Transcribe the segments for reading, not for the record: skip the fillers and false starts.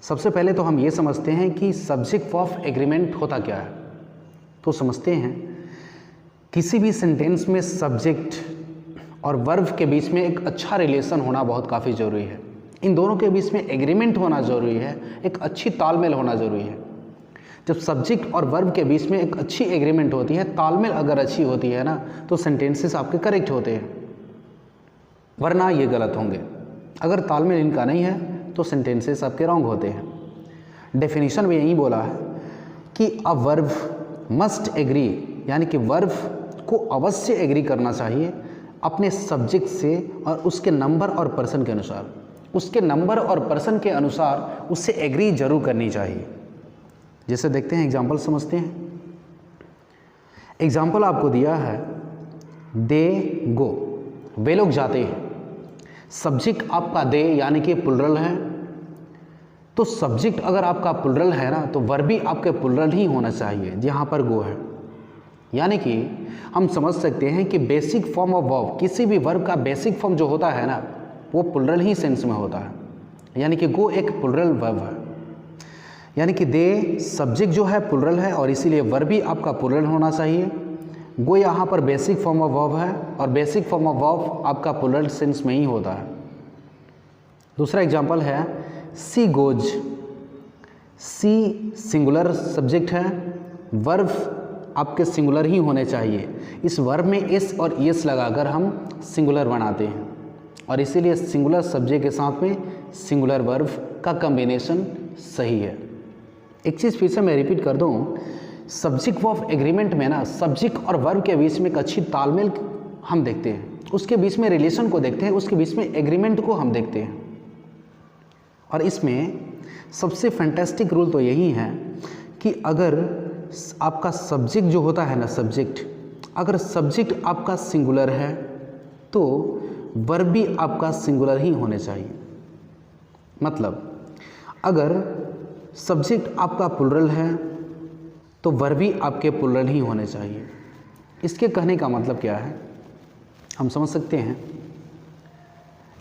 सबसे पहले तो हम ये समझते हैं कि सब्जेक्ट ऑफ एग्रीमेंट होता क्या है। तो समझते हैं किसी भी सेंटेंस में सब्जेक्ट और वर्ब के बीच में एक अच्छा रिलेशन होना बहुत काफ़ी ज़रूरी है। इन दोनों के बीच में एग्रीमेंट होना ज़रूरी है, एक अच्छी तालमेल होना ज़रूरी है। जब सब्जेक्ट और वर्ब के बीच में एक अच्छी एग्रीमेंट होती है, तालमेल अगर अच्छी होती है ना, तो सेंटेंसेस आपके करेक्ट होते हैं, वरना ये गलत होंगे। अगर तालमेल इनका नहीं है तो सेंटेंसेस आपके रॉन्ग होते हैं। डेफिनेशन में यही बोला है कि अ वर्ब मस्ट एग्री, यानी कि वर्ब को अवश्य एग्री करना चाहिए अपने सब्जेक्ट से और उसके नंबर और पर्सन के अनुसार। उसके नंबर और पर्सन के अनुसार उससे एग्री जरूर करनी चाहिए। जैसे देखते हैं, एग्जाम्पल समझते हैं। एग्जाम्पल आपको दिया है, दे गो, वे लोग जाते हैं। सब्जेक्ट आपका दे यानी कि प्लुरल है, तो सब्जेक्ट अगर आपका प्लुरल है ना, तो वर्ब भी आपके प्लुरल ही होना चाहिए जहाँ पर गो है। यानी कि हम समझ सकते हैं कि बेसिक फॉर्म ऑफ वर्ब, किसी भी वर्ब का बेसिक फॉर्म जो होता है ना, वो प्लुरल ही सेंस में होता है। यानी कि गो एक प्लुरल वर्ब है, यानी कि दे सब्जेक्ट जो है प्लुरल है और इसीलिए वर्ब भी आपका प्लुरल होना चाहिए। गो यहाँ पर बेसिक फॉर्म ऑफ वर्ब है और बेसिक फॉर्म ऑफ वर्ब आपका प्लुरल सेंस में ही होता है। दूसरा एग्जांपल है, she goes. C singular subject है, वर्ब आपके सिंगुलर ही होने चाहिए। इस वर्ब में एस और एस लगाकर हम सिंगुलर बनाते हैं और इसीलिए सिंगुलर सब्जेक्ट के साथ में सिंगुलर वर्ब का कॉम्बिनेशन सही है। एक चीज़ फिर से मैं रिपीट कर दूं, सब्जेक्ट ऑफ एग्रीमेंट में ना सब्जेक्ट और वर्ब के बीच में एक अच्छी तालमेल हम देखते हैं, उसके बीच में रिलेशन को देखते हैं, उसके बीच में एग्रीमेंट को हम देखते हैं। और इसमें सबसे फैंटास्टिक रूल तो यही है कि अगर आपका सब्जेक्ट जो होता है ना, सब्जेक्ट, अगर सब्जेक्ट आपका सिंगुलर है तो वर्ब भी आपका सिंगुलर ही होने चाहिए। मतलब अगर सब्जेक्ट आपका प्लुरल है तो वर्ब भी आपके प्लुरल ही होने चाहिए। इसके कहने का मतलब क्या है, हम समझ सकते हैं।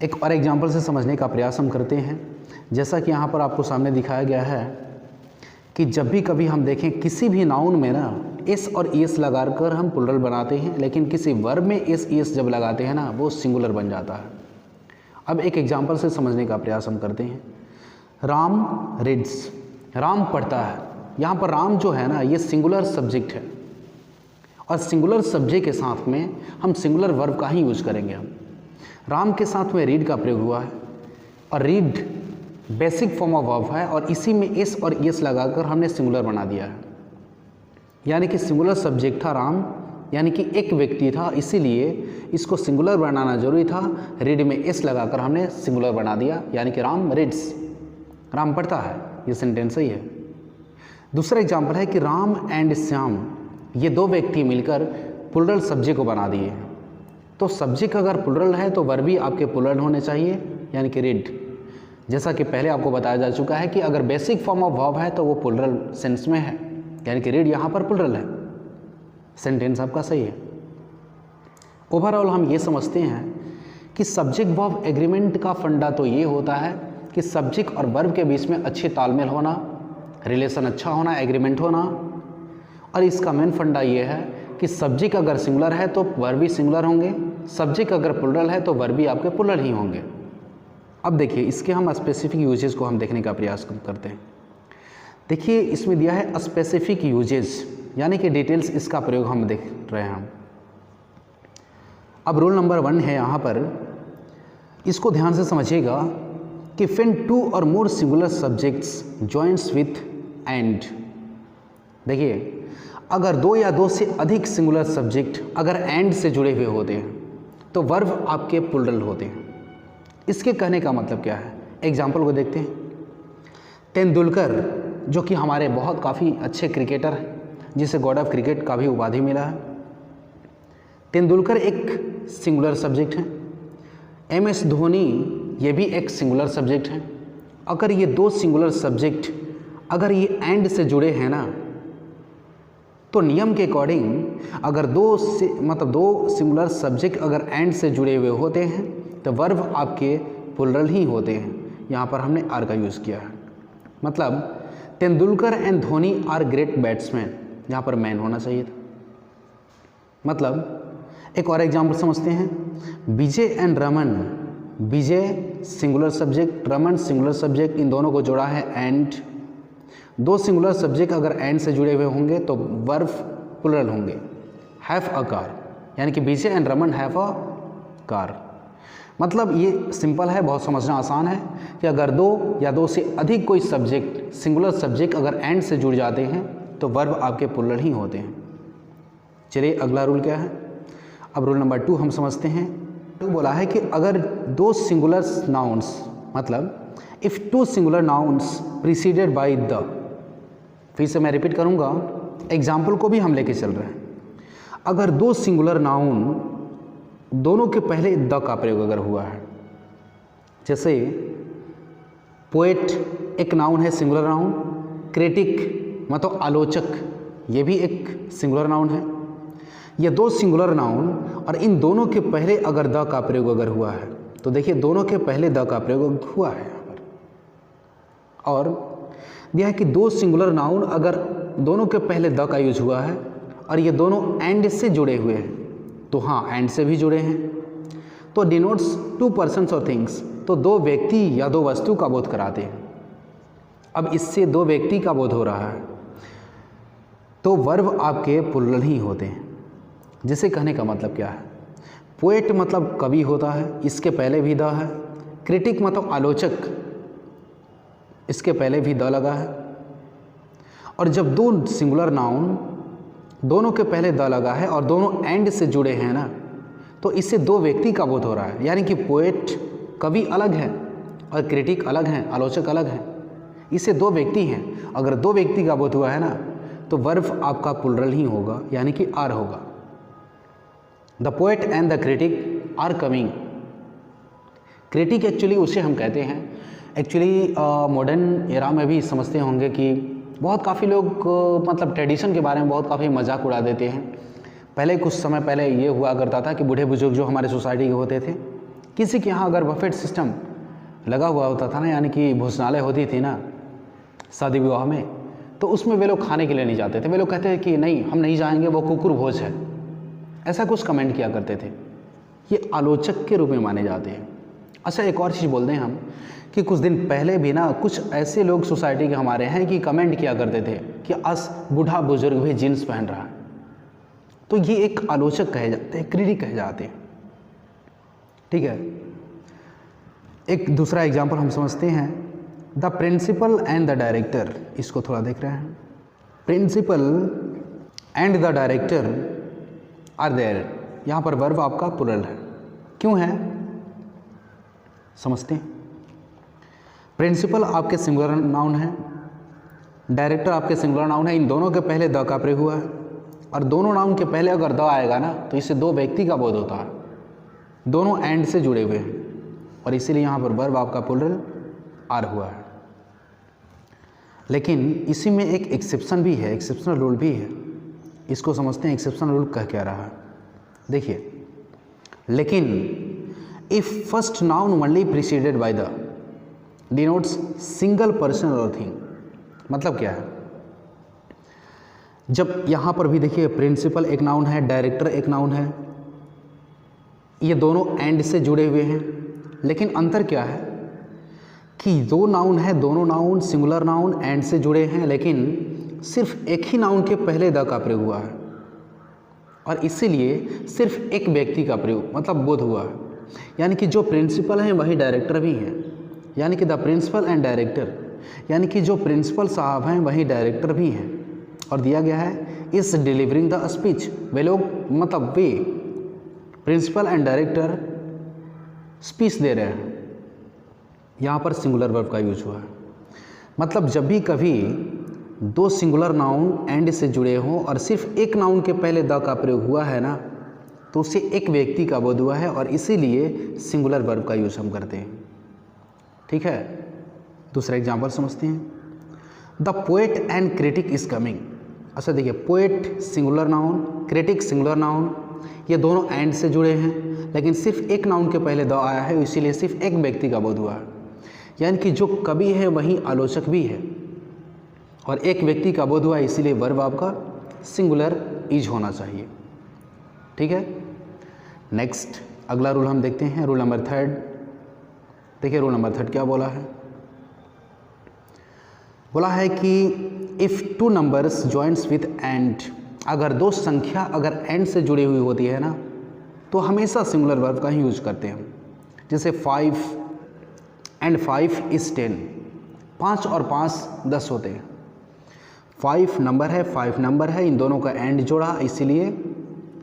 एक और एग्जांपल से समझने का प्रयास हम करते हैं। जैसा कि यहाँ पर आपको सामने दिखाया गया है कि जब भी कभी हम देखें किसी भी नाउन में ना एस और एस लगाकर हम प्लुरल बनाते हैं, लेकिन किसी वर्ब में एस एस जब लगाते हैं ना, वो सिंगुलर बन जाता है। अब एक एग्जांपल से समझने का प्रयास हम करते हैं। राम रीड्स, राम पढ़ता है। यहाँ पर राम जो है ना, ये सिंगुलर सब्जेक्ट है और सिंगुलर सब्जेक्ट के साथ में हम सिंगुलर वर्ब का ही यूज करेंगे। हम राम के साथ में रीड का प्रयोग हुआ है और read basic form of verb है और इसी में एस और एस लगाकर हमने सिंगुलर बना दिया है। यानी कि सिंगुलर सब्जेक्ट था राम, यानी कि एक व्यक्ति था, इसीलिए इसको सिंगुलर बनाना जरूरी था। रीड में एस लगाकर हमने सिंगुलर बना दिया, यानी कि राम रीड्स, राम पढ़ता है। ये सेंटेंस सही है। दूसरा एग्जाम्पल है कि राम एंड श्याम, ये दो व्यक्ति मिलकर प्लुरल सब्जेक्ट को बना दिए हैं। तो सब्जेक्ट अगर प्लुरल है तो वर्ब भी आपके प्लुरल होने चाहिए, यानी कि रीड। जैसा कि पहले आपको बताया जा चुका है कि अगर बेसिक फॉर्म ऑफ वर्ब है तो वो प्लुरल सेंस में है, यानी कि रीड यहाँ पर प्लुरल है। सेंटेंस आपका सही है। ओवरऑल हम ये समझते हैं कि सब्जेक्ट वर्ब एग्रीमेंट का फंडा तो ये होता है कि सब्जेक्ट और वर्ब के बीच में अच्छे तालमेल होना, रिलेशन अच्छा होना, एग्रीमेंट होना। और इसका मेन फंडा ये है कि सब्जेक्ट अगर सिंगुलर है तो वर्ब भी सिंगुलर होंगे, सब्जेक्ट अगर प्लुरल है तो वर्ब भी आपके प्लुरल ही होंगे। अब देखिए, इसके हम स्पेसिफिक यूजेस को हम देखने का प्रयास करते हैं। देखिए, इसमें दिया है स्पेसिफिक यूजेस, यानी कि डिटेल्स, इसका प्रयोग हम देख रहे हैं हम। अब रूल नंबर 1 है यहाँ पर, इसको ध्यान से समझिएगा कि व्हेन 2 और more singular subjects joints with and. देखिए, अगर 2 या 2 से अधिक सिंगुलर सब्जेक्ट अगर एंड से जुड़े हुए होते हैं तो वर्ब आपके प्लुरल होते हैं। इसके कहने का मतलब क्या है, एग्जाम्पल को देखते हैं। तेंदुलकर, जो कि हमारे बहुत काफ़ी अच्छे क्रिकेटर हैं, जिसे गॉड ऑफ क्रिकेट का भी उपाधि मिला है। तेंदुलकर एक सिंगुलर सब्जेक्ट है। MS धोनी, ये भी एक सिंगुलर सब्जेक्ट है। अगर ये 2 सिंगुलर सब्जेक्ट अगर ये एंड से जुड़े हैं ना, तो नियम के अकॉर्डिंग अगर 2 सिंगुलर सब्जेक्ट अगर एंड से जुड़े हुए होते हैं तो वर्ब आपके प्लुरल ही होते हैं। यहाँ पर हमने आर का यूज़ किया है। मतलब Tendulkar and Dhoni are great batsman, यहाँ पर मैन होना चाहिए था। मतलब एक और एग्जाम्पल समझते हैं, Vijay and Raman, Vijay singular subject, Raman singular subject, इन दोनों को जोड़ा है एंड। दो सिंगुलर सब्जेक्ट अगर एंड से जुड़े हुए होंगे तो वर्ब प्लुरल होंगे, हैव अ कार, यानी कि Vijay and Raman have a car. मतलब ये सिंपल है, बहुत समझना आसान है कि अगर दो या दो से अधिक कोई सब्जेक्ट, सिंगुलर सब्जेक्ट अगर एंड से जुड़ जाते हैं तो वर्ब आपके प्लुरल ही होते हैं। चलिए अगला रूल क्या है, अब रूल नंबर 2 हम समझते हैं। तो बोला है कि अगर दो सिंगुलर नाउन्स, मतलब if two singular nouns preceded by the, फिर से मैं रिपीट करूँगा, एग्जाम्पल को भी हम लेके चल रहे हैं। अगर दो सिंगुलर नाउन दोनों के पहले द का प्रयोग अगर हुआ है, जैसे पोएट एक नाउन है, सिंगुलर नाउन, क्रिटिक मतलब आलोचक, ये भी एक सिंगुलर नाउन है। ये दो सिंगुलर नाउन और इन दोनों के पहले अगर द का प्रयोग अगर हुआ है तो देखिए दोनों के पहले द का प्रयोग हुआ है यहाँ पर। और यह है कि दो सिंगुलर नाउन अगर दोनों के पहले द का यूज हुआ है और ये दोनों एंड से जुड़े हुए हैं, तो हाँ एंड से भी जुड़े हैं, तो डिनोट्स टू पर्सन्स और थिंग्स, तो दो व्यक्ति या दो वस्तु का बोध कराते हैं। अब इससे दो व्यक्ति का बोध हो रहा है तो वर्ब आपके प्लुरल ही होते हैं। जिसे कहने का मतलब क्या है, पोएट मतलब कवि होता है, इसके पहले भी द है। क्रिटिक मतलब आलोचक, इसके पहले भी द लगा है। और जब दो सिंगुलर नाउन दोनों के पहले द लगा है और दोनों एंड से जुड़े हैं ना, तो इससे दो व्यक्ति का बोध हो रहा है, यानी कि पोएट कवि अलग है और क्रिटिक अलग हैं, आलोचक अलग हैं, इससे दो व्यक्ति हैं। अगर दो व्यक्ति का बोध हुआ है ना तो वर्ब आपका प्लुरल ही होगा, यानी कि आर होगा। The poet and the critic are coming. Critic actually उसे हम कहते हैं, एक्चुअली मॉडर्न एरा में भी समझते होंगे कि बहुत काफ़ी लोग मतलब ट्रेडिशन के बारे में बहुत काफ़ी मजाक उड़ा देते हैं। पहले कुछ समय पहले ये हुआ करता था कि बूढ़े बुजुर्ग जो हमारे सोसाइटी के होते थे, किसी के यहाँ अगर बफेट सिस्टम लगा हुआ होता था ना, यानी कि भोजनालय होती थी ना शादी विवाह में, तो उसमें वे लोग खाने के लिए नहीं जाते थे। वे लोग कहते थे कि नहीं हम नहीं जाएंगे, वो कुकुर भोज है, ऐसा कुछ कमेंट किया करते थे। ये आलोचक के रूप में माने जाते हैं। अच्छा एक और चीज़ बोलते हैं हम कि कुछ दिन पहले भी ना कुछ ऐसे लोग सोसाइटी के हमारे हैं कि कमेंट किया करते थे कि आज बूढ़ा बुजुर्ग भी जीन्स पहन रहा है, तो ये एक आलोचक कहे जाते हैं, क्रिटिक कहे जाते हैं। ठीक है, एक दूसरा एग्जाम्पल हम समझते हैं, the principal and the director. इसको थोड़ा देख रहे हैं, principal and the director are there, यहाँ पर वर्ब आपका प्लुरल है। क्यों है समझते हैं। प्रिंसिपल आपके सिंगुलर नाउन है, डायरेक्टर आपके सिंगुलर नाउन है, इन दोनों के पहले द का प्रयोग हुआ है और दोनों नाउन के पहले अगर द आएगा ना तो इससे दो व्यक्ति का बोध होता है, दोनों एंड से जुड़े हुए हैं और इसीलिए यहाँ पर वर्ब आपका प्लुरल आर हुआ है। लेकिन इसी में एक एक्सेप्शन भी है, एक्सेप्शनल रूल भी है। इसको समझते हैं एक्सेप्शनल रूल कह क्या रहा है। देखिए, लेकिन if first noun only preceded by the denotes single person और थिंग। मतलब क्या है, जब यहाँ पर भी देखिए प्रिंसिपल एक नाउन है, डायरेक्टर एक नाउन है, ये दोनों एंड से जुड़े हुए हैं, लेकिन अंतर क्या है कि दो नाउन है, दोनों नाउन सिंगुलर नाउन एंड से जुड़े हैं, लेकिन सिर्फ एक ही नाउन के पहले द का प्रयोग हुआ है और इसीलिए सिर्फ एक व्यक्ति का प्रयोग मतलब बोध हुआ है। यानी कि जो प्रिंसिपल हैं वही डायरेक्टर भी हैं, यानी कि द प्रिंसिपल एंड डायरेक्टर, यानी कि जो प्रिंसिपल साहब हैं वही डायरेक्टर भी हैं। और दिया गया है इस डिलीवरिंग द स्पीच, वे लोग मतलब वे प्रिंसिपल एंड डायरेक्टर स्पीच दे रहे हैं। यहाँ पर सिंगुलर वर्ब का यूज हुआ है। मतलब जब भी कभी दो सिंगुलर नाउन एंड से जुड़े हों और सिर्फ एक नाउन के पहले द का प्रयोग हुआ है ना, तो उससे एक व्यक्ति का बोध हुआ है और इसीलिए सिंगुलर वर्ब का यूज हम करते हैं। ठीक है, दूसरा एग्जाम्पल समझते हैं, the poet and critic is coming. अच्छा देखिए, poet singular noun, critic singular noun, ये दोनों एंड से जुड़े हैं, लेकिन सिर्फ एक नाउन के पहले द आया है, इसीलिए सिर्फ एक व्यक्ति का बोध हुआ है। यानी कि जो कवि है वही आलोचक भी है, और एक व्यक्ति का बोध हुआ, इसीलिए वर्ब आपका सिंगुलर इज होना चाहिए। ठीक है। नेक्स्ट अगला रूल हम देखते हैं, रूल नंबर 3। देखिए रूल नंबर 3 क्या बोला है। बोला है कि if two numbers joints with and, अगर दो संख्या अगर एंड से जुड़ी हुई होती है ना, तो हमेशा सिंगुलर वर्ब का ही यूज करते हैं। जैसे 5 एंड 5 इज़ 10, 5 और 5 10 होते हैं। 5 नंबर है, 5 नंबर है, इन दोनों का एंड जोड़ा, इसीलिए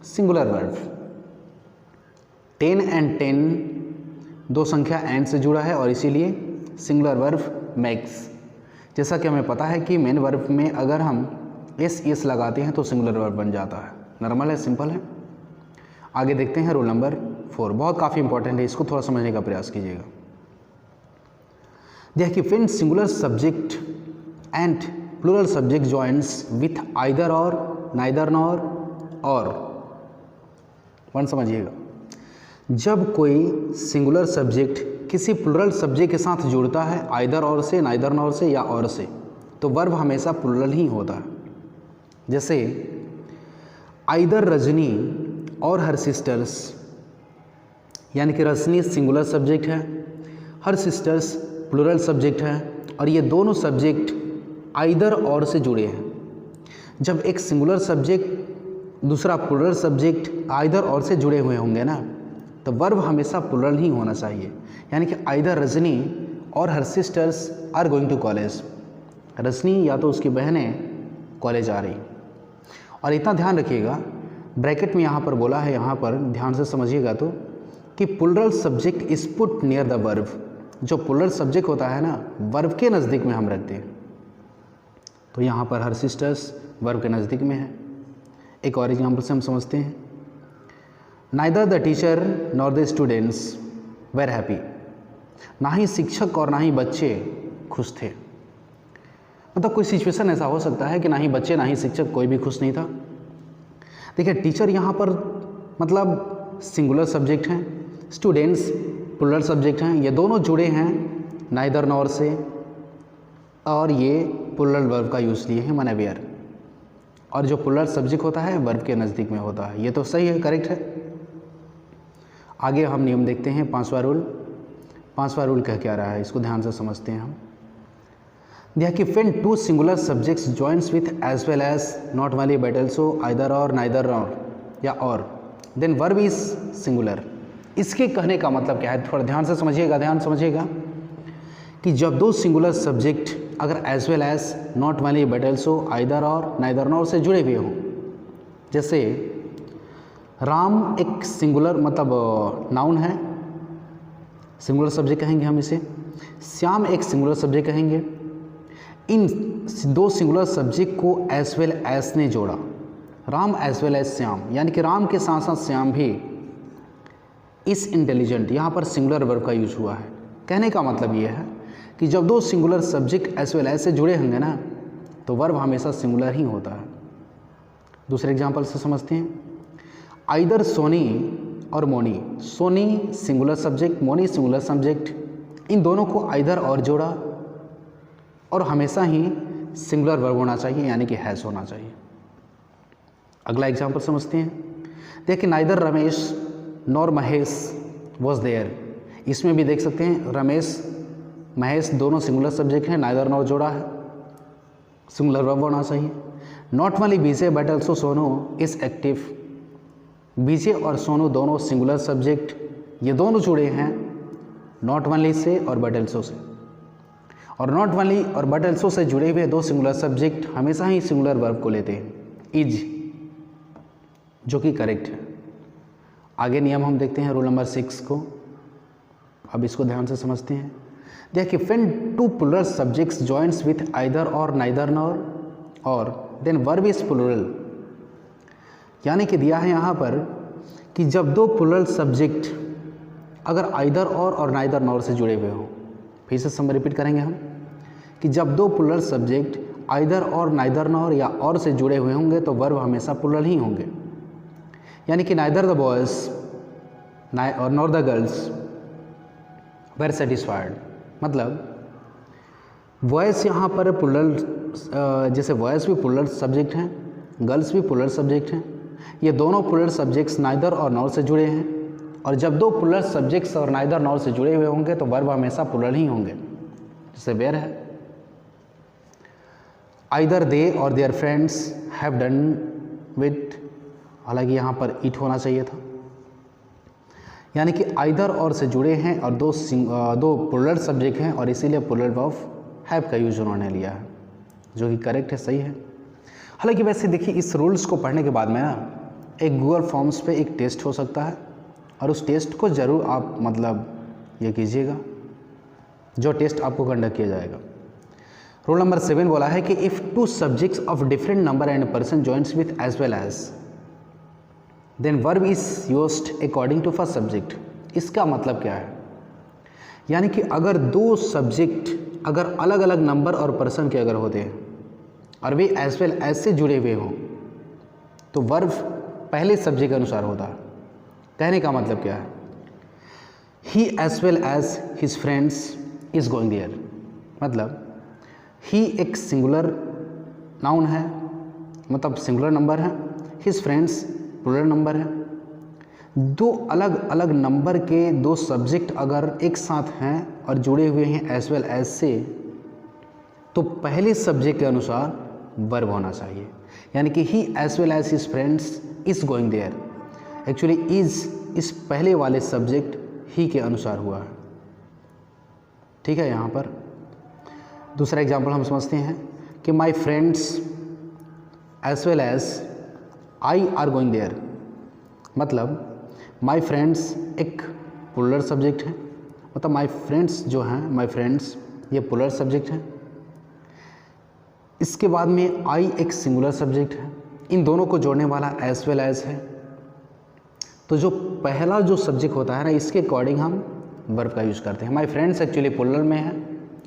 सिंगुलर वर्ब। 10 एंड 10 दो संख्या एंड से जुड़ा है और इसीलिए सिंगुलर वर्ब मेक्स। जैसा कि हमें पता है कि मेन वर्ब में अगर हम एस लगाते हैं तो सिंगुलर वर्ब बन जाता है। नॉर्मल है, सिंपल है। आगे देखते हैं रूल नंबर 4, बहुत काफ़ी इंपॉर्टेंट है, इसको थोड़ा समझने का प्रयास कीजिएगा। देखिए when singular subject and plural subject joints with either or, neither nor or, one समझिएगा, जब कोई सिंगुलर सब्जेक्ट किसी प्लूरल सब्जेक्ट के साथ जुड़ता है, आइदर और से, नाइदर नॉर से या और से, तो वर्ब हमेशा प्लूरल ही होता है। जैसे either Rajni or her sisters, यानी कि रजनी सिंगुलर सब्जेक्ट है, हर सिस्टर्स प्लूरल सब्जेक्ट है, और ये दोनों सब्जेक्ट आइदर और से जुड़े हैं। जब एक सिंगुलर सब्जेक्ट दूसरा प्लूरल सब्जेक्ट आइदर और से जुड़े हुए होंगे ना, तो वर्ब हमेशा प्लूरल ही होना चाहिए। यानी कि either Rajni or her sisters are going to college, Rajni या तो उसकी बहनें कॉलेज आ रही। और इतना ध्यान रखिएगा, ब्रैकेट में यहाँ पर बोला है, यहाँ पर ध्यान से समझिएगा तो, कि plural subject is put near the verb. जो प्लूरल सब्जेक्ट होता है ना, वर्ब के नज़दीक में हम रखते हैं। तो यहाँ पर हर सिस्टर्स वर्ब के नज़दीक में है। एक और एग्जाम्पल से हम समझते हैं, neither the teacher nor the students were happy, ना ही शिक्षक और ना ही बच्चे खुश थे। मतलब कोई सिचुएशन ऐसा हो सकता है कि ना ही बच्चे ना ही शिक्षक, कोई भी खुश नहीं था। देखिए टीचर यहाँ पर मतलब सिंगुलर सब्जेक्ट हैं, स्टूडेंट्स प्लूरल सब्जेक्ट हैं, ये दोनों जुड़े हैं नाइदर नॉर से, और ये प्लूरल वर्ब का यूज़ लिए हैं, माने वेयर। और जो प्लूरल सब्जेक्ट होता है वर्ब के नज़दीक में होता है। ये तो सही है, करेक्ट है। आगे हम नियम देखते हैं, 5वां रूल। 5वां रूल कह क्या रहा है, इसको ध्यान से समझते हैं हम। देखिए when two singular subjects joints with as well as not only but also either or, neither or या और, देन वर्ब इज सिंगुलर। इसके कहने का मतलब क्या है, थोड़ा ध्यान से समझिएगा, ध्यान समझिएगा कि जब दो सिंगुलर सब्जेक्ट अगर as well as not only but also either or, neither nor से जुड़े हुए हों, जैसे राम एक सिंगुलर मतलब नाउन है, सिंगुलर सब्जेक्ट कहेंगे हम इसे, श्याम एक सिंगुलर सब्जेक्ट कहेंगे। इन दो सिंगुलर सब्जेक्ट को एज वेल एज ने जोड़ा, Ram as well as Shyam, यानी कि राम के साथ साथ श्याम भी इस इंटेलिजेंट, यहाँ पर सिंगुलर वर्ब का यूज हुआ है। कहने का मतलब ये है कि जब दो singular subject as well as से जुड़े होंगे ना, तो वर्ब हमेशा सिंगुलर ही होता है। दूसरे एग्जाम्पल से समझते हैं, आइदर सोनी और Moni, Soni singular subject, Moni singular subject, इन दोनों को आइदर और जोड़ा, और हमेशा ही सिंगुलर वर्ब होना चाहिए, यानी कि हैज़ होना चाहिए। अगला एग्जाम्पल समझते हैं, देखिए neither Ramesh nor Mahesh was there, इसमें भी देख सकते हैं रमेश महेश दोनों सिंगुलर सब्जेक्ट हैं, नाइदर नॉर जोड़ा है, सिंगुलर वर्ब होना चाहिए। Not only Vijay but also Sonu is active, Vijay और सोनू दोनों सिंगुलर सब्जेक्ट, ये दोनों जुड़े हैं नॉट ओनली से और बट ऑल्सो से, और नॉट ओनली और बट ऑल्सो से जुड़े हुए दो सिंगुलर सब्जेक्ट हमेशा ही सिंगुलर वर्ब को लेते हैं, इज, जो कि करेक्ट है। आगे नियम हम देखते हैं रूल नंबर 6 को, अब इसको ध्यान से समझते हैं। देखिए when two plural subjects joints with either or, neither nor or, then verb is plural, यानी कि दिया है यहाँ पर कि जब दो प्लूरल सब्जेक्ट अगर आइदर और नाइदर नॉर से जुड़े हुए हों, फिर से रिपीट करेंगे हम कि जब दो plural subject either or, neither nor या और से जुड़े हुए होंगे तो वर्ब हमेशा प्लूरल ही होंगे। यानी कि neither the boys or nor the girls were satisfied, मतलब बॉयज़ यहाँ पर प्लूरल, जैसे बॉयज़ भी प्लूरल सब्जेक्ट हैं, गर्ल्स भी प्लूरल सब्जेक्ट हैं, ये दोनों plural subjects neither or nor से जुड़े हैं, और जब दो प्लूरल सब्जेक्ट्स और नाइदर नॉर से जुड़े हुए होंगे तो वर्ब हमेशा प्लूरल ही होंगे। जैसे वेयर है, आइदर दे और their friends have done with, हालांकि यहाँ पर इट होना चाहिए था, यानी कि आइदर और से जुड़े हैं और दो प्लूरल सब्जेक्ट हैं और इसीलिए प्लूरल वर्ब हैव का यूज उन्होंने लिया है, जो कि करेक्ट है, सही है। हालांकि वैसे देखिए इस रूल्स को पढ़ने के बाद में ना एक गूगल फॉर्म्स पे एक टेस्ट हो सकता है और उस टेस्ट को ज़रूर आप मतलब ये कीजिएगा, जो टेस्ट आपको कंडक्ट किया जाएगा। रूल नंबर 7 बोला है कि if two subjects of different number and person joins with as well as then verb is used according to first subject. इसका मतलब क्या है, यानी कि अगर दो सब्जेक्ट अगर अलग अलग नंबर और पर्सन के अगर होते हैं और वे एज वेल एज से जुड़े हुए हों तो वर्ब पहले सब्जेक्ट के अनुसार होता है। कहने का मतलब क्या है, he as well as his friends is going there, मतलब ही एक सिंगुलर नाउन है, मतलब सिंगुलर नंबर है, हिज फ्रेंड्स प्लूरल नंबर है। दो अलग अलग नंबर के दो सब्जेक्ट अगर एक साथ हैं और जुड़े हुए हैं एज वेल एज से तो पहले सब्जेक्ट के अनुसार वर्ब होना चाहिए, यानी कि he as well as his friends is going there, actually is इस पहले वाले सब्जेक्ट ही के अनुसार हुआ है। ठीक है, यहाँ पर दूसरा एग्जाम्पल हम समझते हैं कि my friends as well as I are going there, मतलब माई फ्रेंड्स एक प्लूरल सब्जेक्ट है, मतलब माई फ्रेंड्स जो हैं, माई फ्रेंड्स ये प्लूरल सब्जेक्ट है, इसके बाद में आई एक सिंगुलर सब्जेक्ट है, इन दोनों को जोड़ने वाला एज वेल एज है। तो जो पहला जो सब्जेक्ट होता है ना, इसके अकॉर्डिंग हम वर्ब का यूज़ करते हैं। माई फ्रेंड्स एक्चुअली प्लूरल में है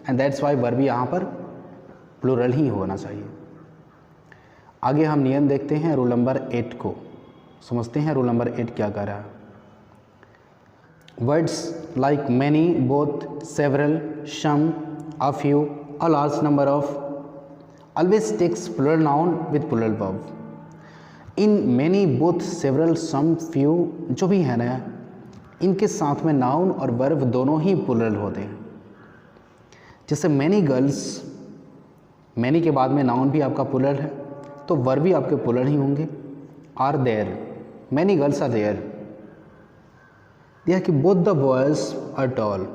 एंड दैट्स वाई वर्ब यहाँ पर प्लूरल ही होना चाहिए। आगे हम नियम देखते हैं रूल नंबर 8 को, समझते हैं रूल नंबर 8 क्या कह रहा है। Words like many, both, several, some, a few, a large number of always takes plural noun with plural verb. इन many, both, several, some, few जो भी है ना, इनके साथ में नाउन और वर्ब दोनों ही प्लूरल होते हैं। जैसे मैनी गर्ल्स, मैनी के बाद में नाउन भी आपका प्लूरल है तो वर्ब भी आपके प्लूरल ही होंगे। Are there, many girls are there. यह कि both the boys are tall,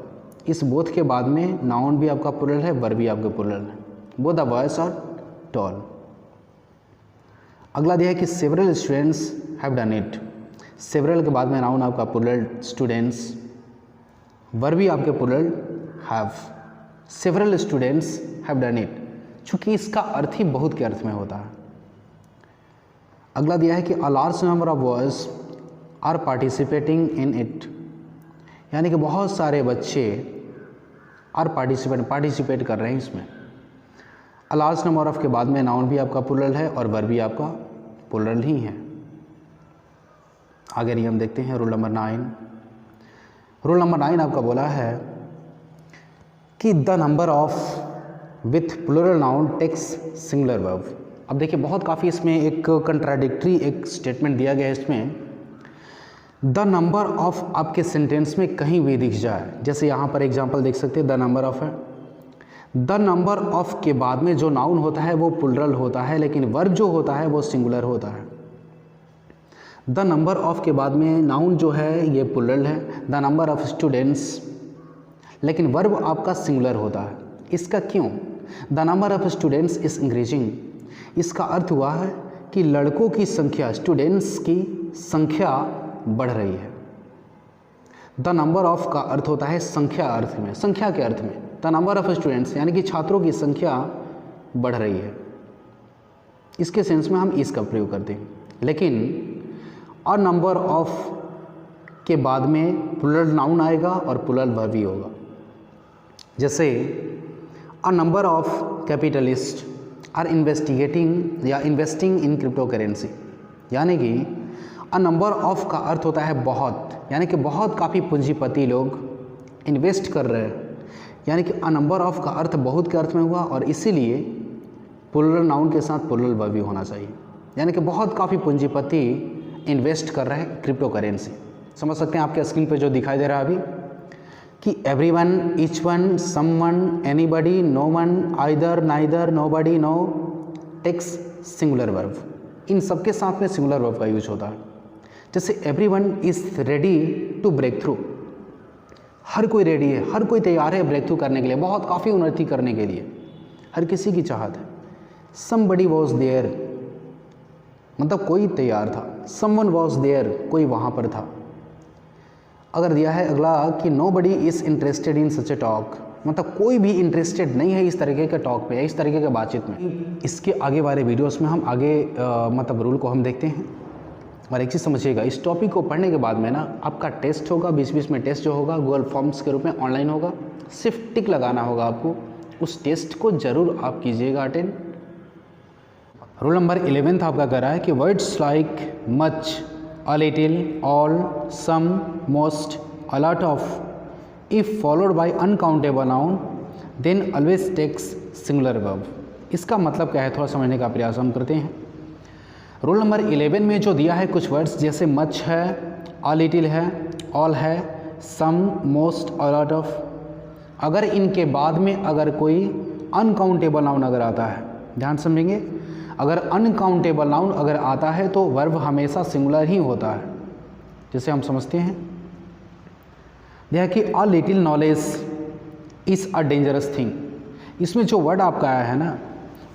इस बोथ के बाद में नाउन भी आपका प्लूरल है, वर्ब भी आपके प्लूरल है। Both the boys are tall. अगला दिया है कि several students have done it, several के बाद में नाउन आपका प्लूरल स्टूडेंट्स, वर्ब भी आपके plural have. Several students have done it, चूँकि इसका अर्थ ही बहुत के अर्थ में होता है। अगला दिया है कि a large number of boys are participating in it, यानी कि बहुत सारे बच्चे आर पार्टिसिपेट कर रहे हैं इसमें। अ लार्ज नंबर ऑफ के बाद में नाउन भी आपका प्लूरल है और वर्ब भी आपका प्लूरल ही है। आगे नियम देखते हैं रूल नंबर 9। रूल नंबर 9 आपका बोला है कि the number of with plural noun takes singular verb. अब देखिए बहुत काफ़ी इसमें एक कंट्राडिक्टरी एक स्टेटमेंट दिया गया है इसमें। द नंबर ऑफ आपके सेंटेंस में कहीं भी दिख जाए, जैसे यहाँ पर एग्जांपल देख सकते हैं, द नंबर ऑफ है। द नंबर ऑफ के बाद में जो नाउन होता है वो प्लूरल होता है, लेकिन वर्ब जो होता है वो सिंगुलर होता है। द नंबर ऑफ के बाद में नाउन जो है ये प्लूरल है, द नंबर ऑफ स्टूडेंट्स, लेकिन वर्ब आपका सिंगुलर होता है। इसका क्यों? The number of students is increasing, इसका अर्थ हुआ है कि लड़कों की संख्या, स्टूडेंट्स की संख्या बढ़ रही है। द नंबर ऑफ का अर्थ होता है संख्या अर्थ में, संख्या के अर्थ में। द नंबर ऑफ स्टूडेंट्स यानी कि छात्रों की संख्या बढ़ रही है, इसके सेंस में हम इसका प्रयोग करते हैं। लेकिन अ नंबर ऑफ के बाद में प्लूरल नाउन आएगा और प्लूरल वर्ब भी होगा। जैसे a number of capitalist are investigating या इन्वेस्टिंग इन क्रिप्टो करेंसी, यानी कि अ नंबर ऑफ का अर्थ होता है बहुत, यानी कि बहुत काफ़ी पूंजीपति लोग इन्वेस्ट कर रहे हैं यानी कि अ नंबर ऑफ का अर्थ बहुत के अर्थ में हुआ, और इसीलिए प्लूरल नाउन के साथ प्लूरल वर्ब भी होना चाहिए। यानी कि बहुत काफ़ी पूंजीपति इन्वेस्ट कर रहे हैं क्रिप्टो करेंसी। समझ सकते हैं आपके स्क्रीन पे जो दिखाई दे रहा है अभी कि everyone, each one, someone, anybody, no one, either, neither, nobody, no takes singular verb. इन सब के साथ में सिंगुलर वर्ब का यूज होता है। जैसे everyone is ready to break through, हर कोई रेडी है, हर कोई तैयार है ब्रेक थ्रू करने के लिए, बहुत काफ़ी उन्नति करने के लिए, हर किसी की चाहत है। समबडी वॉज देयर, मतलब कोई तैयार था। समवन वॉज देयर, कोई वहाँ पर था। अगर दिया है अगला कि nobody is interested in such A talk, मतलब कोई भी इंटरेस्टेड नहीं है इस तरीके के टॉक पे, इस तरीके के बातचीत में। इसके आगे वाले वीडियोस में हम आगे मतलब रूल को हम देखते हैं। और एक चीज़ समझिएगा, इस टॉपिक को पढ़ने के बाद में ना आपका टेस्ट होगा, बीच बीच में टेस्ट जो होगा गूगल फॉर्म्स के रूप में ऑनलाइन होगा, सिर्फ टिक लगाना होगा आपको। उस टेस्ट को ज़रूर आप कीजिएगा अटेंड। रूल नंबर 11 आपका कह रहा है कि words like much, a little, all, some, most, a lot of, if followed by uncountable noun then always takes singular verb. इसका मतलब क्या है थोड़ा समझने का प्रयास हम करते हैं। रूल नंबर 11 में जो दिया है कुछ वर्ड्स जैसे मच है, अ लिटिल है, ऑल है, सम, मोस्ट, अ लॉट ऑफ, अगर इनके बाद में अगर कोई अनकाउंटेबल नाउन अगर आता है, ध्यान समझेंगे, अगर अनकाउंटेबल नाउन अगर आता है तो वर्ब हमेशा सिंगुलर ही होता है। जैसे हम समझते हैं यह कि a little knowledge is a dangerous thing. इसमें जो वर्ड आपका आया है ना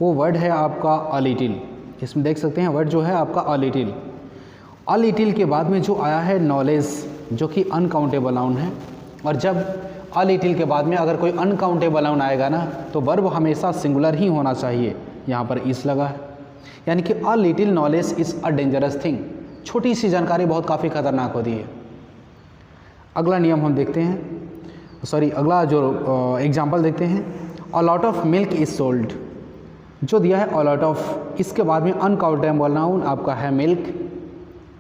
वो वर्ड है आपका अ लिटिल। इसमें देख सकते हैं वर्ड जो है आपका अ लिटिल। अ लिटिल के बाद में जो आया है नॉलेज, जो कि अनकाउंटेबल नाउन है, और जब अ लिटिल के बाद में अगर कोई अनकाउंटेबल नाउन आएगा ना तो वर्ब हमेशा सिंगुलर ही होना चाहिए। यहाँ पर इस लगा है, यानी कि a little knowledge is a dangerous thing. छोटी सी जानकारी बहुत काफ़ी खतरनाक होती है। अगला नियम हम देखते हैं, अगला जो एग्जाम्पल देखते हैं। अ lot of milk is sold, जो दिया है अ लॉट ऑफ, इसके बाद में अनकाउंटेबल नाउन आपका है मिल्क,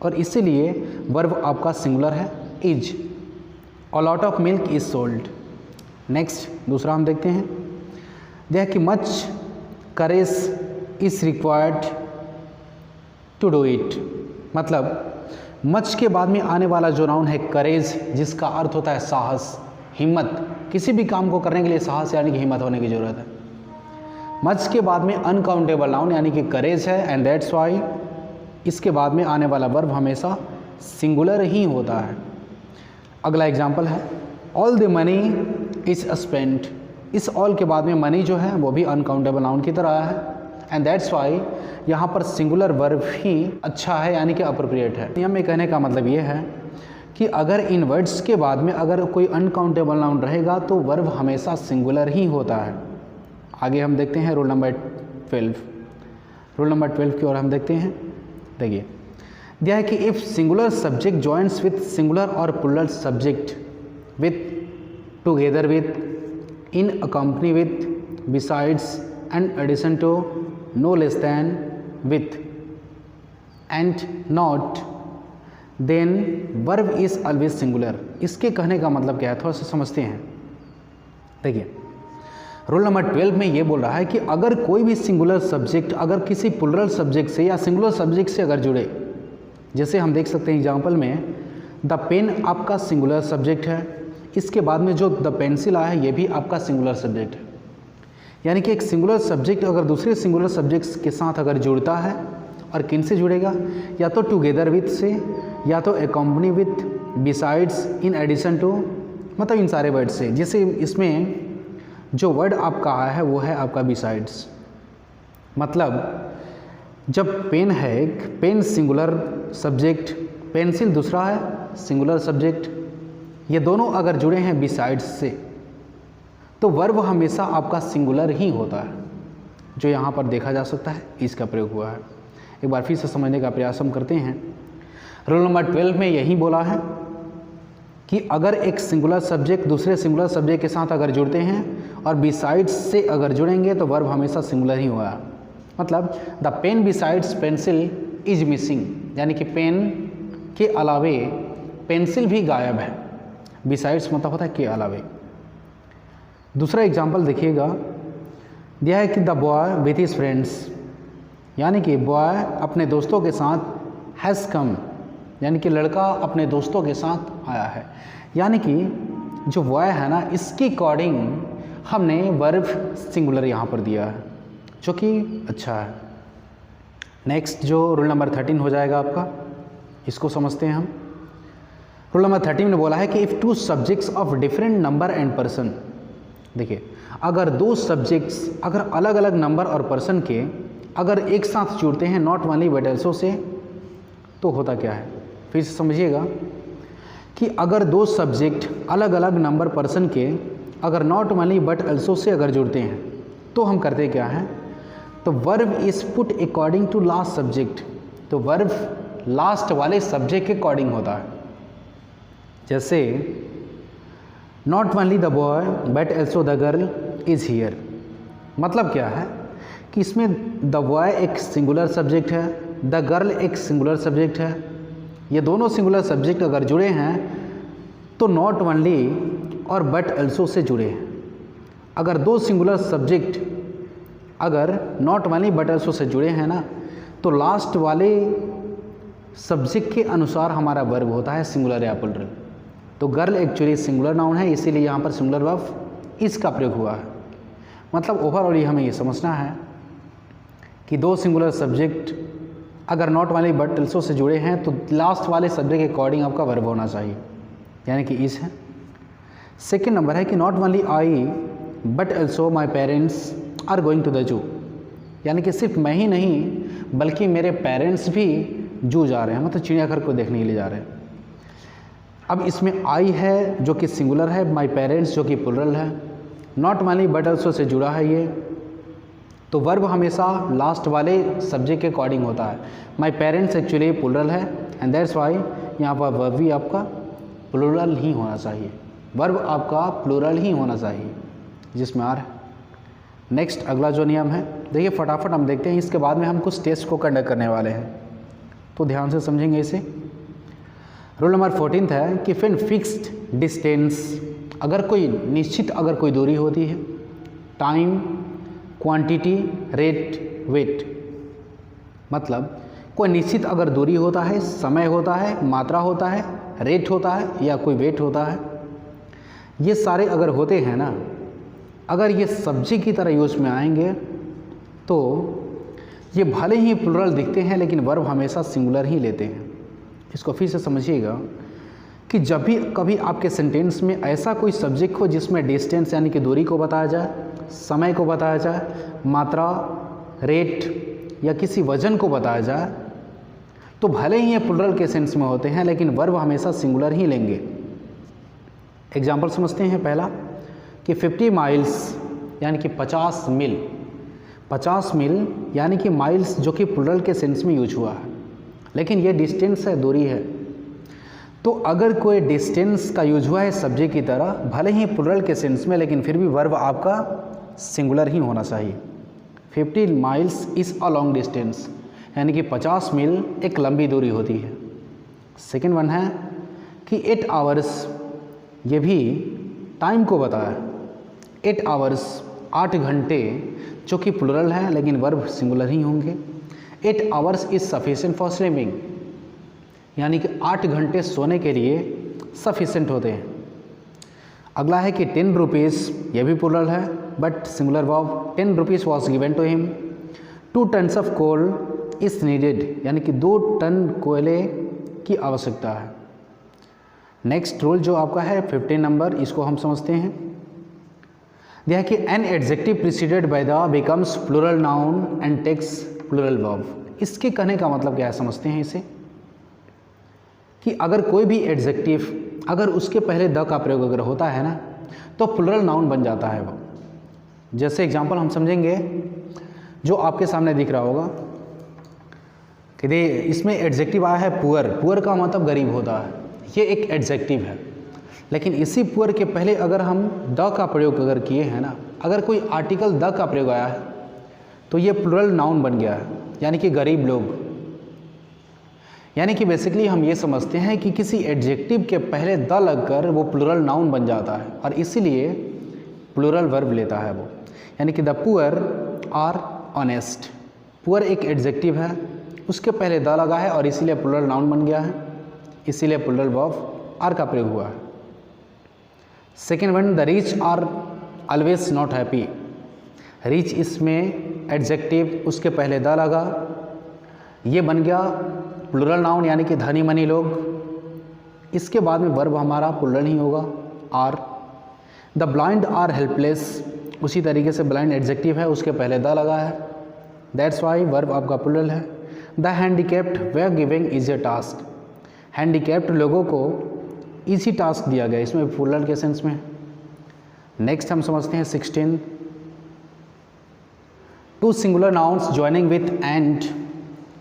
और इसीलिए वर्ब आपका सिंगुलर है is. A lot of milk is sold. Next दूसरा हम देखते हैं, दिया कि much courage is required to do it, मतलब मच के बाद में आने वाला जो नाउन है करेज, जिसका अर्थ होता है साहस, हिम्मत। किसी भी काम को करने के लिए साहस यानी कि हिम्मत होने की ज़रूरत है। मच के बाद में अनकाउंटेबल नाउन यानी कि करेज है, एंड दैट्स वाई इसके बाद में आने वाला वर्ब हमेशा सिंगुलर ही होता है। अगला एग्जाम्पल है all the money is spent. इस ऑल के बाद में मनी जो है वो भी अनकाउंटेबल नाउन की तरह है, एंड दैट्स वाई यहाँ पर सिंगुलर वर्ब ही अच्छा है, यानी कि अप्रोप्रिएट है। नियम में कहने का मतलब ये है कि अगर इन वर्ड्स के बाद में अगर कोई अनकाउंटेबल नाउन रहेगा तो वर्ब हमेशा सिंगुलर ही होता है। आगे हम देखते हैं रूल नंबर 12। रूल नंबर 12 की ओर हम देखते हैं। देखिए दिया है कि if singular subject joints with singular और plural subject with, together with, in accompany with, besides, and addition to, no less than, with, and not, then verb is always singular. इसके कहने का मतलब क्या है थोड़ा सा समझते हैं। देखिए रूल नंबर 12 में ये बोल रहा है कि अगर कोई भी सिंगुलर सब्जेक्ट अगर किसी प्लूरल सब्जेक्ट से या सिंगुलर सब्जेक्ट से अगर जुड़े, जैसे हम देख सकते हैं एग्जाम्पल में द पेन आपका सिंगुलर सब्जेक्ट है, इसके बाद में जो द पेंसिल आया है ये भी आपका सिंगुलर सब्जेक्ट है। यानी कि एक सिंगुलर सब्जेक्ट अगर दूसरे सिंगुलर सब्जेक्ट्स के साथ अगर जुड़ता है, और किन से जुड़ेगा, या तो टुगेदर विथ से, या तो accompany with, besides, in addition to, मतलब इन सारे वर्ड से। जैसे इसमें जो वर्ड आपका आया है वो है आपका बिसाइड्स, मतलब जब पेन है, पेन सिंगुलर सब्जेक्ट, पेंसिल दूसरा है सिंगुलर सब्जेक्ट, ये दोनों अगर जुड़े हैं बिसाइड्स से तो वर्ब हमेशा आपका सिंगुलर ही होता है, जो यहाँ पर देखा जा सकता है इसका प्रयोग हुआ है। एक बार फिर से समझने का प्रयास हम करते हैं। रूल नंबर 12 में यही बोला है कि अगर एक सिंगुलर सब्जेक्ट दूसरे सिंगुलर सब्जेक्ट के साथ अगर जुड़ते हैं और बिसाइड्स से अगर जुड़ेंगे तो वर्ब हमेशा सिंगुलर ही होगा। मतलब the pen besides pencil is missing, यानी कि पेन के अलावे पेंसिल भी गायब है। बिसाइड्स मतलब होता है के अलावे। दूसरा एग्जाम्पल देखिएगा, दिया है कि the boy with his friends, यानी कि बॉय अपने दोस्तों के साथ हैज़ कम, यानी कि लड़का अपने दोस्तों के साथ आया है। यानी कि जो बॉय है ना, इसके अकॉर्डिंग हमने वर्ब सिंगुलर यहाँ पर दिया है, जो कि अच्छा है। नेक्स्ट जो रूल नंबर 13 हो जाएगा आपका, इसको समझते हैं हम। रूल नंबर 13 में बोला है कि if two subjects of different number and person, देखिए अगर दो सब्जेक्ट्स अगर अलग अलग नंबर और पर्सन के अगर एक साथ जुड़ते हैं नॉट ओनली बट ऑल्सो से, तो होता क्या है, फिर से समझिएगा कि अगर दो सब्जेक्ट अलग अलग नंबर पर्सन के अगर नॉट ओनली बट ऑल्सो से अगर जुड़ते हैं तो हम करते क्या हैं, तो verb is put according to last subject, तो वर्ब लास्ट वाले सब्जेक्ट के अकॉर्डिंग होता है। जैसे not only the boy but also the girl is here, मतलब क्या है कि इसमें द बॉय एक सिंगुलर सब्जेक्ट है, द गर्ल एक सिंगुलर सब्जेक्ट है। ये दोनों सिंगुलर सब्जेक्ट अगर जुड़े हैं तो नॉट ओनली और बट ऑल्सो से जुड़े हैं। अगर दो सिंगुलर सब्जेक्ट अगर नॉट ओनली बट ऑल्सो से जुड़े हैं ना, तो लास्ट वाले सब्जेक्ट के अनुसार हमारा वर्ब होता है सिंगुलर या प्लुरल। तो गर्ल एक्चुअली सिंगुलर नाउन है, इसीलिए यहाँ पर सिंगुलर वर्ब इसका प्रयोग हुआ है। मतलब ओवरऑल हमें ये समझना है कि दो सिंगुलर सब्जेक्ट अगर नॉट वाले बट ऑल्सो से जुड़े हैं तो लास्ट वाले सब्जेक्ट के अकॉर्डिंग आपका वर्ब होना चाहिए, यानी कि इस है। सेकेंड नंबर है कि not only I but also my parents are going to the zoo, यानी कि सिर्फ मैं ही नहीं बल्कि मेरे पेरेंट्स भी जू जा रहे हैं, मतलब चिड़ियाघर को देखने के लिए जा रहे हैं। अब इसमें आई है जो कि सिंगुलर है, माई पेरेंट्स जो कि प्लुरल है, नॉट ओनली बट ऑल्सो से जुड़ा है ये, तो वर्ब हमेशा लास्ट वाले सब्जेक्ट के अकॉर्डिंग होता है। माई पेरेंट्स एक्चुअली प्लुरल है एंड दैट्स वाई यहाँ पर वर्ब भी आपका प्लुरल ही होना चाहिए, वर्ब आपका प्लुरल ही होना चाहिए जिसमें आर है। नेक्स्ट अगला जो नियम है, देखिए फटाफट हम देखते हैं, इसके बाद में हम कुछ टेस्ट को कंडक्ट करने वाले हैं, तो ध्यान से समझेंगे इसे। रूल नंबर 14 है कि फिन फिक्स्ड डिस्टेंस, अगर कोई निश्चित अगर कोई दूरी होती है, टाइम, क्वांटिटी, रेट, वेट, मतलब कोई निश्चित अगर दूरी होता है, समय होता है, मात्रा होता है, रेट होता है या कोई वेट होता है, ये सारे अगर होते हैं ना, अगर ये सब्जी की तरह यूज में आएंगे तो ये भले ही प्लुरल दिखते हैं लेकिन वर्ब हमेशा सिंगुलर ही लेते हैं। इसको फिर से समझिएगा कि जब भी कभी आपके सेंटेंस में ऐसा कोई सब्जेक्ट हो जिसमें डिस्टेंस यानी कि दूरी को बताया जाए, समय को बताया जाए, मात्रा, रेट या किसी वजन को बताया जाए, तो भले ही ये प्लुरल के सेंस में होते हैं लेकिन वर्ब हमेशा सिंगुलर ही लेंगे। एग्जाम्पल समझते हैं। पहला कि 50 माइल्स यानी कि 50 मील, 50 मील यानी कि माइल्स जो कि प्लुरल के सेंस में यूज हुआ है, लेकिन ये डिस्टेंस है, दूरी है। तो अगर कोई डिस्टेंस का यूज हुआ है सब्जेक्ट की तरह, भले ही प्लुरल के सेंस में, लेकिन फिर भी वर्ब आपका सिंगुलर ही होना चाहिए। 50 miles is a long distance, यानी कि 50 मील एक लंबी दूरी होती है। सेकेंड वन है कि 8 आवर्स, ये भी टाइम को बताया। 8 आवर्स 8 घंटे, जो कि प्लुरल है लेकिन वर्ब सिंगुलर ही होंगे। 8 hours is sufficient for sleeping, यानी कि 8 घंटे सोने के लिए सफिशेंट होते हैं। अगला है कि 10 रुपीज़, ये भी प्लुरल है but singular verb. 10 rupees was given to him. 2 tons of coal is needed, यानी कि 2 टन कोयले की आवश्यकता है। नेक्स्ट रूल जो आपका है 15 नंबर, इसको हम समझते हैं। यह कि an adjective preceded by the becomes plural noun and takes plural verb. इसके कहने का मतलब क्या है, समझते हैं इसे, कि अगर कोई भी एडजेक्टिव अगर उसके पहले द का प्रयोग अगर होता है ना, तो प्लुरल नाउन बन जाता है वो। जैसे एग्जांपल हम समझेंगे, जो आपके सामने दिख रहा होगा कि इसमें एडजेक्टिव आया है पुअर। पुअर का मतलब गरीब होता है, ये एक एडजेक्टिव है। लेकिन इसी पुअर के पहले अगर हम द का प्रयोग अगर किए हैं ना, अगर कोई आर्टिकल द का प्रयोग आया है तो ये प्लुरल नाउन बन गया है, यानी कि गरीब लोग। यानी कि बेसिकली हम ये समझते हैं कि किसी एडजेक्टिव के पहले द लगकर वो प्लुरल नाउन बन जाता है, और इसीलिए प्लूरल वर्ब लेता है वो, यानी कि the poor are honest. Poor एक एडजेक्टिव है, उसके पहले द लगा है और इसीलिए प्लूरल नाउन बन गया है, इसीलिए प्लूरल वर्ब आर का प्रयोग हुआ है। Second one, the rich are always not happy. Rich इसमें एडजेक्टिव, उसके पहले द लगा, ये बन गया प्लूरल नाउन यानी कि धनी मनी लोग। इसके बाद में वर्ब हमारा प्लूरल ही होगा are. The blind are helpless, उसी तरीके से ब्लाइंड एडजेक्टिव है, उसके पहले द लगा है, दैट्स वाई वर्ब आपका प्लूरल है। The handicapped way giving easy task. Handicapped लोगों को ईजी टास्क दिया गया, इसमें प्लूरल के सेंस में। नेक्स्ट हम समझते हैं 16, two singular nouns joining with and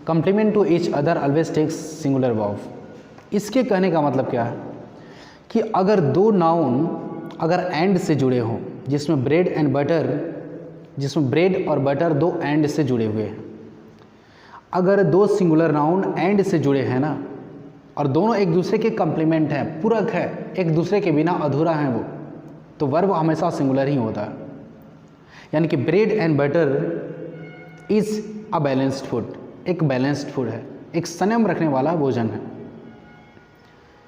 complement to each other always takes singular verb. इसके कहने का मतलब क्या है कि अगर दो नाउन अगर एंड से जुड़े हों, जिसमें ब्रेड एंड बटर, जिसमें ब्रेड और बटर दो एंड से जुड़े हुए हैं, अगर दो सिंगुलर नाउन एंड से जुड़े हैं ना, और दोनों एक दूसरे के कंप्लीमेंट हैं, पूरक है, एक दूसरे के बिना अधूरा हैं वो, तो वर्ब हमेशा सिंगुलर ही होता है। यानी कि bread and butter is a balanced food, एक बैलेंस्ड फूड है, एक संयम रखने वाला भोजन है।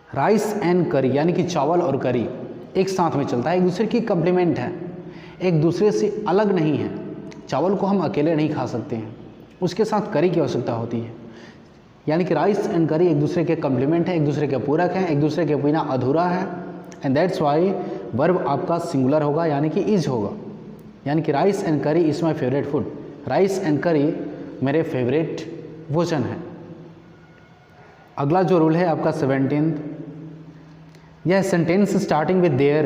राइस एंड करी, यानी कि चावल और करी एक साथ में चलता है, एक दूसरे की कंप्लीमेंट है, एक दूसरे से अलग नहीं है। चावल को हम अकेले नहीं खा सकते हैं, उसके साथ करी की आवश्यकता होती है। यानी कि राइस एंड करी एक दूसरे के कंप्लीमेंट है, एक दूसरे के पूरक हैं, एक दूसरे के बिना अधूरा है, एंड दैट्स वाई वर्ब आपका सिंगुलर होगा, यानी कि इज होगा। यानी कि राइस एंड करी is my favourite food, rice and करी मेरे फेवरेट भोजन है। अगला जो रूल है आपका 17, यह sentence starting with there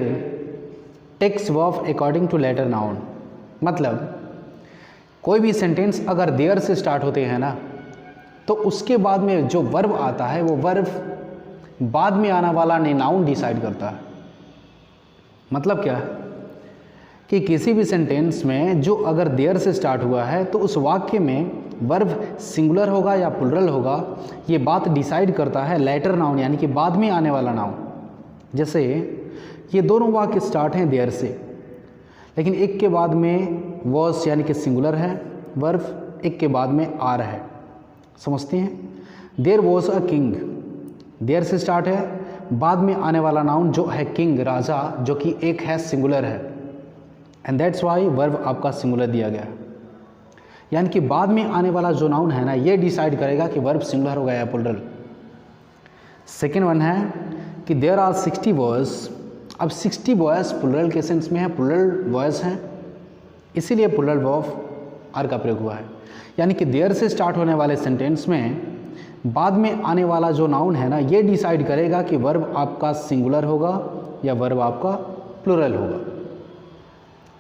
takes verb according to latter noun. मतलब कोई भी सेंटेंस अगर देयर से स्टार्ट होते हैं ना, तो उसके बाद में जो वर्ब आता है वो वर्ब बाद में आने वाला नाउन डिसाइड करता है। मतलब क्या है कि किसी भी सेंटेंस में जो अगर देयर से स्टार्ट हुआ है तो उस वाक्य में वर्ब सिंगुलर होगा या प्लूरल होगा, ये बात डिसाइड करता है लेटर नाउन, यानी कि बाद में आने वाला नाउन। जैसे ये दोनों वाक्य स्टार्ट हैं देयर से, लेकिन एक के बाद में वॉज यानी कि सिंगुलर है वर्ब, एक के बाद में आर है। समझते हैं? There was a king, there से स्टार्ट है, बाद में आने वाला नाउन जो है किंग, राजा, जो कि एक है, सिंगुलर है, एंड दैट्स वाई वर्ब आपका सिंगुलर दिया गया। यानी कि बाद में आने वाला जो नाउन है ना, ये डिसाइड करेगा कि वर्ब सिंगुलर होगा या प्लूरल। सेकेंड वन है कि देयर आर 60 बॉयज़। अब 60 बॉयज़ प्लूरल के सेंस में है, प्लूरल बॉयज़ हैं, इसीलिए प्लूरल वर्ब आर का प्रयोग हुआ है। यानी कि देयर से स्टार्ट होने वाले सेंटेंस में बाद में आने वाला जो नाउन है ना, ये डिसाइड करेगा कि वर्ब आपका सिंगुलर होगा या वर्ब आपका प्लूरल होगा।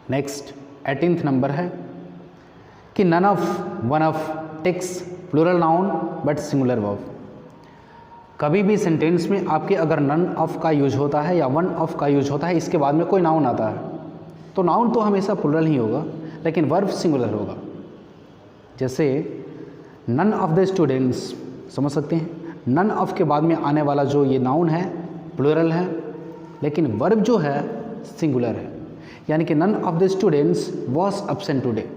नेक्स्ट 18th नंबर है कि none of one of takes plural noun but singular verb. कभी भी सेंटेंस में आपके अगर नन ऑफ का यूज होता है या वन ऑफ का यूज होता है, इसके बाद में कोई नाउन आता है, तो नाउन तो हमेशा प्लूरल ही होगा, लेकिन वर्ब सिंगुलर होगा। जैसे नन ऑफ द स्टूडेंट्स, समझ सकते हैं? नन ऑफ के बाद में आने वाला जो ये नाउन है प्लूरल है, लेकिन वर्ब जो है सिंगुलर है। यानी कि none of the students was absent today,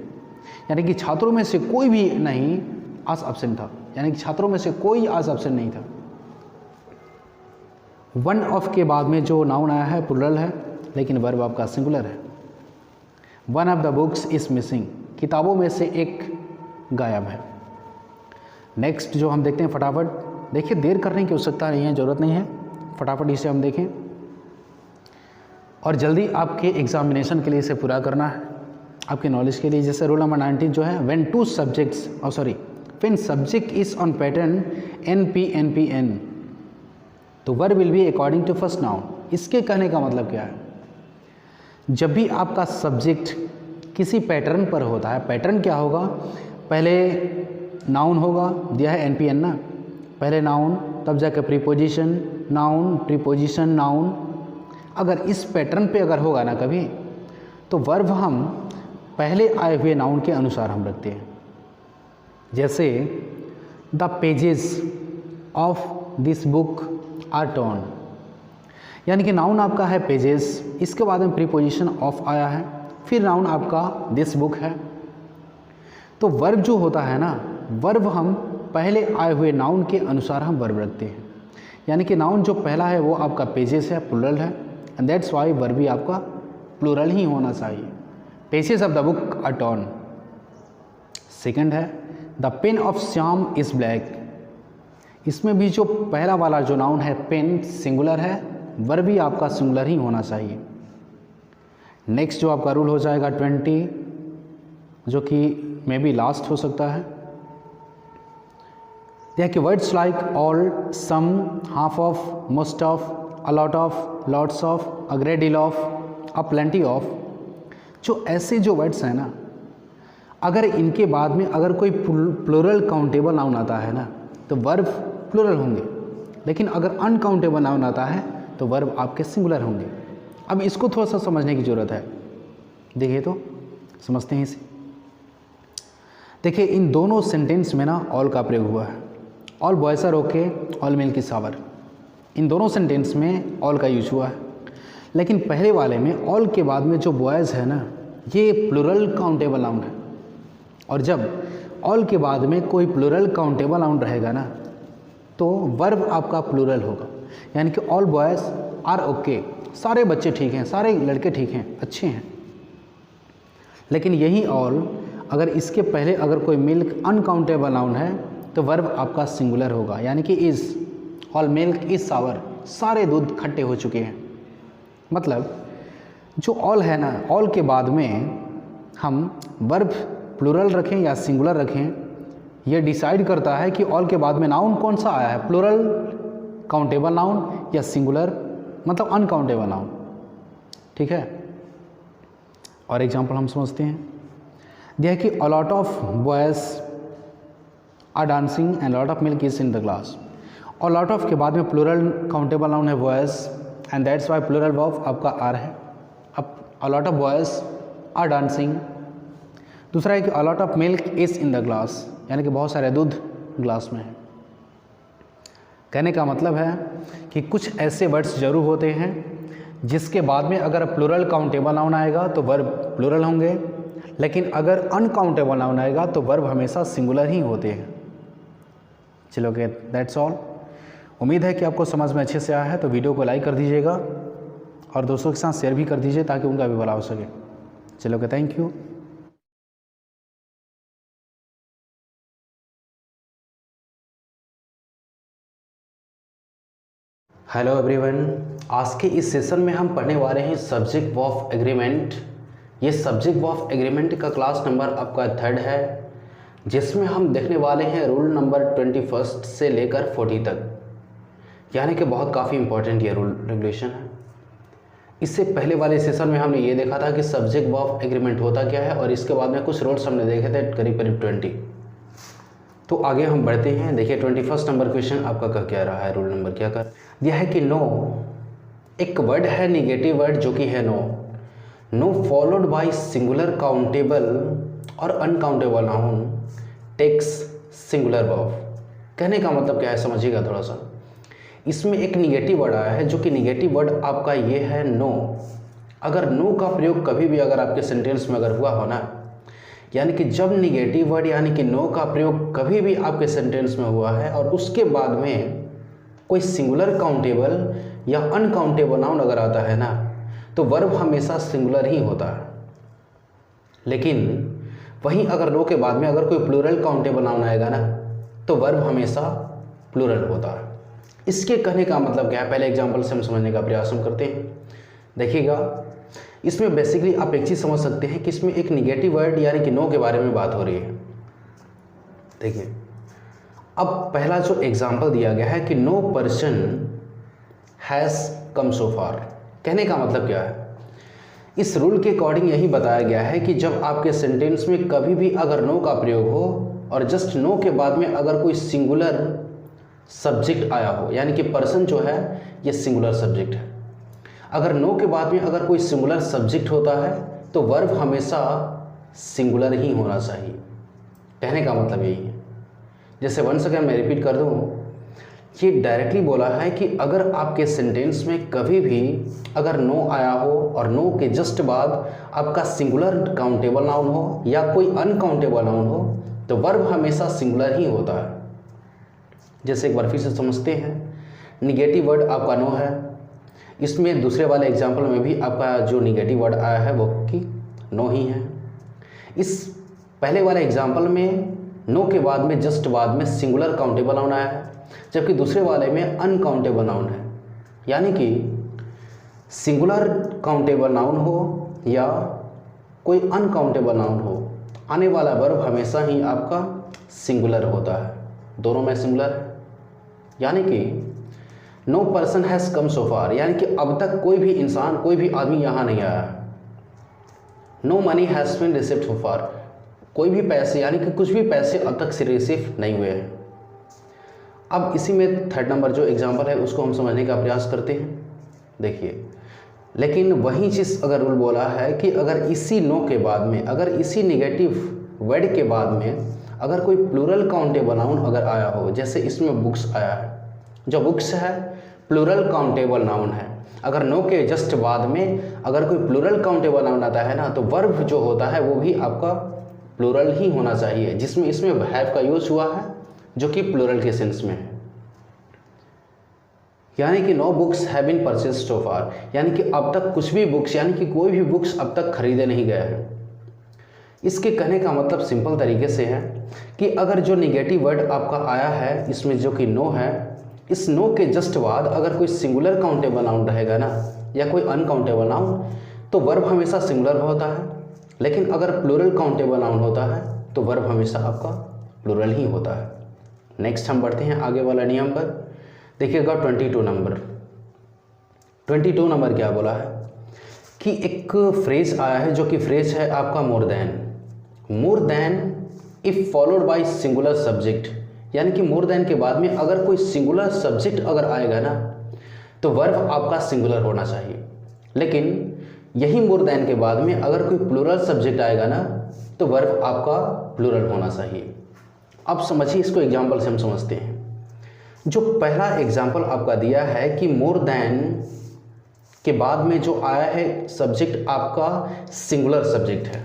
यानी कि छात्रों में से कोई भी नहीं आज एब्सेंट था, यानी कि छात्रों में से कोई आज एब्सेंट नहीं था। वन ऑफ के बाद में जो नाउन आया है प्लूरल है, लेकिन वर्ब आपका सिंगुलर है। One of the books is missing, किताबों में से एक गायब है। नेक्स्ट जो हम देखते हैं फटाफट, देखिए देर करने की आवश्यकता नहीं है, ज़रूरत नहीं है, फटाफट इसे हम देखें और जल्दी आपके एग्जामिनेशन के लिए इसे पूरा करना है, आपके नॉलेज के लिए। जैसे रूल नंबर 19 जो है, when two subjects when subject is on pattern NP तो verb will be according to first noun. इसके कहने का मतलब क्या है? जब भी आपका सब्जेक्ट किसी पैटर्न पर होता है, पैटर्न क्या होगा? पहले नाउन होगा, दिया है NPN ना, पहले नाउन, तब जाकर प्रीपोजिशन, नाउन, प्रीपोजिशन, नाउन। अगर इस पैटर्न पे अगर होगा ना कभी, तो वर्ब हम पहले आए हुए नाउन के अनुसार हम रखते हैं। जैसे the pages of this book are torn, यानी कि नाउन आपका है पेजेस, इसके बाद में प्रीपोजिशन ऑफ आया है, फिर नाउन आपका दिस बुक है। तो वर्ब जो होता है ना, वर्ब हम पहले आए हुए नाउन के अनुसार हम वर्ब रखते हैं। यानी कि नाउन जो पहला है वो आपका पेजेस है, प्लूरल है, एंड दैट्स वाई वर्ब भी आपका प्लूरल ही होना चाहिए। Pages of the book are torn. Second है the pen of Shyam is black. इसमें भी जो पहला वाला जो नाउन है पेन सिंगुलर है, वर्ब भी आपका सिंगुलर ही होना चाहिए। नेक्स्ट जो आपका रूल हो जाएगा 20, जो कि मे बी लास्ट हो सकता है। देखिए words like all, some, half of, most of, a lot of, lots of, a great deal of, a plenty of, जो ऐसे जो वर्ड्स हैं ना, अगर इनके बाद में अगर कोई प्लूरल काउंटेबल नाउन आता है ना तो वर्ब प्लूरल होंगे, लेकिन अगर अनकाउंटेबल नाउन आता है तो वर्ब आपके सिंगुलर होंगे। अब इसको थोड़ा सा समझने की ज़रूरत है। देखिए तो समझते हैं इसे। देखिए इन दोनों सेंटेंस में ना ऑल का प्रयोग हुआ है। All boys are okay, all milk is sour, इन दोनों सेंटेंस में ऑल का यूज हुआ है। लेकिन पहले वाले में ऑल के बाद में जो बॉयज़ है ना, ये प्लूरल काउंटेबल नाउन है, और जब ऑल के बाद में कोई प्लूरल काउंटेबल नाउन रहेगा ना तो वर्ब आपका प्लूरल होगा। यानी कि ऑल बॉयज़ आर ओके, सारे बच्चे ठीक हैं, सारे लड़के ठीक हैं, अच्छे हैं। लेकिन यही ऑल अगर इसके पहले अगर कोई मिल्क अनकाउंटेबल नाउन है तो वर्ब आपका सिंगुलर होगा। यानी कि इज़, ऑल मिल्क इज़ सावर, सारे दूध खट्टे हो चुके हैं। मतलब जो ऑल है ना, ऑल के बाद में हम वर्ब प्लूरल रखें या सिंगुलर रखें, यह डिसाइड करता है कि ऑल के बाद में नाउन कौन सा आया है, प्लूरल काउंटेबल नाउन या सिंगुलर मतलब अनकाउंटेबल नाउन। ठीक है, और एग्जांपल हम समझते हैं। दिया कि a lot of boys are dancing and lot of milk is in the glass. और लॉट ऑफ के बाद में प्लूरल काउंटेबल नाउन है boys, and that's why plural verb आपका आर है। अब a lot of boys are dancing. दूसरा है कि a lot of milk is in the glass, यानी कि बहुत सारे दूध ग्लास में है। कहने का मतलब है कि कुछ ऐसे वर्ड्स जरूर होते हैं जिसके बाद में अगर प्लूरल काउंटेबल नाउन आएगा तो वर्ब प्लूरल होंगे, लेकिन अगर अनकाउंटेबल नाउन आएगा तो वर्ब हमेशा सिंगुलर ही होते हैं। चलो ओके, दैट्स ऑल। उम्मीद है कि आपको समझ में अच्छे से आया है, तो वीडियो को लाइक कर दीजिएगा और दोस्तों के साथ शेयर भी कर दीजिए ताकि उनका भी भला हो सके। चलो okay, thank you. Hello everyone, आज के इस सेशन में हम पढ़ने वाले हैं सब्जेक्ट ऑफ एग्रीमेंट। ये सब्जेक्ट ऑफ एग्रीमेंट का क्लास नंबर आपका 3rd है, जिसमें हम देखने वाले हैं रूल नंबर 21 से लेकर 40 तक, यानी कि बहुत काफ़ी इंपॉर्टेंट ये रूल रेगुलेशन है। इससे पहले वाले सेशन में हमने ये देखा था कि सब्जेक्ट ऑफ एग्रीमेंट होता क्या है, और इसके बाद में कुछ रूल्स हमने देखे थे करीब करीब 20। तो आगे हम बढ़ते हैं। देखिए 21 नंबर क्वेश्चन आपका कह क्या रहा है, रूल नंबर क्या कर दिया है कि नो, एक वर्ड है निगेटिव वर्ड जो कि है no, no followed by singular countable और uncountable noun takes singular verb. कहने का मतलब क्या है समझिएगा थोड़ा सा। इसमें एक निगेटिव वर्ड आया है जो कि निगेटिव वर्ड आपका ये है नो। अगर नो का प्रयोग कभी भी अगर आपके सेंटेंस में अगर हुआ हो ना, यानी कि जब निगेटिव वर्ड यानी कि नो का प्रयोग कभी भी आपके सेंटेंस में हुआ है और उसके बाद में कोई सिंगुलर काउंटेबल या अनकाउंटेबल नाउन अगर आता है ना तो वर्ब हमेशा सिंगुलर ही होता है। लेकिन वहीं अगर नो के बाद में अगर कोई प्लूरल काउंटेबल नाउन आएगा ना तो वर्ब हमेशा प्लूरल होता है। इसके कहने का मतलब क्या है, पहले एग्जांपल से हम समझने का प्रयास हम करते हैं। देखिएगा इसमें बेसिकली आप एक चीज़ समझ सकते हैं कि इसमें एक निगेटिव वर्ड यानी कि नो के बारे में बात हो रही है। देखिए अब पहला जो एग्जांपल दिया गया है कि नो पर्सन हैज़ कम सो फार। कहने का मतलब क्या है, इस रूल के अकॉर्डिंग यही बताया गया है कि जब आपके सेंटेंस में कभी भी अगर नो का प्रयोग हो और जस्ट नो के बाद में अगर कोई सिंगुलर सब्जेक्ट आया हो, यानी कि पर्सन जो है ये सिंगुलर सब्जेक्ट है, अगर नो के बाद में अगर कोई सिंगुलर सब्जेक्ट होता है तो वर्ब हमेशा सिंगुलर ही होना चाहिए। कहने का मतलब यही है। जैसे वन सेकेंड मैं रिपीट कर दूँ ये डायरेक्टली बोला है कि अगर आपके सेंटेंस में कभी भी अगर नो आया हो और नो के जस्ट बाद आपका सिंगुलर काउंटेबल नाउन हो या कोई अनकाउंटेबल नाउन हो तो वर्ब हमेशा सिंगुलर ही होता है। जैसे एक बार फिर से समझते हैं, निगेटिव वर्ड आपका नो है, इसमें दूसरे वाले एग्जाम्पल में भी आपका जो निगेटिव वर्ड आया है वो कि नो ही है। इस पहले वाले एग्जाम्पल में नो के बाद में जस्ट बाद में सिंगुलर काउंटेबल नाउन आया है, जबकि दूसरे वाले में अनकाउंटेबल नाउन है। यानी कि सिंगुलर काउंटेबल नाउन हो या कोई अनकाउंटेबल नाउन हो, आने वाला वर्ब हमेशा ही आपका सिंगुलर होता है, दोनों में सिंगुलर है। यानी कि no person has come so far, यानी कि अब तक कोई भी इंसान, कोई भी आदमी यहाँ नहीं आया। No money has been received so far, कोई भी पैसे यानी कि कुछ भी पैसे अब तक से रिसीव नहीं हुए हैं। अब इसी में थर्ड नंबर जो एग्जांपल है उसको हम समझने का प्रयास करते हैं। देखिए, लेकिन वही चीज़ अगर रूल बोला है कि अगर इसी नो के बाद में, अगर इसी नेगेटिव वर्ड के बाद में अगर कोई प्लूरल काउंटेबल नाउन अगर आया हो, जैसे इसमें बुक्स आया है, जो बुक्स है प्लूरल काउंटेबल नाउन है। अगर नो के जस्ट बाद में अगर कोई प्लूरल काउंटेबल नाउन आता है ना, तो वर्ब जो होता है वो भी आपका प्लूरल ही होना चाहिए, जिसमें इसमें हैव का यूज हुआ है जो कि प्लूरल के सेंस में है। यानी कि no books have been purchased so far, यानी कि अब तक कुछ भी बुक्स यानी कि कोई भी बुक्स अब तक खरीदे नहीं गए हैं। इसके कहने का मतलब सिंपल तरीके से है कि अगर जो निगेटिव वर्ड आपका आया है इसमें जो कि नो है, इस नो के जस्ट बाद अगर कोई सिंगुलर काउंटेबल नाउन रहेगा ना या कोई अनकाउंटेबल नाउन, तो वर्ब हमेशा सिंगुलर होता है। लेकिन अगर प्लूरल काउंटेबल नाउन होता है तो वर्ब हमेशा आपका प्लूरल ही होता है। नेक्स्ट हम बढ़ते हैं आगे वाला नियम पर। देखिएगा 22 नंबर। 22 नंबर क्या बोला है कि एक फ्रेज आया है जो कि फ्रेज है आपका more than if followed by singular subject, यानी कि मोर देन के बाद में अगर कोई सिंगुलर सब्जेक्ट अगर आएगा ना तो वर्ब आपका सिंगुलर होना चाहिए। लेकिन यही मोर देन के बाद में अगर कोई प्लूरल सब्जेक्ट आएगा ना तो वर्ब आपका प्लूरल होना चाहिए। अब समझिए, इसको एग्जाम्पल से हम समझते हैं। जो पहला एग्जाम्पल आपका दिया है कि मोर देन के बाद में जो आया है सब्जेक्ट आपका सिंगुलर सब्जेक्ट है।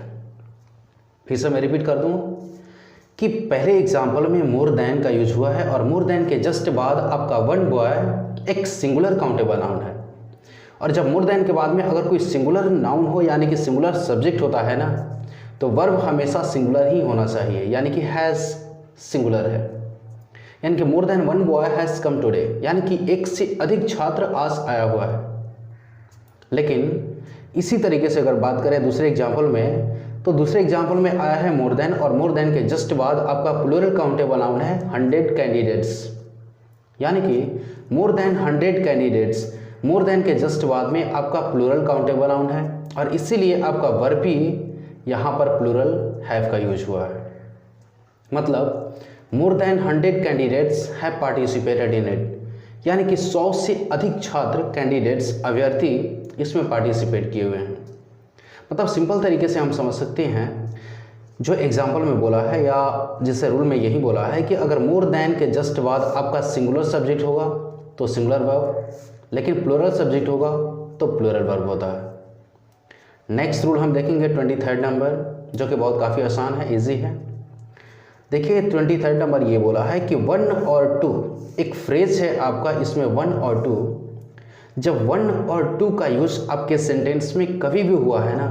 फिर से मैं रिपीट कर दूं कि पहले एग्जाम्पल में मोर देन का यूज हुआ है और मोर देन के जस्ट बाद आपका वन बॉय एक सिंगुलर काउंटेबल नाउन है। और जब मोर देन के बाद में अगर कोई सिंगुलर नाउन हो यानी कि सिंगुलर सब्जेक्ट होता है ना, तो वर्ब हमेशा सिंगुलर ही होना चाहिए, यानी कि हैज़ सिंगुलर है। यानी कि more than one boy has come today, यानी कि एक से अधिक छात्र आज आया हुआ है। लेकिन इसी तरीके से अगर बात करें दूसरे एग्जाम्पल में, तो दूसरे एग्जाम्पल में आया है मोर देन और मोर देन के जस्ट बाद आपका प्लूरल काउंटेबल नाउन है 100 कैंडिडेट्स, यानी कि more than 100 candidates, more than के जस्ट बाद में आपका प्लूरल काउंटेबल नाउन है और इसीलिए आपका वर्ब भी यहाँ पर प्लूरल हैव का यूज हुआ है। मतलब more than 100 candidates have participated in it, यानी कि 100 से अधिक छात्र कैंडिडेट्स अभ्यर्थी इसमें पार्टिसिपेट किए हुए हैं। मतलब सिंपल तरीके से हम समझ सकते हैं जो एग्जाम्पल में बोला है या जिससे रूल में यही बोला है कि अगर मोर देन के जस्ट बाद आपका सिंगुलर सब्जेक्ट होगा तो सिंगुलर वर्ब, लेकिन प्लूरल सब्जेक्ट होगा तो प्लूरल वर्ब होता है। नेक्स्ट रूल हम देखेंगे 23 नंबर, जो कि बहुत काफ़ी आसान है, इजी है। देखिए 23 नंबर ये बोला है कि 1 और 2, एक फ्रेज है आपका, इसमें 1 और 2, जब 1 और 2 का यूज आपके सेंटेंस में कभी भी हुआ है ना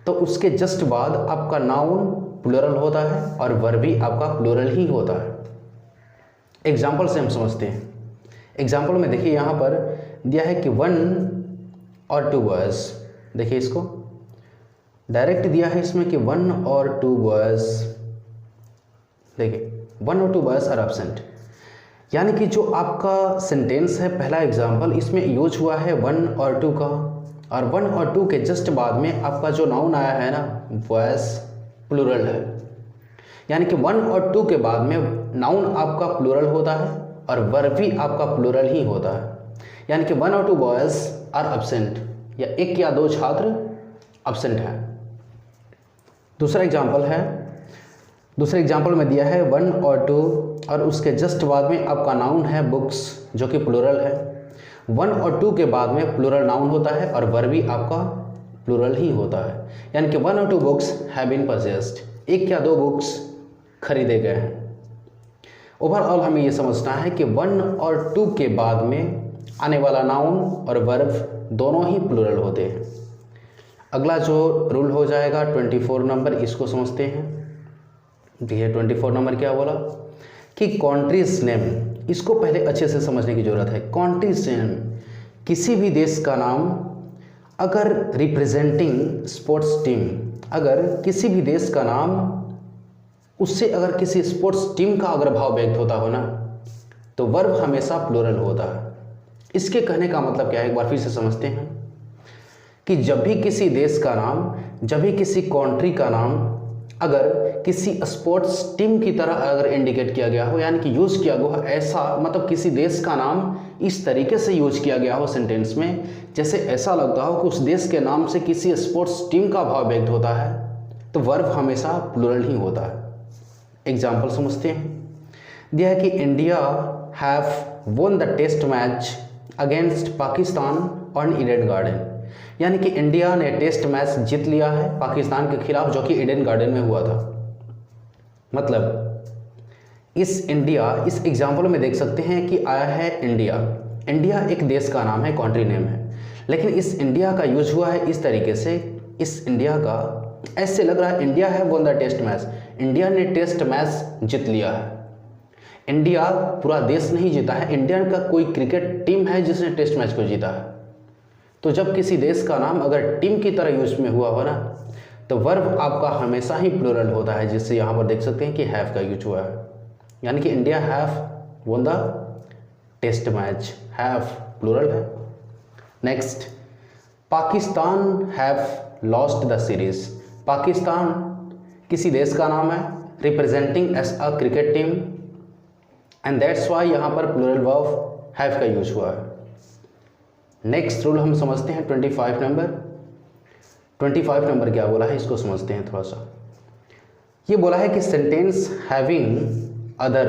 तो उसके जस्ट बाद आपका नाउन प्लूरल होता है और वर्ब भी आपका प्लूरल ही होता है। एग्जाम्पल से हम समझते हैं। एग्जाम्पल में देखिए यहाँ पर दिया है कि 1 और 2 बॉयज़, देखिए इसको डायरेक्ट दिया है इसमें कि 1 और 2 बॉयज़, देखिए 1 और 2 बॉयज़ आर एब्सेंट, यानी कि जो आपका सेंटेंस है पहला एग्जाम्पल, इसमें यूज हुआ है 1 और 2 का और 1 और 2 के जस्ट बाद में आपका जो नाउन आया है ना बॉयज़ प्लूरल है, यानी कि 1 और 2 के बाद में नाउन आपका प्लूरल होता है और वर्ब भी आपका प्लूरल ही होता है। यानी कि 1 और 2 बॉयज़ आर एब्सेंट, या 1 या 2 छात्र एब्सेंट हैं। दूसरा एग्जाम्पल है, दूसरे एग्जाम्पल में दिया है 1 और 2 और उसके जस्ट बाद में आपका नाउन है बुक्स, जो कि प्लूरल है। 1 और 2 के बाद में प्लूरल नाउन होता है और वर्ब भी आपका प्लूरल ही होता है, यानी कि 1 और 2 बुक्स हैव बीन परचेस्ड, 1 या 2 बुक्स खरीदे गए हैं। ओवरऑल हमें ये समझना है कि 1 और 2 के बाद में आने वाला नाउन और वर्ब दोनों ही प्लूरल होते हैं। अगला जो रूल हो जाएगा 24 नंबर, इसको समझते हैं। देखिए 24 नंबर क्या बोला कि कंट्रीज नेम, इसको पहले अच्छे से समझने की ज़रूरत है। कंट्रीज नेम, किसी भी देश का नाम अगर रिप्रेजेंटिंग स्पोर्ट्स टीम, अगर किसी भी देश का नाम उससे अगर किसी स्पोर्ट्स टीम का अगर भाव व्यक्त होता हो ना, तो वर्ब हमेशा प्लूरल होता है। इसके कहने का मतलब क्या है, एक बार फिर से समझते हैं कि जब भी किसी देश का नाम, जब भी किसी कंट्री का नाम अगर किसी स्पोर्ट्स टीम की तरह अगर इंडिकेट किया गया हो, यानी कि यूज़ किया गया हो, ऐसा मतलब किसी देश का नाम इस तरीके से यूज किया गया हो सेंटेंस में, जैसे ऐसा लगता हो कि उस देश के नाम से किसी स्पोर्ट्स टीम का भाव व्यक्त होता है, तो वर्ब हमेशा प्लूरल ही होता है। एग्जाम्पल समझते हैं। दिया है कि India have won the test match against Pakistan on Eden Garden, यानी कि इंडिया ने टेस्ट मैच जीत लिया है पाकिस्तान के खिलाफ, जो कि ईडन गार्डन में हुआ था। मतलब इस एग्जाम्पल में देख सकते हैं कि आया है इंडिया। इंडिया एक देश का नाम है, कंट्री नेम है, लेकिन इस इंडिया का यूज हुआ है इस तरीके से, इस इंडिया का ऐसे लग रहा है इंडिया है won the test match, India ने टेस्ट मैच जीत लिया है। इंडिया पूरा देश नहीं जीता है, इंडिया का कोई क्रिकेट टीम है जिसने टेस्ट मैच को जीता है। तो जब किसी देश का नाम अगर टीम की तरह यूज में हुआ हो ना, तो वर्ब आपका हमेशा ही प्लूरल होता है, जिससे यहाँ पर देख सकते हैं कि हैव का यूज हुआ है, यानी कि India have won the test match, have plural है। Next, Pakistan have lost the series. Pakistan किसी देश का नाम है representing as a cricket team, and that's why यहाँ पर प्लूरल वर्ब हैव का यूज हुआ है। नेक्स्ट रूल हम समझते हैं 25 नंबर। 25 नंबर क्या बोला है, इसको समझते हैं थोड़ा सा। ये बोला है कि सेंटेंस हैविंग अदर,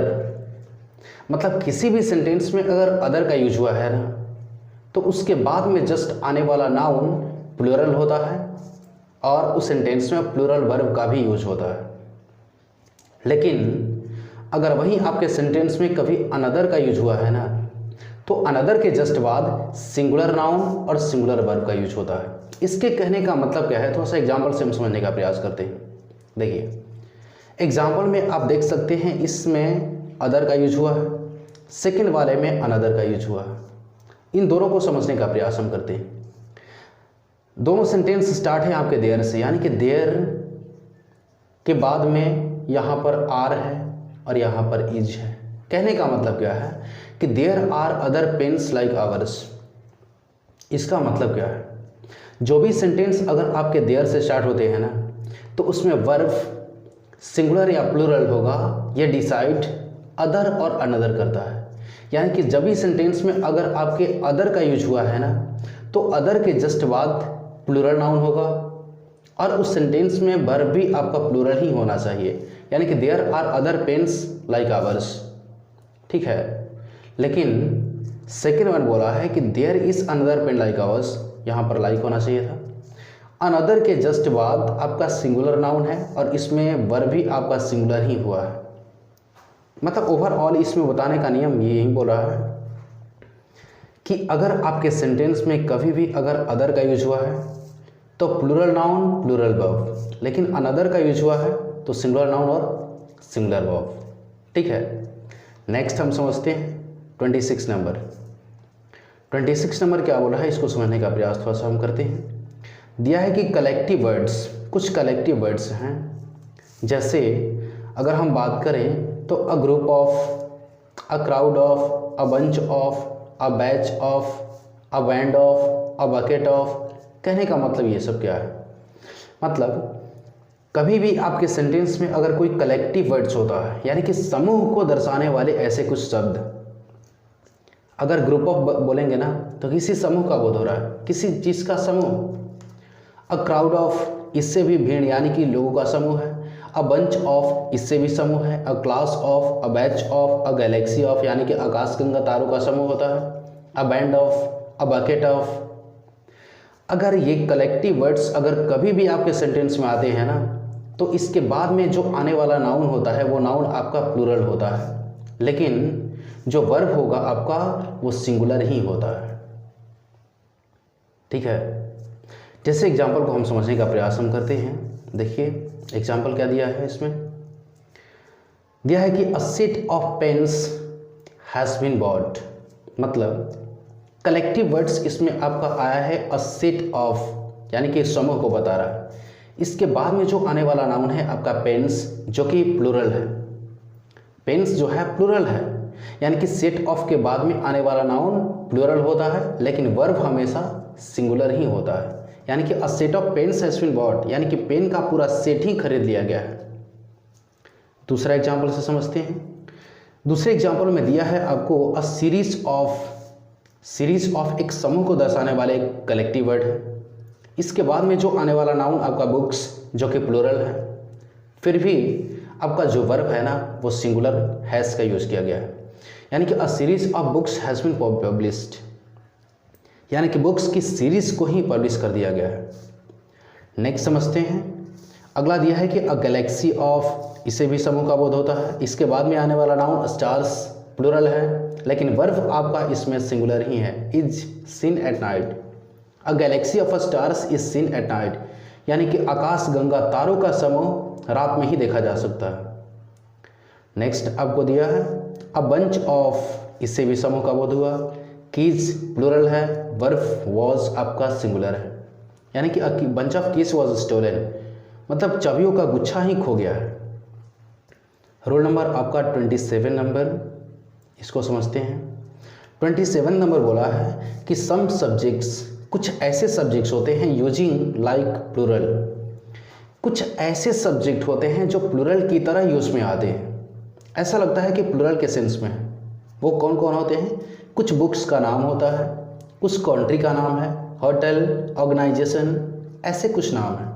मतलब किसी भी सेंटेंस में अगर अदर का यूज हुआ है ना, तो उसके बाद में जस्ट आने वाला नाउन प्लूरल होता है और उस सेंटेंस में प्लूरल वर्ब का भी यूज होता है। लेकिन अगर वहीं आपके सेंटेंस में कभी अनदर का यूज हुआ है ना, तो अनदर के जस्ट बाद सिंगुलर नाउन और सिंगुलर वर्ब का यूज होता है। इसके कहने का मतलब क्या है, थोड़ा सा एग्जाम्पल से हम समझने का प्रयास करते हैं। देखिए एग्जाम्पल में आप देख सकते हैं, इसमें अदर का यूज हुआ है, सेकंड वाले में अनदर का यूज हुआ है। इन दोनों को समझने का प्रयास हम करते हैं। दोनों सेंटेंस स्टार्ट है आपके देयर से, यानी कि देयर के बाद में यहाँ पर आर है और यहाँ पर इज है। कहने का मतलब क्या है कि there are other pens like ours. इसका मतलब क्या है, जो भी सेंटेंस अगर आपके देयर से स्टार्ट होते हैं ना, तो उसमें वर्ब सिंगुलर या प्लूरल होगा, ये डिसाइड अदर और अनदर करता है। यानी कि जब भी सेंटेंस में अगर आपके अदर का यूज हुआ है ना, तो अदर के जस्ट बाद प्लूरल नाउन होगा और उस सेंटेंस में वर्ब भी आपका प्लूरल ही होना चाहिए, यानी कि there are other pens like ours. ठीक है, लेकिन सेकेंड वन बोला है कि there is another pen like ours, यहाँ पर लाइक होना चाहिए था। अनदर के जस्ट बाद आपका सिंगुलर नाउन है और इसमें वर्ब भी आपका सिंगुलर ही हुआ है। मतलब ओवरऑल इसमें बताने का नियम यही बोल रहा है कि अगर आपके सेंटेंस में कभी भी अगर अदर का यूज हुआ है तो प्लूरल नाउन प्लूरल वर्ब, लेकिन अनदर का यूज हुआ है तो सिंगुलर नाउन और सिंगुलर वर्ब। ठीक है, नेक्स्ट हम समझते हैं 26 नंबर। 26 नंबर क्या बोला है, इसको समझने का प्रयास थोड़ा सा हम करते हैं। दिया है कि कलेक्टिव वर्ड्स, कुछ कलेक्टिव वर्ड्स हैं, जैसे अगर हम बात करें तो a group of, a crowd of, a bunch of, a batch of, a band of, a bucket of. कहने का मतलब ये सब क्या है, मतलब कभी भी आपके सेंटेंस में अगर कोई कलेक्टिव वर्ड्स होता है, यानी कि समूह को दर्शाने वाले ऐसे कुछ शब्द, अगर ग्रुप ऑफ बोलेंगे ना तो किसी समूह का बोध हो रहा है, किसी चीज़ का समूह। अ क्राउड ऑफ, इससे भी भीड़ यानी कि लोगों का समूह है। अ बंच ऑफ इससे भी समूह है, अ class of, a batch of, a Galaxy of यानी कि आकाशगंगा तारों का समूह होता है, a band of, a bucket of. अगर ये कलेक्टिव वर्ड्स अगर कभी भी आपके सेंटेंस में आते हैं ना, तो इसके बाद में जो आने वाला नाउन होता है वो नाउन आपका प्लूरल होता है, लेकिन जो वर्ब होगा आपका वो सिंगुलर ही होता है। ठीक है, जैसे एग्जाम्पल को हम समझने का प्रयास हम करते हैं। देखिए एग्जाम्पल क्या दिया है, इसमें दिया है कि a set of pens has been bought, मतलब कलेक्टिव वर्ड्स इसमें आपका आया है अ सेट ऑफ यानी कि समूह को बता रहा है। इसके बाद में जो आने वाला नाउन है आपका पेन्स जो कि प्लूरल है, पेन्स जो है प्लूरल है, यानी कि सेट ऑफ के बाद में आने वाला नाउन प्लूरल होता है, लेकिन वर्ब हमेशा सिंगुलर ही होता है। यानी कि a set of pens has been bought यानी कि पेन का पूरा सेट ही खरीद लिया गया है। दूसरा एग्जाम्पल से समझते हैं। दूसरे एग्जाम्पल में दिया है आपको अ सीरीज ऑफ एक समूह को दर्शाने वाले एक कलेक्टिव वर्ड है। इसके बाद में जो आने वाला नाउन आपका बुक्स जो कि प्लूरल है, फिर भी आपका जो वर्ब है ना वो सिंगुलर हैज़ का यूज़ किया गया है, यानी कि a series of books has been published, यानी कि बुक्स की सीरीज को ही पब्लिश कर दिया गया है। नेक्स्ट समझते हैं। अगला दिया है कि अ गैलेक्सी ऑफ, इसे भी समूह का बोध होता है। इसके बाद में आने वाला नाउन स्टार्स प्लूरल है, लेकिन वर्ब आपका इसमें सिंगुलर ही है, is seen at night. A Galaxy of stars is seen at night यानी कि आकाश गंगा तारों का समूह रात में ही देखा जा सकता है। नेक्स्ट आपको दिया है अ बंच ऑफ, इससे भी समूह का बोध हुआ। कीज प्लूरल है, वर्ब वॉज आपका सिंगुलर है, यानी कि a bunch of keys was stolen, मतलब चाबियों का गुच्छा ही खो गया है। रोल नंबर आपका 27 नंबर, इसको समझते हैं। 27 नंबर बोला है कि सम सब्जेक्ट्स, कुछ ऐसे सब्जेक्ट्स होते हैं यूजिंग लाइक प्लूरल, कुछ ऐसे सब्जेक्ट होते हैं जो प्लूरल की तरह यूज़ में आते हैं, ऐसा लगता है कि प्लूरल के सेंस में है। वो कौन कौन होते हैं? कुछ बुक्स का नाम होता है, कुछ कंट्री का नाम है, होटल, ऑर्गेनाइजेशन, ऐसे कुछ नाम है।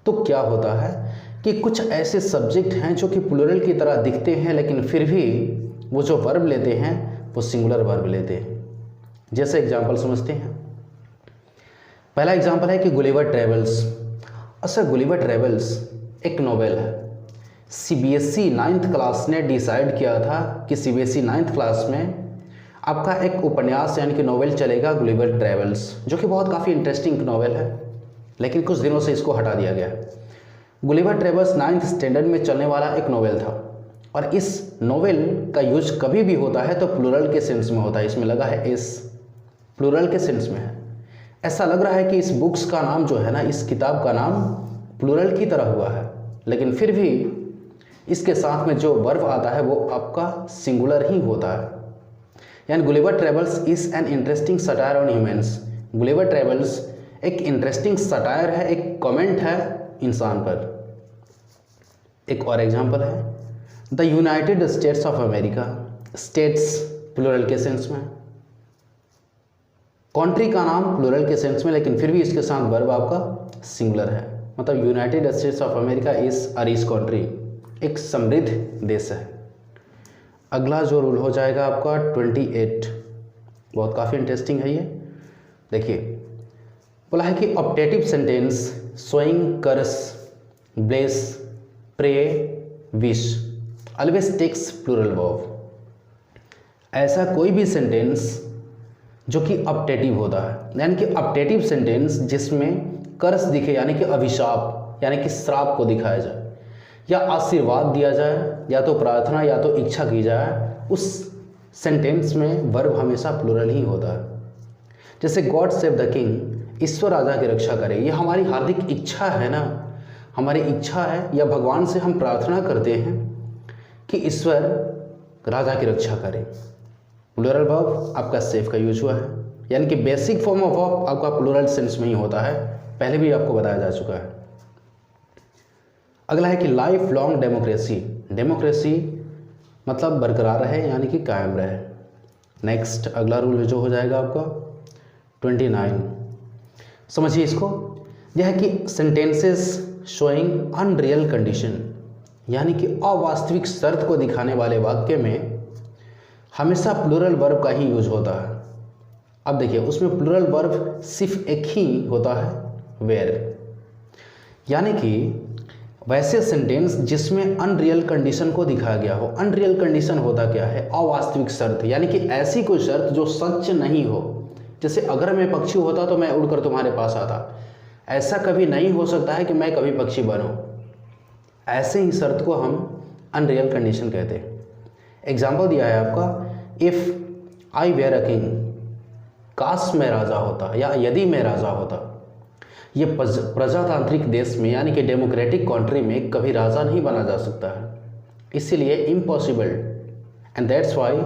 तो क्या होता है कि कुछ ऐसे सब्जेक्ट हैं जो कि प्लूरल की तरह दिखते हैं, लेकिन फिर भी वो जो वर्ब लेते हैं वो सिंगुलर वर्ब लेते हैं। जैसे एग्जाम्पल समझते हैं। पहला एग्जाम्पल है कि गुलिवर ट्रेवल्स। अच्छा, गुलिवर ट्रेवल्स एक नॉवेल है। सीबीएसई 9th क्लास ने डिसाइड किया था कि सीबीएसई 9th क्लास में आपका एक उपन्यास यानी कि नॉवेल चलेगा गुलिवर ट्रेवल्स, जो कि बहुत काफ़ी इंटरेस्टिंग नॉवेल है, लेकिन कुछ दिनों से इसको हटा दिया गया है। गुलिवर ट्रेवल्स 9th स्टैंडर्ड में चलने वाला एक नॉवेल था, और इस नॉवेल का यूज कभी भी होता है तो प्लूरल के सेंस में होता है। इसमें लगा है एस, प्लूरल के सेंस में है। ऐसा लग रहा है कि इस बुक्स का नाम जो है ना, इस किताब का नाम प्लूरल की तरह हुआ है, लेकिन फिर भी इसके साथ में जो वर्ब आता है वो आपका सिंगुलर ही होता है। यानी Gulliver travels is an interesting satire on humans. Gulliver travels एक इंटरेस्टिंग सटायर है, एक कमेंट है इंसान पर। एक और एग्जांपल है the United States of America. States plural के सेंस में, कंट्री का नाम प्लूरल के सेंस में, लेकिन फिर भी इसके साथ वर्ब आपका सिंगुलर है। मतलब United States of America is a rich country, एक समृद्ध देश है। अगला जो रूल हो जाएगा आपका 28, बहुत काफ़ी इंटरेस्टिंग है ये। देखिए बोला है कि optative sentence showing curse, bless, pray, wish always takes plural verb. ऐसा कोई भी सेंटेंस जो कि ऑप्टेटिव होता है, यानी कि ऑप्टेटिव सेंटेंस जिसमें कर्स दिखे यानी कि अभिशाप यानी कि श्राप को दिखाया जाए, या आशीर्वाद दिया जाए, या तो प्रार्थना या तो इच्छा की जाए, उस सेंटेंस में वर्ब हमेशा प्लूरल ही होता है। जैसे गॉड सेव द किंग, ईश्वर राजा की रक्षा करे, ये हमारी हार्दिक इच्छा है ना, हमारी इच्छा है, या भगवान से हम प्रार्थना करते हैं कि ईश्वर राजा की रक्षा करे। प्लूरल वर्ब आपका सेव का यूज हुआ है, यानी कि बेसिक फॉर्म ऑफ वर्ब आपका प्लूरल सेंस में ही होता है, पहले भी आपको बताया जा चुका है। अगला है कि लाइफ लॉन्ग डेमोक्रेसी। डेमोक्रेसी मतलब बरकरार रहे यानी कि कायम रहे। नेक्स्ट अगला रूल जो हो जाएगा आपका 29, समझिए इसको। यह है कि सेंटेंसेस शोइंग अनरियल कंडीशन, यानी कि अवास्तविक शर्त को दिखाने वाले वाक्य में हमेशा प्लूरल वर्ब का ही यूज होता है। अब देखिए उसमें प्लूरल वर्ब सिर्फ एक ही होता है, वेयर। यानी कि वैसे सेंटेंस जिसमें अनरियल कंडीशन को दिखाया गया हो। अनरियल कंडीशन होता क्या है? अवास्तविक शर्त, यानी कि ऐसी कोई शर्त जो सच नहीं हो। जैसे अगर मैं पक्षी होता तो मैं उड़कर तुम्हारे पास आता, ऐसा कभी नहीं हो सकता है कि मैं कभी पक्षी बनूं। ऐसे ही शर्त को हम अनरियल कंडीशन कहते हैं। एग्जाम्पल दिया है आपका, if I were a king, काश मैं राजा होता या यदि मैं राजा होता। ये प्रजातांत्रिक देश में यानी कि डेमोक्रेटिक कंट्री में कभी राजा नहीं बना जा सकता है, इसीलिए इम्पॉसिबल, एंड दैट्स वाई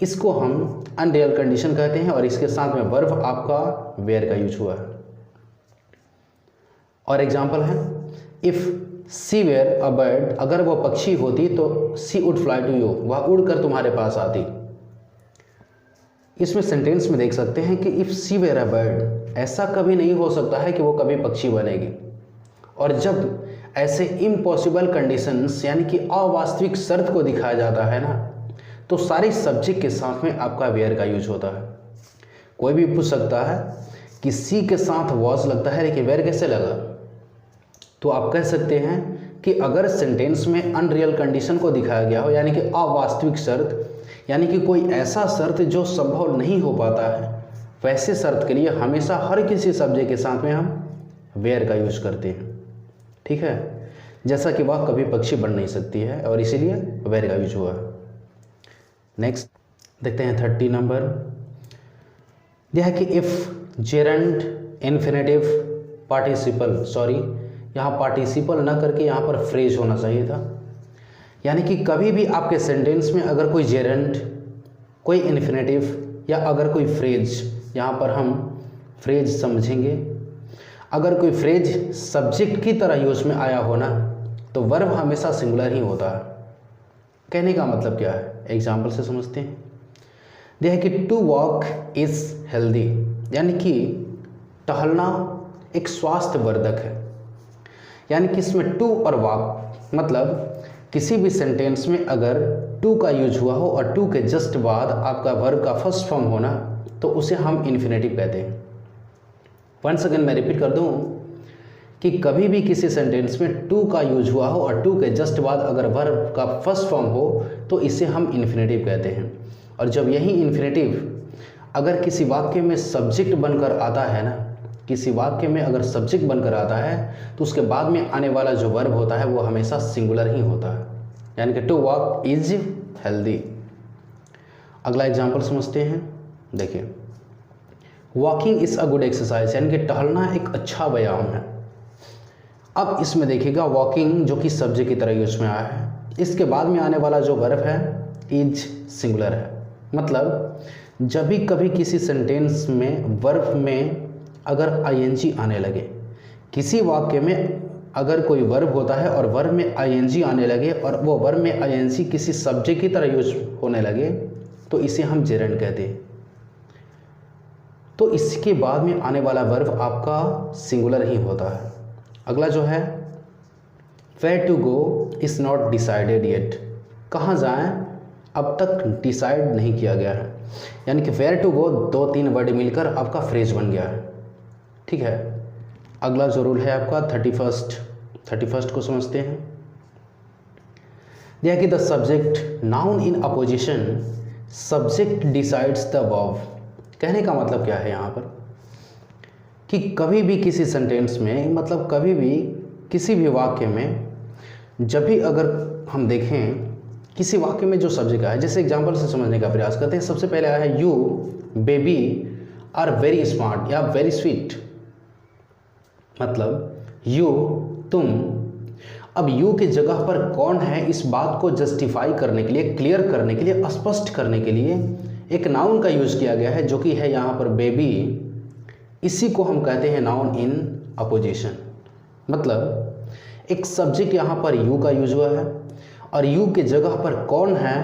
इसको हम अनरियल कंडीशन कहते हैं। और इसके साथ में वर्ब आपका वेयर का यूज हुआ है। और एग्जाम्पल है, if she were a bird, अगर वो पक्षी होती तो she would fly to you, वह उड़कर तुम्हारे पास आती। इसमें सेंटेंस में देख सकते हैं कि if she were a bird, ऐसा कभी नहीं हो सकता है कि वो कभी पक्षी बनेगी। और जब ऐसे इम्पॉसिबल कंडीशंस यानी कि अवास्तविक शर्त को दिखाया जाता है ना, तो सारी सब्जेक्ट के साथ में आपका वेयर का यूज होता है। कोई भी पूछ सकता है कि सी के साथ वॉज लगता है लेकिन वेयर कैसे लगा, तो आप कह सकते हैं कि अगर सेंटेंस में अनरियल कंडीशन को दिखाया गया हो यानी कि अवास्तविक शर्त, यानी कि कोई ऐसा शर्त जो संभव नहीं हो पाता है, वैसे शर्त के लिए हमेशा हर किसी सब्जेक्ट के साथ में हम वेयर का यूज करते हैं। ठीक है, जैसा कि वह कभी पक्षी बन नहीं सकती है और इसीलिए वेयर का यूज हुआ है। नेक्स्ट देखते हैं 30 नंबर। यह है कि if gerund infinitive participle, sorry यहाँ पार्टिसिपल ना करके यहाँ पर फ्रेज होना चाहिए था। यानी कि कभी भी आपके सेंटेंस में अगर कोई जेरंड, कोई इन्फिनेटिव या अगर कोई फ्रेज, यहाँ पर हम फ्रेज समझेंगे, अगर कोई फ्रेज सब्जेक्ट की तरह यूज में आया हो ना, तो वर्ब हमेशा सिंगुलर ही होता है। कहने का मतलब क्या है, एग्जाम्पल से समझते हैं। यह है कि टू वॉक इज़ हेल्दी, यानी कि टहलना एक स्वास्थ्यवर्धक है। यानी कि इसमें टू और वॉक मतलब किसी भी सेंटेंस में अगर टू का यूज हुआ हो और टू के जस्ट बाद आपका वर्ब का फर्स्ट फॉर्म होना, तो उसे हम इन्फिनेटिव कहते हैं। वंस अगेन मैं रिपीट कर दूं कि कभी भी किसी सेंटेंस में टू का यूज हुआ हो और टू के जस्ट बाद अगर वर्ब का फर्स्ट फॉर्म हो तो इसे हम इन्फिनेटिव कहते हैं। और जब यही इन्फिनेटिव अगर किसी वाक्य में सब्जेक्ट बनकर आता है ना, किसी वाक्य में अगर सब्जेक्ट बनकर आता है तो उसके बाद में आने वाला जो वर्ब होता है वो हमेशा सिंगुलर ही होता है। यानी कि टू वॉक इज हेल्दी। अगला एग्जाम्पल समझते हैं। देखिए, walking is a good exercise, यानी कि टहलना एक अच्छा व्यायाम है। अब इसमें देखिएगा वॉकिंग जो कि सब्जेक्ट की तरह यूज में आया है, इसके बाद में आने वाला जो वर्ब है इज सिंगुलर है। मतलब जब भी कभी किसी सेंटेंस में वर्ब में अगर आईएनजी आने लगे, किसी वाक्य में अगर कोई वर्ब होता है और वर्ब में आईएनजी आने लगे और वो वर्ब में आईएनजी किसी सब्जेक्ट की तरह यूज होने लगे तो इसे हम जेरेंड कहते हैं। तो इसके बाद में आने वाला वर्ब आपका सिंगुलर ही होता है। अगला जो है where to go is not decided yet, कहाँ जाएं अब तक डिसाइड नहीं किया गया है। यानी कि वेयर टू गो 2-3 वर्ड मिलकर आपका फ्रेज बन गया है। ठीक है, अगला जो रूल है आपका 31st को समझते हैं। यह कि the subject noun in opposition subject decides the verb. कहने का मतलब क्या है यहाँ पर कि कभी भी किसी सेंटेंस में, मतलब कभी भी किसी भी वाक्य में, जब भी अगर हम देखें किसी वाक्य में जो सब्जेक्ट आया है, जैसे एग्जांपल से समझने का प्रयास करते हैं। सबसे पहले आया है you baby are very smart या वेरी स्वीट, मतलब यू तुम। अब यू की जगह पर कौन है, इस बात को जस्टिफाई करने के लिए, क्लियर करने के लिए, स्पष्ट करने के लिए एक नाउन का यूज़ किया गया है जो कि है यहाँ पर बेबी। इसी को हम कहते हैं नाउन इन अपोजिशन। मतलब एक सब्जेक्ट यहाँ पर यू का यूज हुआ है और यू के जगह पर कौन है,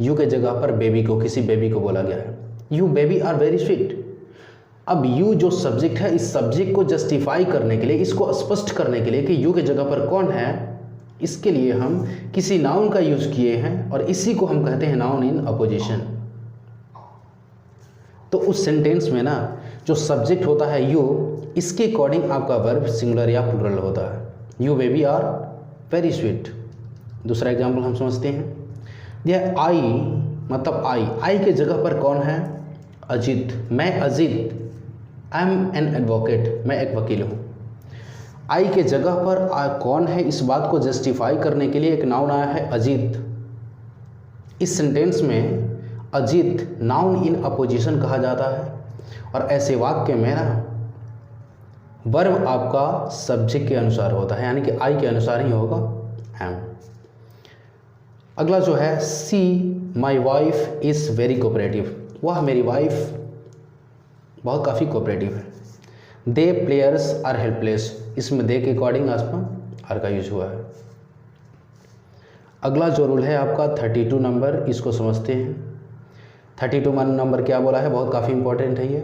यू के जगह पर बेबी को, किसी बेबी को बोला गया है। You baby are very sweet. अब यू जो सब्जेक्ट है, इस सब्जेक्ट को जस्टिफाई करने के लिए, इसको स्पष्ट करने के लिए कि यू के जगह पर कौन है, इसके लिए हम किसी नाउन का यूज किए हैं और इसी को हम कहते हैं नाउन इन अपोजिशन। तो उस सेंटेंस में ना जो सब्जेक्ट होता है यू, इसके अकॉर्डिंग आपका वर्ब सिंगुलर या प्लुरल होता है। You baby are very sweet. दूसरा एग्जाम्पल हम समझते हैं, यह आई मतलब आई के जगह पर कौन है, अजीत। मैं Ajit, I am an advocate, मैं एक वकील हूँ। आई के जगह पर कौन है, इस बात को जस्टिफाई करने के लिए एक नाउन आया है अजीत। इस सेंटेंस में अजीत नाउन इन अपोजिशन कहा जाता है और ऐसे वाक्य में ना वर्ब आपका सब्जेक्ट के अनुसार होता है, यानी कि आई के अनुसार ही होगा एम। अगला जो है see my wife is very cooperative, वह मेरी वाइफ बहुत काफ़ी कोऑपरेटिव है। दे प्लेयर्स आर हेल्पलेस, इसमें दे के अकॉर्डिंग आर का यूज हुआ है। अगला जो रूल है आपका 32 नंबर, इसको समझते हैं। 32 नंबर क्या बोला है, बहुत काफ़ी इंपॉर्टेंट है ये।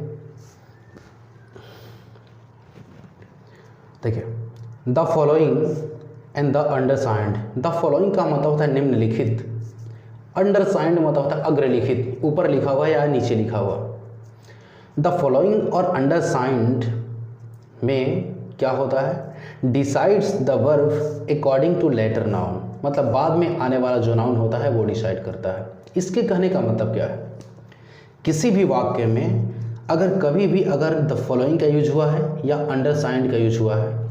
देखिए, the following and the undersigned. The following का मतलब होता है निम्नलिखित, अंडरसाइंड मतलब होता है अग्रलिखित, ऊपर लिखा हुआ या नीचे लिखा हुआ। द फॉलोइंग और अंडरसाइंड में क्या होता है, decides the verb according to latter noun, मतलब बाद में आने वाला जो नाउन होता है वो डिसाइड करता है। इसके कहने का मतलब क्या है, किसी भी वाक्य में अगर कभी भी अगर द फॉलोइंग का यूज हुआ है या अंडरसाइंड का यूज हुआ है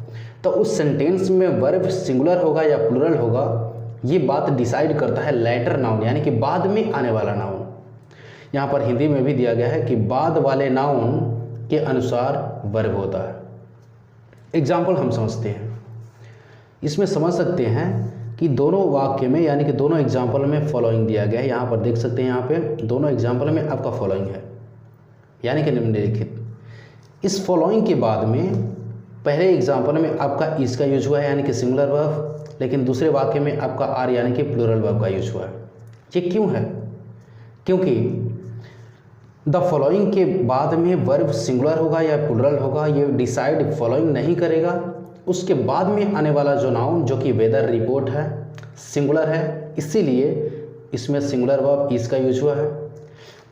तो उस सेंटेंस में वर्ब सिंगुलर होगा या प्लुरल होगा, ये बात डिसाइड करता है लेटर नाउन, यानी कि बाद में आने वाला नाउन। यहाँ पर हिंदी में भी दिया गया है कि बाद वाले नाउन के अनुसार वर्ब होता है। एग्जाम्पल हम समझते हैं, इसमें समझ सकते हैं कि दोनों वाक्य में यानी कि दोनों एग्जाम्पल में फॉलोइंग दिया गया है। यहाँ पर देख सकते हैं, यहाँ पे दोनों एग्जाम्पल में आपका फॉलोइंग है यानी कि निम्नलिखित। इस फॉलोइंग के बाद में पहले एग्जाम्पल में आपका इज का यूज हुआ है यानी कि सिंगुलर वर्ब, लेकिन दूसरे वाक्य में आपका आर यानी कि प्लुरल वर्ब का यूज हुआ है। ये क्यों है, क्योंकि द फॉलोइंग के बाद में वर्ब सिंगुलर होगा या प्लुरल होगा ये डिसाइड फॉलोइंग नहीं करेगा। उसके बाद में आने वाला जो नाउन जो कि वेदर रिपोर्ट है सिंगुलर है, इसीलिए इसमें सिंगुलर वर्ब इज का यूज हुआ है।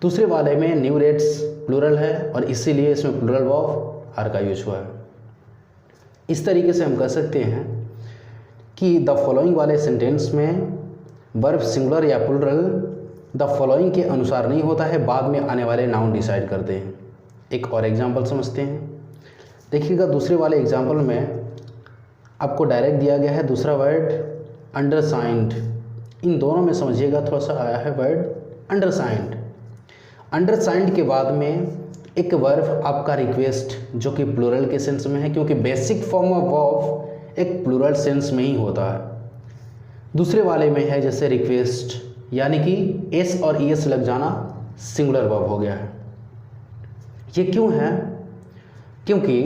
दूसरे वाले में न्यू रेट्स प्लुरल है और इसीलिए इसमें प्लुरल वर्ब आर का यूज हुआ है। इस तरीके से हम कह सकते हैं कि द फॉलोइंग वाले सेंटेंस में वर्ब सिंगुलर या प्लुरल द फॉलोइंग के अनुसार नहीं होता है, बाद में आने वाले नाउन डिसाइड करते हैं। एक और एग्जांपल समझते हैं। देखिएगा, दूसरे वाले एग्जांपल में आपको डायरेक्ट दिया गया है दूसरा वर्ड अंडरसाइंड। इन दोनों में समझिएगा थोड़ा सा आया है वर्ड अंडरसाइंड। अंडरसाइंड के बाद में एक वर्ब आपका रिक्वेस्ट जो कि प्लुरल के सेंस में है, क्योंकि बेसिक फॉर्म ऑफ वर्ब एक प्लुरल सेंस में ही होता है। दूसरे वाले में है जैसे रिक्वेस्ट, यानी कि एस और ईएस लग जाना सिंगुलर वर्ब हो गया है। ये क्यों है, क्योंकि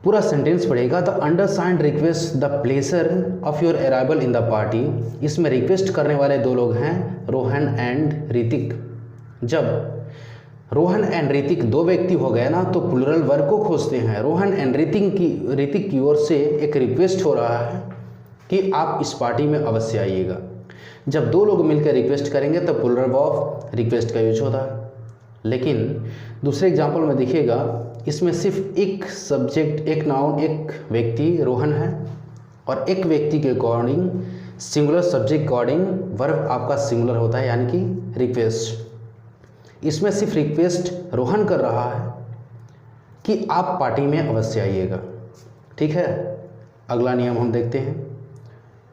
पूरा सेंटेंस पढ़ेगा the undersigned request the pleasure of your arrival in the party. इसमें रिक्वेस्ट करने वाले दो लोग हैं रोहन एंड ऋतिक। जब रोहन एंड ऋतिक दो व्यक्ति हो गए ना तो प्लुरल वर्ब को खोजते हैं। रोहन एंड ऋतिक की ओर से एक रिक्वेस्ट हो रहा है कि आप इस पार्टी में अवश्य आइएगा। जब दो लोग मिलकर रिक्वेस्ट करेंगे तो प्लुरल वर्ब रिक्वेस्ट का यूज होता है। लेकिन दूसरे एग्जांपल में देखिएगा, इसमें सिर्फ एक सब्जेक्ट, एक नाउन, एक व्यक्ति रोहन है और एक व्यक्ति के according singular subject according verb आपका सिंगुलर होता है यानी कि रिक्वेस्ट। इसमें सिर्फ रिक्वेस्ट रोहन कर रहा है कि आप पार्टी में अवश्य आइएगा। ठीक है, अगला नियम हम देखते हैं।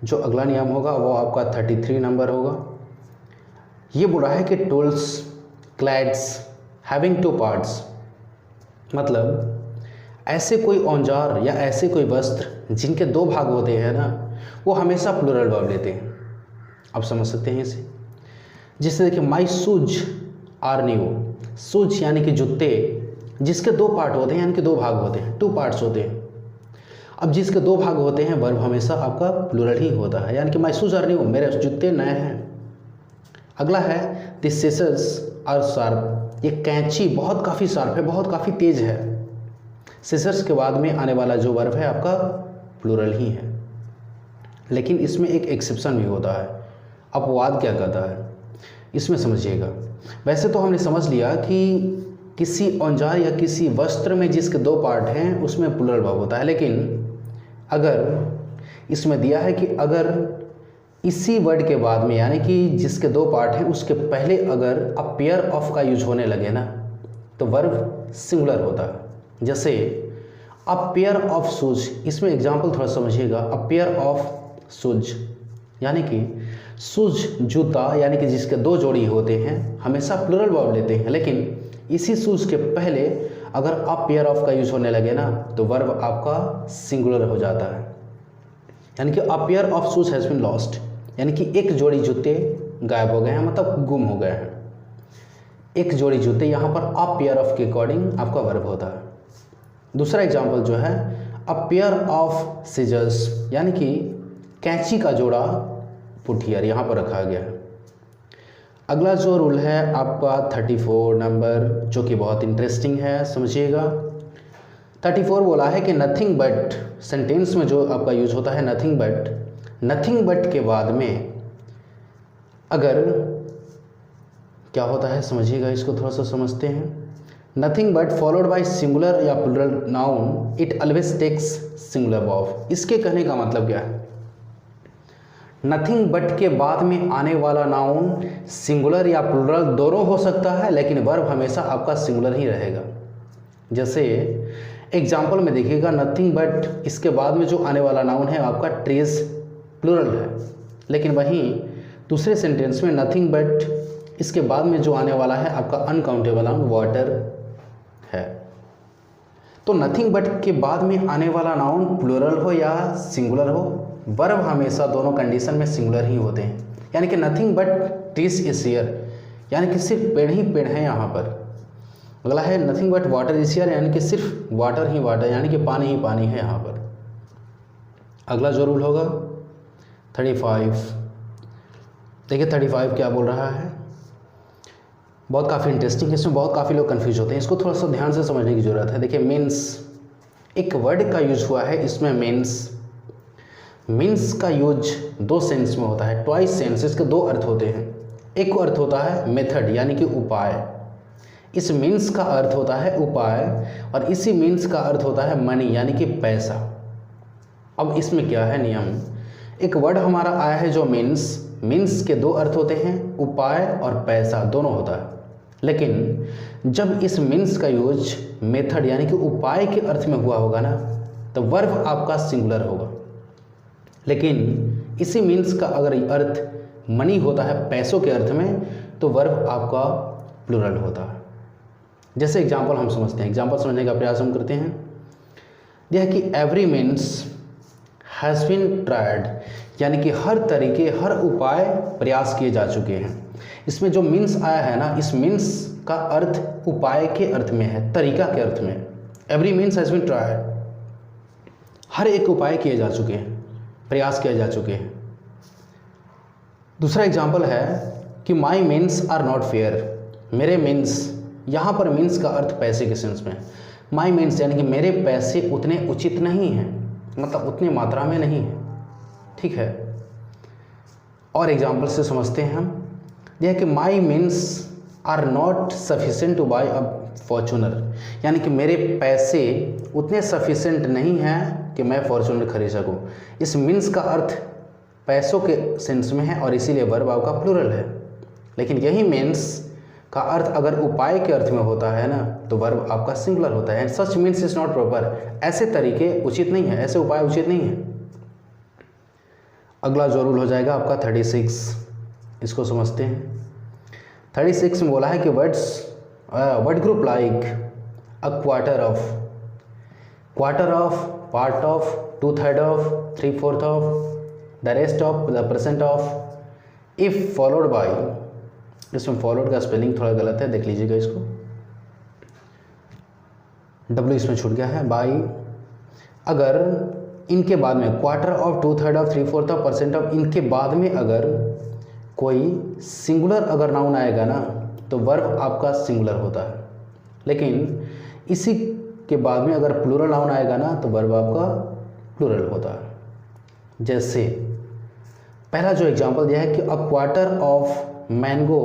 जो अगला नियम होगा वो आपका 33 नंबर होगा। ये बोल रहा है कि टूल्स क्लैड्स हैविंग टू पार्ट्स, मतलब ऐसे कोई औजार या ऐसे कोई वस्त्र जिनके दो भाग होते हैं ना, वो हमेशा प्लुरल वर्ब लेते हैं। आप समझ सकते हैं इसे। जैसे देखिए, my shoes are new. Shoes यानी कि जूते, जिसके दो पार्ट होते हैं यानी कि दो भाग होते हैं, टू पार्ट्स होते हैं। अब जिसके दो भाग होते हैं वर्ब हमेशा आपका प्लुरल ही होता है, यानी कि माई शूज आर न्यू, मेरे जूते नए हैं। अगला है दिस सीजर्स आर शार्प। ये कैंची बहुत काफ़ी शार्प है, बहुत काफ़ी तेज़ है। सीजर्स के बाद में आने वाला जो वर्ब है आपका प्लूरल ही है, लेकिन इसमें एक एक्सेप्शन भी होता है। अपवाद क्या कहता है इसमें समझिएगा। वैसे तो हमने समझ लिया कि किसी औजार या किसी वस्त्र में जिसके दो पार्ट हैं उसमें प्लूरल वर्ब होता है, लेकिन अगर इसमें दिया है कि अगर इसी वर्ड के बाद में यानी कि जिसके दो पार्ट हैं उसके पहले अगर अ पेयर ऑफ का यूज होने लगे ना तो वर्ब सिंगुलर होता है। जैसे अ पेयर ऑफ शूज, इसमें एग्जाम्पल थोड़ा समझिएगा। अ पेयर ऑफ शूज यानी कि शूज जूता यानी कि जिसके दो जोड़ी होते हैं हमेशा प्लूरल वर्ब लेते हैं, लेकिन इसी शूज के पहले अगर अ पेयर ऑफ का यूज होने लगे ना तो वर्ब आपका सिंगुलर हो जाता है। यानी कि a pair of shoes has been lost, यानी कि एक जोड़ी जूते गायब हो गए हैं, मतलब गुम हो गए हैं। एक जोड़ी जूते, यहाँ पर अ पेयर ऑफ के अकॉर्डिंग आपका वर्ब होता है। दूसरा एग्जाम्पल जो है अ पेयर ऑफ सीजर्स, यानी कि कैंची का जोड़ा पुट हियर यहाँ पर रखा गया है। अगला जो रूल है आपका 34 नंबर, जो कि बहुत इंटरेस्टिंग है, समझिएगा। 34 बोला है कि नथिंग बट, सेंटेंस में जो आपका यूज होता है नथिंग बट, नथिंग बट के बाद में अगर क्या होता है समझिएगा, इसको थोड़ा सा समझते हैं। Nothing but followed by singular या plural noun it always takes singular verb. इसके कहने का मतलब क्या है, नथिंग बट के बाद में आने वाला नाउन सिंगुलर या प्लूरल दोनों हो सकता है, लेकिन वर्ब हमेशा आपका सिंगुलर ही रहेगा। जैसे एग्जाम्पल में देखिएगा, नथिंग बट इसके बाद में जो आने वाला नाउन है आपका ट्रीज प्लूरल है, लेकिन वहीं दूसरे सेंटेंस में नथिंग बट इसके बाद में जो आने वाला है आपका अनकाउंटेबल नाउन वाटर है। तो नथिंग बट के बाद में आने वाला नाउन प्लूरल हो या सिंगुलर हो, वर्ब हमेशा दोनों कंडीशन में सिंगुलर ही होते हैं। यानी कि nothing but trees is here, यानी कि सिर्फ पेड़ ही पेड़ है यहाँ पर। अगला है nothing but water is here, यानी कि सिर्फ वाटर ही वाटर, यानी कि पानी ही पानी है यहाँ पर। अगला जो रूल होगा 35, देखिए 35 क्या बोल रहा है, बहुत काफ़ी इंटरेस्टिंग है। इसमें बहुत काफ़ी लोग कंफ्यूज होते हैं, इसको थोड़ा सा ध्यान से समझने की ज़रूरत है। देखिए मीन्स, एक वर्ड का यूज हुआ है इसमें मीन्स का यूज दो सेंस में होता है, ट्वाइस सेंस। इसके दो अर्थ होते हैं। एक अर्थ होता है मेथड यानी कि उपाय, इस मीन्स का अर्थ होता है उपाय, और इसी मीन्स का अर्थ होता है मनी यानी कि पैसा। अब इसमें क्या है नियम, एक वर्ड हमारा आया है जो मीन्स के दो अर्थ होते हैं, उपाय और पैसा दोनों होता है, लेकिन जब इस मीन्स का यूज मेथड यानी कि उपाय के अर्थ में हुआ होगा ना तो वर्ब आपका सिंगुलर होगा, लेकिन इसी मीन्स का अगर अर्थ मनी होता है पैसों के अर्थ में तो वर्ब आपका प्लूरल होता है। जैसे एग्जाम्पल हम समझते हैं, एग्जाम्पल समझने का प्रयास हम करते हैं। यह कि every means has been tried, यानी कि हर तरीके हर उपाय प्रयास किए जा चुके हैं। इसमें जो मीन्स आया है ना, इस मीन्स का अर्थ उपाय के अर्थ में है, तरीका के अर्थ में। Every means has been tried, हर एक उपाय किए जा चुके हैं, प्रयास किए जा चुके हैं। दूसरा एग्जाम्पल है कि my means are not fair, मेरे मीन्स, यहाँ पर मीन्स का अर्थ पैसे के सेंस में। माई मीन्स यानी कि मेरे पैसे उतने उचित नहीं हैं, मतलब उतनी मात्रा में नहीं है, ठीक है। और एग्जाम्पल से समझते हैं हम, यह कि my means are not sufficient to buy a Fortuner, यानी कि मेरे पैसे उतने सफिशेंट नहीं हैं कि मैं फॉर्चूनर खरीद सकूं। इस मीन्स का अर्थ पैसों के सेंस में है और इसीलिए वर्ब आपका प्लूरल है, लेकिन यही मीन्स का अर्थ अगर उपाय के अर्थ में होता है ना तो वर्ब आपका सिंगुलर होता है। सच मीन्स इज नॉट प्रॉपर, ऐसे तरीके उचित नहीं है, ऐसे उपाय उचित नहीं है। अगला जो रूल हो जाएगा आपका 36, इसको समझते हैं। 36 में बोला है कि word group like a quarter of, part of, 2/3 of, 3/4 of, the rest of, the percent of, if followed by, इसमें फॉलोड का स्पेलिंग थोड़ा गलत है, देख लीजिएगा इसको, W इसमें छूट गया है, बाई, अगर इनके बाद में quarter of, 2/3 of, 3/4 of, percent of, इनके बाद में अगर कोई सिंगुलर अगर नाउन आएगा ना तो वर्ब आपका सिंगुलर होता है। लेकिन इसी के बाद में अगर प्लूरल नाउन आएगा ना तो वर्ब आपका प्लूरल होता है। जैसे पहला जो एग्जांपल दिया है कि a quarter of mango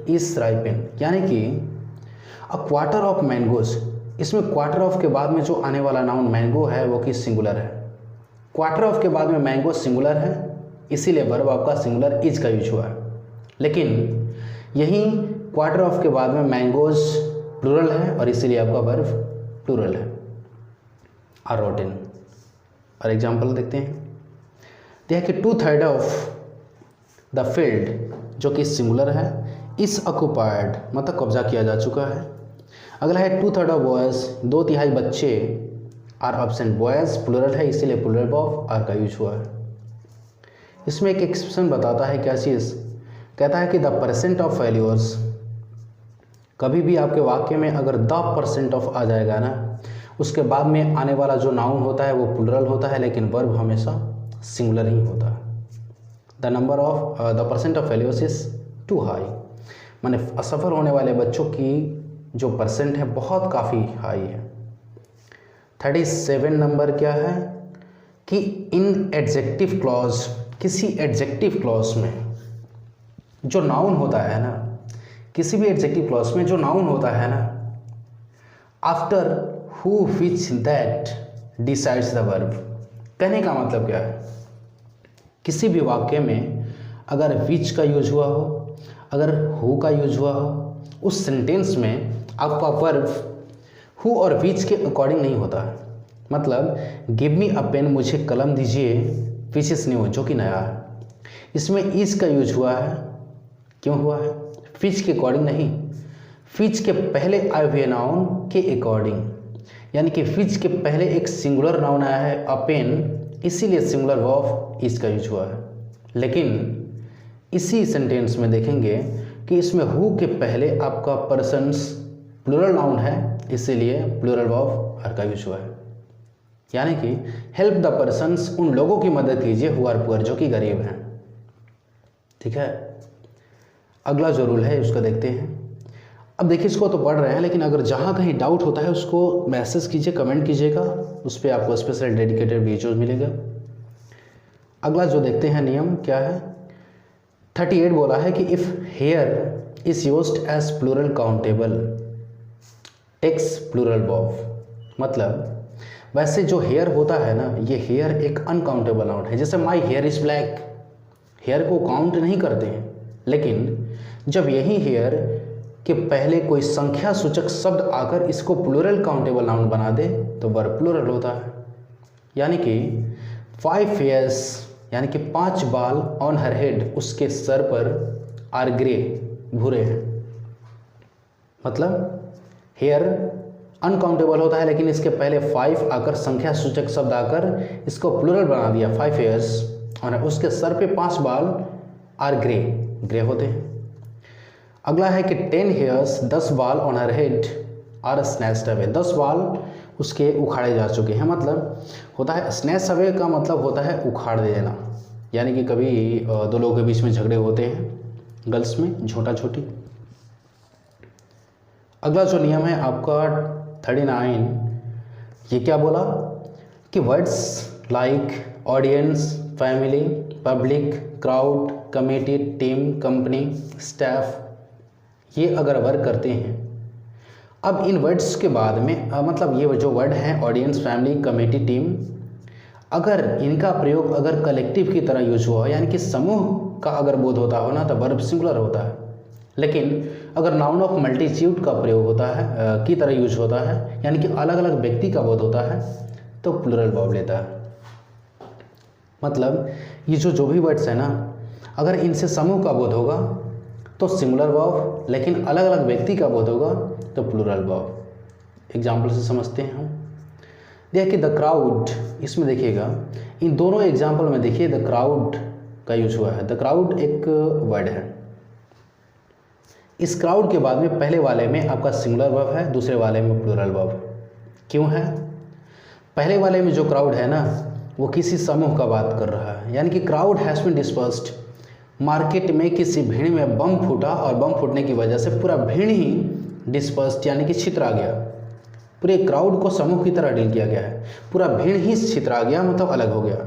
is ripen, यानी कि अ क्वार्टर ऑफ मैंगोज, इसमें क्वार्टर ऑफ के बाद में जो आने वाला नाउन मैंगो है वो कि सिंगुलर है। क्वार्टर ऑफ के बाद में मैंगो सिंगुलर है, इसीलिए वर्ब आपका सिंगुलर इज का यूज हुआ है। लेकिन यही क्वार्टर ऑफ के बाद में मैंगोज प्लूरल है और इसीलिए आपका वर्ब प्लूरल है। Are rotten. और एग्जाम्पल देखते हैं, देखिए कि 2/3 ऑफ द फील्ड जो कि सिंगुलर है इस ऑक्युपाइड, मतलब कब्जा किया जा चुका है। अगला है 2/3 ऑफ बॉयज़, 2/3 बच्चे आर एब्सेंट, बॉयज़ प्लूरल है इसीलिए प्लूरल ऑफ आर का यूज हुआ है। इसमें एक एक्सप्रेशन बताता है क्या चीज़, कहता है कि द परसेंट ऑफ फेल्योर्स, कभी भी आपके वाक्य में अगर द परसेंट ऑफ आ जाएगा ना, उसके बाद में आने वाला जो नाउन होता है वो प्लूरल होता है, लेकिन वर्ब हमेशा सिंगुलर ही होता है। The percent of failures is too high, माने असफल होने वाले बच्चों की जो परसेंट है बहुत काफ़ी हाई है। 37 नंबर क्या है कि इन एडजेक्टिव क्लॉज, किसी एडजेक्टिव क्लॉज में जो नाउन होता है ना, किसी भी एडजेक्टिव क्लॉज में जो नाउन होता है ना, after who which that decides the verb. कहने का मतलब क्या है, किसी भी वाक्य में अगर विच का यूज हुआ हो, अगर हु का यूज हुआ हो, उस सेंटेंस में आपका वर्ब हु और विच के अकॉर्डिंग नहीं होता है। मतलब गिव मी अ पेन, मुझे कलम दीजिए, विच इज न्यू, जो कि नया है, इसमें इज का यूज हुआ है। क्यों हुआ है? विच के अकॉर्डिंग नहीं, विच के पहले आए हुए नाउन के अकॉर्डिंग, यानी कि विच के पहले एक सिंगुलर नाउन आया है अ पेन, इसीलिए सिंगुलर वर्ब इज का यूज हुआ है। लेकिन इसी सेंटेंस में देखेंगे कि इसमें हु के पहले आपका पर्सन्स प्लूरल नाउन है, इसीलिए प्लूरल वर्ब आर का यूज हुआ है। यानी कि हेल्प द पर्सन्स, उन लोगों की मदद कीजिए हु आर पुअर, जो कि गरीब हैं। ठीक है, अगला जो रूल है उसको देखते हैं। अब देखिए इसको तो पढ़ रहे हैं, लेकिन अगर जहाँ कहीं डाउट होता है उसको मैसेज कीजिए, कमेंट कीजिएगा, उस पर आपको स्पेशल डेडिकेटेड वीडियोज मिलेगा। अगला जो देखते हैं नियम क्या है, 38 बोला है कि if hair is used as plural countable takes plural verb. मतलब वैसे जो हेयर होता है ना, ये हेयर एक अनकाउंटेबल नाउन है। जैसे my hair is black, hair को काउंट नहीं करते हैं, लेकिन जब यही हेयर के पहले कोई संख्या सूचक शब्द आकर इसको प्लूरल काउंटेबल नाउन बना दे तो वर्ब प्लूरल होता है। यानी कि 5 हेयर्स, यानी कि 5 बाल ऑन हर हेड, उसके सर पर आर ग्रे, भूरे हैं। मतलब हेयर अनकाउंटेबल होता है, लेकिन इसके पहले 5 आकर संख्या सूचक शब्द आकर इसको प्लूरल बना दिया, 5 हेयर्स, और उसके सर पे 5 बाल आर ग्रे, ग्रे होते हैं। अगला है कि 10 हेयर्स, 10 बाल on her head are snatched away, 10 बाल उसके उखाड़े जा चुके हैं। मतलब होता है स्नैच अवे का मतलब होता है उखाड़ देना, यानी कि कभी दो लोगों के बीच में झगड़े होते हैं गर्ल्स में, छोटा छोटी। अगला जो नियम है आपका 39, ये क्या बोला कि words like audience, family, public, crowd, committee, team, company, staff, ये अगर वर्क करते हैं, अब इन वर्ड्स के बाद में मतलब ये जो वर्ड हैं ऑडियंस, फैमिली, कमेटी, टीम, अगर इनका प्रयोग अगर कलेक्टिव की तरह यूज हुआ, यानी कि समूह का अगर बोध होता हो ना, तो वर्ब सिंगुलर होता है। लेकिन अगर नाउन ऑफ मल्टीट्यूड का प्रयोग होता है की तरह यूज होता है, यानी कि अलग अलग व्यक्ति का बोध होता है, तो प्लूरल वर्ब लेता है। मतलब ये जो भी वर्ड्स हैं ना, अगर इनसे समूह का बोध होगा तो सिंगुलर वर्ब, लेकिन अलग अलग व्यक्ति का बोध होगा तो प्लूरल वर्ब। एग्जाम्पल से समझते हैं हम। देखिए द क्राउड, इसमें देखिएगा इन दोनों एग्जाम्पल में देखिए द क्राउड का यूज हुआ है। द क्राउड एक वर्ड है। इस क्राउड के बाद में पहले वाले में आपका सिंगुलर वर्ब है, दूसरे वाले में प्लूरल वर्ब। क्यों है? पहले वाले में जो क्राउड है ना, वो किसी समूह का बात कर रहा है, यानी कि crowd has been dispersed, market में किसी भीड़ में बम फूटा और बम फूटने की वजह से पूरा भीड़ ही डिस्पर्स्ड यानी कि छितरा गया। पूरे क्राउड को समूह की तरह डील किया गया है, पूरा भीड़ ही छितरा गया, मतलब अलग हो गया।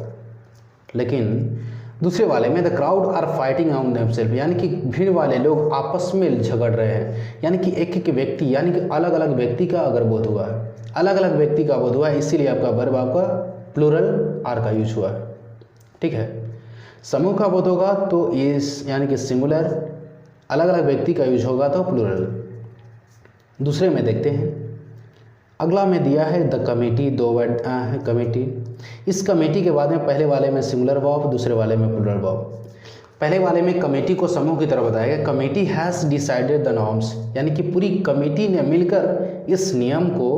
लेकिन दूसरे वाले में the crowd are fighting on themself, यानी कि भीड़ वाले लोग आपस में झगड़ रहे हैं, यानी कि एक एक व्यक्ति यानी कि अलग अलग व्यक्ति का अगर बोध हुआ है, अलग अलग व्यक्ति का बोध हुआ है, इसीलिए आपका वर्ब आपका प्लूरल आर का यूज हुआ है। ठीक है, समूह का बोध होगा तो इस यानी कि सिंगुलर, अलग अलग व्यक्ति का यूज होगा तो प्लूरल। दूसरे में देखते हैं, अगला में दिया है द कमेटी, दो वर्ड है कमेटी। इस कमेटी के बाद में पहले वाले में सिंगुलर वर्ब, दूसरे वाले में प्लूरल वर्ब। पहले वाले में कमेटी को समूह की तरह बताया गया, committee has decided the norms, यानी कि पूरी कमेटी ने मिलकर इस नियम को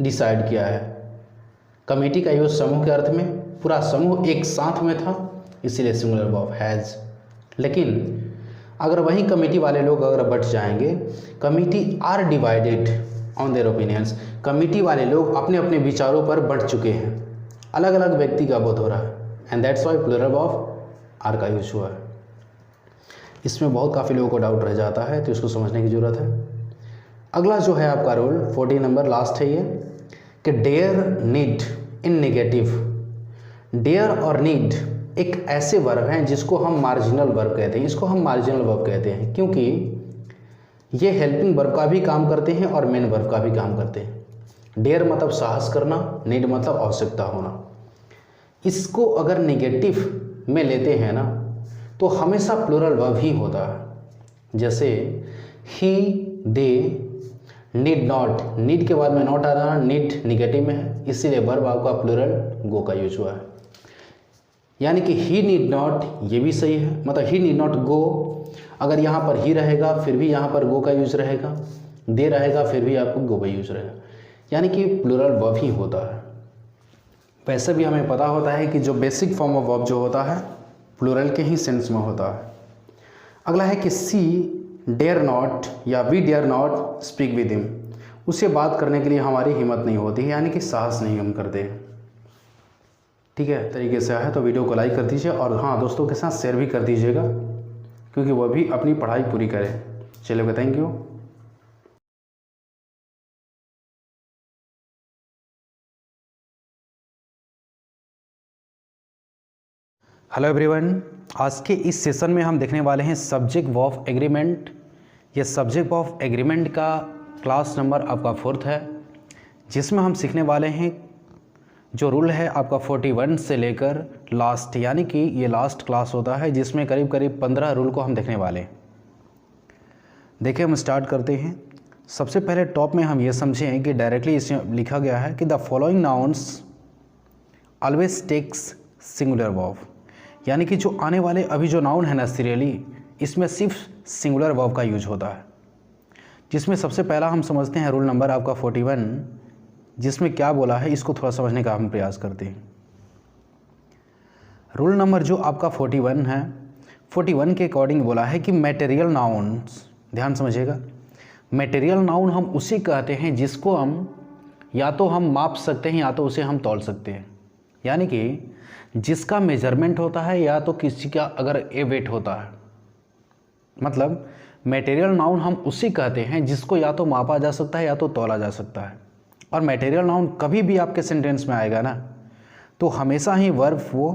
डिसाइड किया है। कमेटी का यूज समूह के अर्थ में, पूरा समूह एक साथ में था, इसीलिए सिंगुलर वर्ब हैज़। लेकिन अगर वही कमेटी वाले लोग अगर बट जाएंगे, committee are divided on their opinions, committee वाले लोग अपने अपने विचारों पर बट चुके हैं, अलग अलग व्यक्ति का बोध हो रहा है, and that's why plural of are का यूज हुआ है। इसमें बहुत काफ़ी लोगों को डाउट रह जाता है, तो इसको समझने की ज़रूरत है। अगला जो है आपका रूल 40 नंबर लास्ट है ये, कि dare need in negative. Dare और नीड एक ऐसे वर्ब हैं जिसको हम मार्जिनल वर्ब कहते हैं, इसको हम मार्जिनल वर्ब कहते हैं क्योंकि ये हेल्पिंग वर्ब का भी काम करते हैं और मेन वर्ब का भी काम करते हैं। डेयर मतलब साहस करना, नीड मतलब आवश्यकता होना। इसको अगर नेगेटिव में लेते हैं ना तो हमेशा प्लूरल वर्ब ही होता है। जैसे ही, दे, नीड नॉट, नीड के बाद में नॉट आ रहा, नीड निगेटिव में है, इसीलिए वर्ब आपका प्लूरल गो का यूज हुआ है। यानी कि ही नीड नॉट, ये भी सही है, मतलब ही नीड नॉट गो, अगर यहाँ पर ही रहेगा फिर भी यहाँ पर गो का यूज रहेगा, दे रहेगा फिर भी आपको गो का यूज रहेगा, यानी कि प्लूरल वर्ब ही होता है। वैसे भी हमें पता होता है कि जो बेसिक फॉर्म ऑफ वर्ब जो होता है प्लूरल के ही सेंस में होता है। अगला है कि सी डेयर नॉट या we dare not speak with him, उससे बात करने के लिए हमारी हिम्मत नहीं होती है, यानी कि साहस नहीं हम करते। ठीक है, तरीके से है तो वीडियो को लाइक कर दीजिए और हाँ दोस्तों के साथ शेयर भी कर दीजिएगा, क्योंकि वह भी अपनी पढ़ाई पूरी करें। चलिए, थैंक यू। हेलो एवरीवन, आज के इस सेशन में हम देखने वाले हैं सब्जेक्ट वर्ब एग्रीमेंट। ये सब्जेक्ट वर्ब एग्रीमेंट का क्लास नंबर आपका 4th है, जिसमें हम सीखने वाले हैं जो रूल है आपका 41 से लेकर लास्ट, यानी कि ये लास्ट क्लास होता है जिसमें करीब करीब 15 रूल को हम देखने वाले हैं। देखिए, हम स्टार्ट करते हैं। सबसे पहले टॉप में हम ये समझें कि डायरेक्टली इसमें लिखा गया है कि the following nouns always takes singular verb, यानी कि जो आने वाले अभी जो नाउन है ना सीरियली, इसमें सिर्फ सिंगुलर वर्ब का यूज होता है। जिसमें सबसे पहला हम समझते हैं रूल नंबर आपका 41, जिसमें क्या बोला है इसको थोड़ा समझने का हम प्रयास करते हैं। रूल नंबर जो आपका 41 है, 41 के अकॉर्डिंग बोला है कि मटेरियल नाउन्स, ध्यान समझिएगा, मटेरियल नाउन हम उसे कहते हैं जिसको हम या तो हम माप सकते हैं या तो उसे हम तौल सकते हैं, यानी कि जिसका मेजरमेंट होता है या तो किसी का अगर ए वेट होता है। मतलब मटेरियल नाउन हम उसे कहते हैं जिसको या तो मापा जा सकता है या तो तौला जा सकता है। और मटेरियल नाउन कभी भी आपके सेंटेंस में आएगा ना तो हमेशा ही वर्ब वो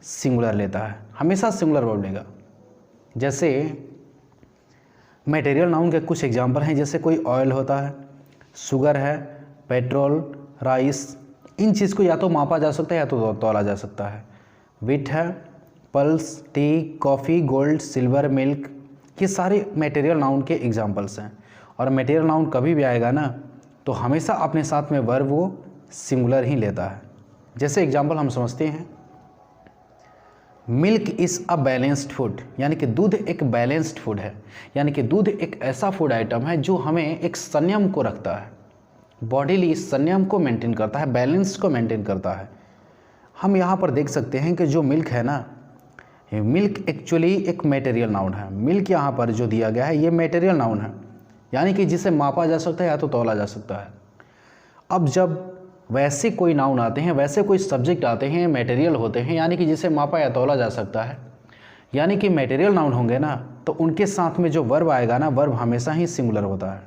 सिंगुलर लेता है, हमेशा सिंगुलर वर्ब लेगा। जैसे मटेरियल नाउन के कुछ एग्जांपल हैं, जैसे कोई ऑयल होता है, शुगर है, पेट्रोल, राइस, इन चीज़ को या तो मापा जा सकता है या तो तौला जा सकता है। विट है, pulse, T, coffee, gold, silver, milk, ये सारे मटेरियल नाउन के एग्जांपल्स हैं। और मटेरियल नाउन कभी भी आएगा ना तो हमेशा अपने साथ में वर्ब वो सिंगुलर ही लेता है। जैसे एग्जांपल हम समझते हैं, milk is a balanced food, यानी कि दूध एक बैलेंस्ड फूड है, यानी कि दूध एक ऐसा फूड आइटम है जो हमें एक संयम को रखता है, बॉडीली संयम को मेंटेन करता है, बैलेंस को मेंटेन करता है। हम यहाँ पर देख सकते हैं कि जो मिल्क है ना, मिल्क एक्चुअली एक मटेरियल नाउन है। मिल्क यहाँ पर जो दिया गया है ये मटेरियल नाउन है, यानी कि जिसे मापा जा सकता है या तो तौला जा सकता है। अब जब वैसे कोई नाउन आते हैं, वैसे कोई सब्जेक्ट आते हैं, मटेरियल होते हैं, यानी कि जिसे मापा या तौला जा सकता है, यानी कि मटेरियल नाउन होंगे ना तो उनके साथ में जो वर्ब आएगा ना, वर्ब हमेशा ही सिंगुलर होता है।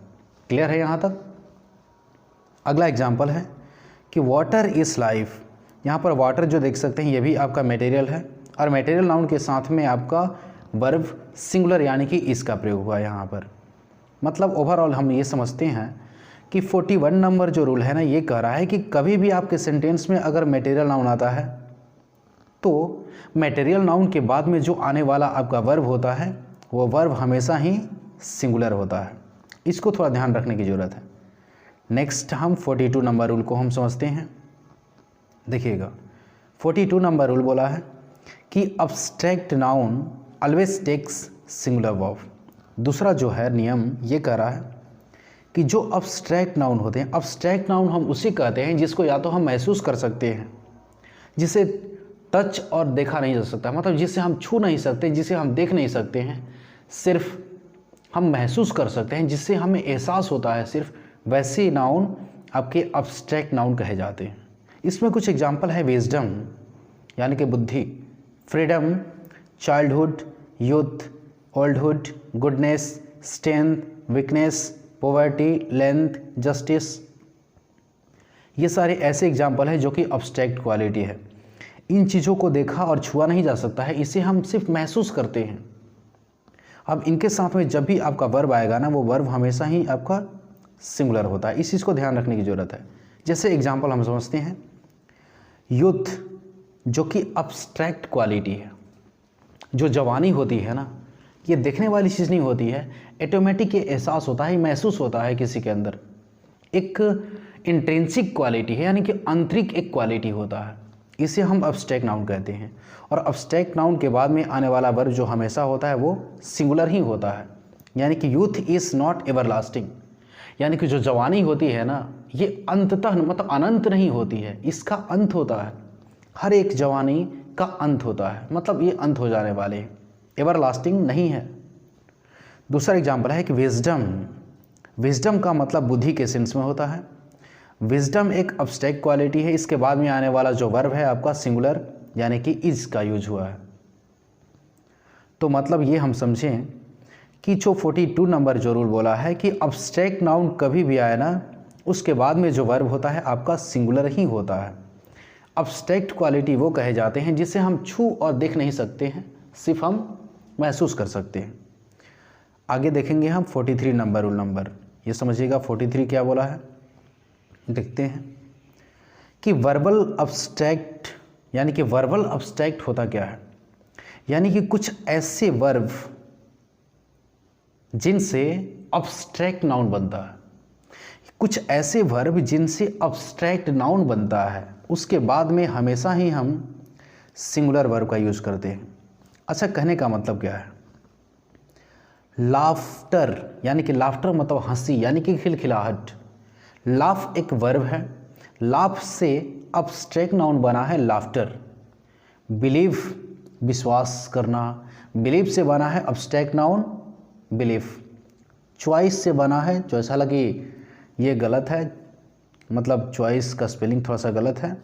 क्लियर है यहाँ तक? अगला एग्जाम्पल है कि वाटर इज़ लाइफ। यहाँ पर वाटर जो देख सकते हैं ये भी आपका मटेरियल है और मटेरियल नाउन के साथ में आपका वर्ब सिंगुलर यानी कि इसका प्रयोग हुआ यहाँ पर। मतलब ओवरऑल हम ये समझते हैं कि 41 नंबर जो रूल है ना, ये कह रहा है कि कभी भी आपके सेंटेंस में अगर मटेरियल नाउन आता है तो मटेरियल नाउन के बाद में जो आने वाला आपका वर्ब होता है वो वर्ब हमेशा ही सिंगुलर होता है। इसको थोड़ा ध्यान रखने की ज़रूरत है। नेक्स्ट हम 42 नंबर रूल को हम समझते हैं। देखिएगा 42 नंबर रूल बोला है कि abstract noun always takes singular verb. दूसरा जो है नियम ये कह रहा है कि जो अब्स्ट्रैक्ट नाउन होते हैं, अब्स्ट्रैक्ट नाउन हम उसे कहते हैं जिसको या तो हम महसूस कर सकते हैं, जिसे टच और देखा नहीं जा सकता, मतलब जिसे हम छू नहीं सकते, जिसे हम देख नहीं सकते हैं, सिर्फ हम महसूस कर सकते हैं, जिससे हमें एहसास होता है सिर्फ, वैसे नाउन आपके अब्स्ट्रैक्ट नाउन कहे जाते हैं। इसमें कुछ एग्जाम्पल है विजडम यानी कि बुद्धि, freedom, childhood, youth, oldhood, goodness, strength, weakness, poverty, length, justice. ये सारे ऐसे एग्जाम्पल हैं जो कि अब्स्ट्रैक्ट क्वालिटी है। इन चीज़ों को देखा और छुआ नहीं जा सकता है, इसे हम सिर्फ महसूस करते हैं। अब इनके साथ में जब भी आपका वर्ब आएगा ना, वो वर्ब हमेशा ही आपका सिंगुलर होता है। इस चीज़ को ध्यान रखने की ज़रूरत है। जैसे एग्जाम्पल हम समझते हैं, यूथ जो कि अब्स्ट्रैक्ट क्वालिटी है, जो जवानी होती है ना, ये देखने वाली चीज़ नहीं होती है, ऑटोमेटिक ये एहसास होता है, महसूस होता है किसी के अंदर। एक इंट्रिंसिक क्वालिटी है यानी कि आंतरिक एक क्वालिटी होता है, इसे हम अब्स्ट्रैक्ट नाउन कहते हैं। और अब्स्ट्रैक्ट नाउन के बाद में आने वाला वर्ब जो हमेशा होता है वो सिंगुलर ही होता है। यानी कि यूथ इज़ नॉट एवरलास्टिंग, यानी कि जो जवानी होती है ना, ये अंततः मतलब अनंत नहीं होती है, इसका अंत होता है। हर एक जवानी का अंत होता है, मतलब ये अंत हो जाने वाले हैं, एवरलास्टिंग नहीं है। दूसरा एग्जाम्पल है कि विजडम। विजडम का मतलब बुद्धि के सेंस में होता है। विजडम एक अब्स्ट्रैक्ट क्वालिटी है, इसके बाद में आने वाला जो वर्ब है आपका सिंगुलर यानी कि इज का यूज हुआ है। तो मतलब ये हम समझें कि जो 42 नंबर जो रूल बोला है कि अब्स्ट्रैक्ट नाउन कभी भी आए ना, उसके बाद में जो वर्ब होता है आपका सिंगुलर ही होता है। अब्स्ट्रैक्ट क्वालिटी वो कहे जाते हैं जिसे हम छू और देख नहीं सकते हैं, सिर्फ हम महसूस कर सकते हैं। आगे देखेंगे हम 43 नंबर रूल नंबर। ये समझिएगा 43 क्या बोला है, देखते हैं कि वर्बल अब्स्ट्रैक्ट यानी कि वर्बल अब्स्ट्रैक्ट होता क्या है। यानी कि कुछ ऐसे वर्ब जिनसे अब्स्ट्रैक्ट नाउन बनता है, कुछ ऐसे वर्ब जिनसे अब्स्ट्रैक्ट नाउन बनता है, उसके बाद में हमेशा ही हम सिंगुलर वर्ब का यूज़ करते हैं। अच्छा, कहने का मतलब क्या है, लाफ्टर यानी कि लाफ्टर मतलब हंसी यानी कि खिलखिलाहट। लाफ एक वर्ब है, लाफ से अब्स्ट्रैक्ट नाउन बना है लाफ्टर। बिलीव विश्वास करना, बिलीव से बना है अब्स्ट्रैक्ट नाउन बिलीफ। चॉइस से बना है चॉइस, हालांकि ये गलत है, मतलब चॉइस का स्पेलिंग थोड़ा सा गलत है।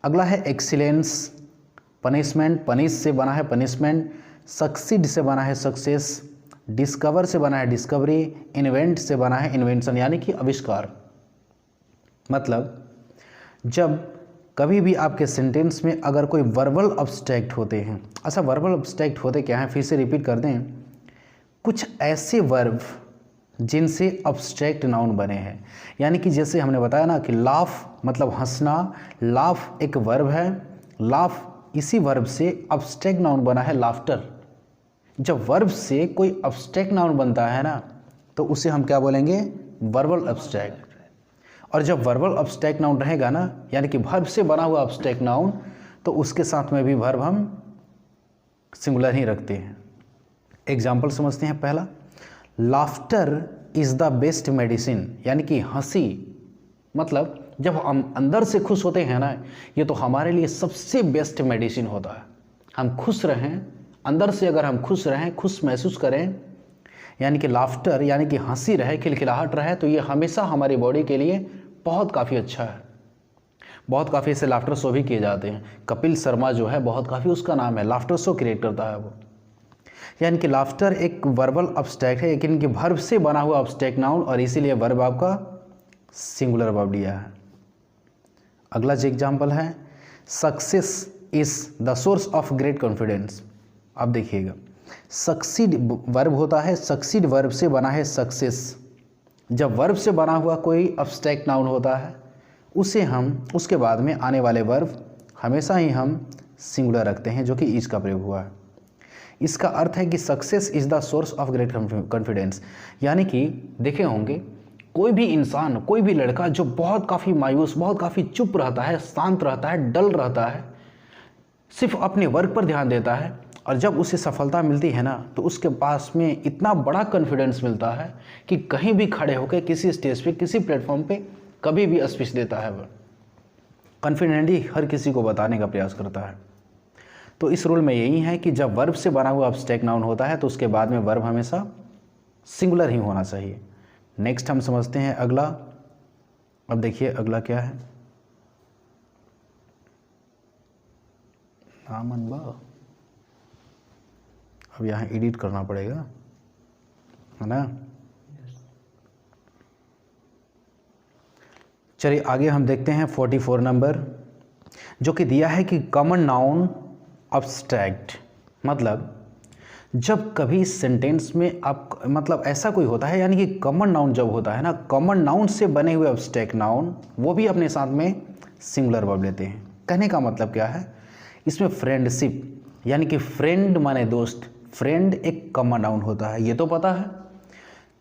अगला है एक्सीलेंस। पनिशमेंट, पनिश से बना है पनिशमेंट। सक्सीड से बना है सक्सेस। डिस्कवर से बना है डिस्कवरी। इन्वेंट से बना है इन्वेंशन यानी कि आविष्कार। मतलब जब कभी भी आपके सेंटेंस में अगर कोई वर्बल अब्स्ट्रैक्ट होते हैं, अच्छा वर्बल अब्स्ट्रैक्ट होते क्या हैं, फिर से रिपीट कर दें, कुछ ऐसे वर्ब जिनसे अब्स्ट्रैक्ट नाउन बने हैं। यानी कि जैसे हमने बताया ना कि लाफ मतलब हंसना, लाफ एक वर्ब है, लाफ इसी वर्ब से अब्स्ट्रैक्ट नाउन बना है लाफ्टर। जब वर्ब से कोई अब्स्ट्रैक्ट नाउन बनता है ना, तो उसे हम क्या बोलेंगे, वर्बल अब्स्ट्रैक्ट। और जब वर्बल अब्स्ट्रैक्ट नाउन रहेगा ना, यानी कि वर्ब से बना हुआ अब्स्ट्रैक्ट नाउन, तो उसके साथ में भी वर्ब हम सिंगुलर ही रखते हैं। एग्जाम्पल समझते हैं। पहला, laughter is the best medicine, यानी कि हंसी मतलब जब हम अंदर से खुश होते हैं ना, ये तो हमारे लिए सबसे बेस्ट मेडिसिन होता है। हम खुश रहें, अंदर से अगर हम खुश रहें, खुश महसूस करें, यानी कि लाफ्टर यानी कि हंसी रहे, खिलखिलाहट रहे, तो ये हमेशा हमारी बॉडी के लिए बहुत काफ़ी अच्छा है। बहुत काफ़ी ऐसे लाफ्टर शो भी किए जाते हैं। कपिल शर्मा जो है बहुत काफ़ी उसका नाम है, लाफ्टर शो क्रिएट करता है वो। यानी कि लाफ्टर एक वर्बल अब्स्ट्रैक्ट है, लेकिन कि वर्ब से बना हुआ अब्स्ट्रैक्ट नाउन, और इसीलिए वर्ब आपका सिंगुलर वर्ब लिया है। अगला जो एग्जाम्पल है, success is the source of great confidence. अब देखिएगा, सक्सीड वर्ब होता है, सक्सीड वर्ब से बना है सक्सेस। जब वर्ब से बना हुआ कोई अब्स्ट्रैक्ट नाउन होता है, उसे हम उसके बाद में आने वाले वर्ब हमेशा ही हम सिंगुलर रखते हैं, जो कि इज का प्रयोग हुआ है। इसका अर्थ है कि success is the source of great confidence. यानी कि देखे होंगे कोई भी इंसान, कोई भी लड़का जो बहुत काफ़ी मायूस, बहुत काफ़ी चुप रहता है, शांत रहता है, डल रहता है, सिर्फ अपने वर्क पर ध्यान देता है, और जब उसे सफलता मिलती है ना, तो उसके पास में इतना बड़ा कॉन्फिडेंस मिलता है कि कहीं भी खड़े होकर किसी स्टेज पे, किसी प्लेटफॉर्म पे कभी भी स्पीच देता है। वह कॉन्फिडेंटली हर किसी को बताने का प्रयास करता है। तो इस रूल में यही है कि जब वर्ब से बना हुआ अब्स्ट्रैक्ट नाउन होता है, तो उसके बाद में वर्ब हमेशा सिंगुलर ही होना चाहिए। नेक्स्ट हम समझते हैं अगला। अब देखिए अगला क्या है, नामन बा। अब यहाँ एडिट करना पड़ेगा, है ना। चलिए आगे हम देखते हैं 44 नंबर, जो कि दिया है कि कॉमन नाउन अब्स्ट्रैक्ट। मतलब जब कभी सेंटेंस में आप, मतलब ऐसा कोई होता है, यानी कि कॉमन नाउन जब होता है ना, कॉमन नाउन से बने हुए अब्स्ट्रैक्ट नाउन वो भी अपने साथ में सिंगुलर वर्ब लेते हैं। कहने का मतलब क्या है, इसमें फ्रेंडशिप, यानी कि फ्रेंड माने दोस्त, फ्रेंड एक कॉमन नाउन होता है, ये तो पता है।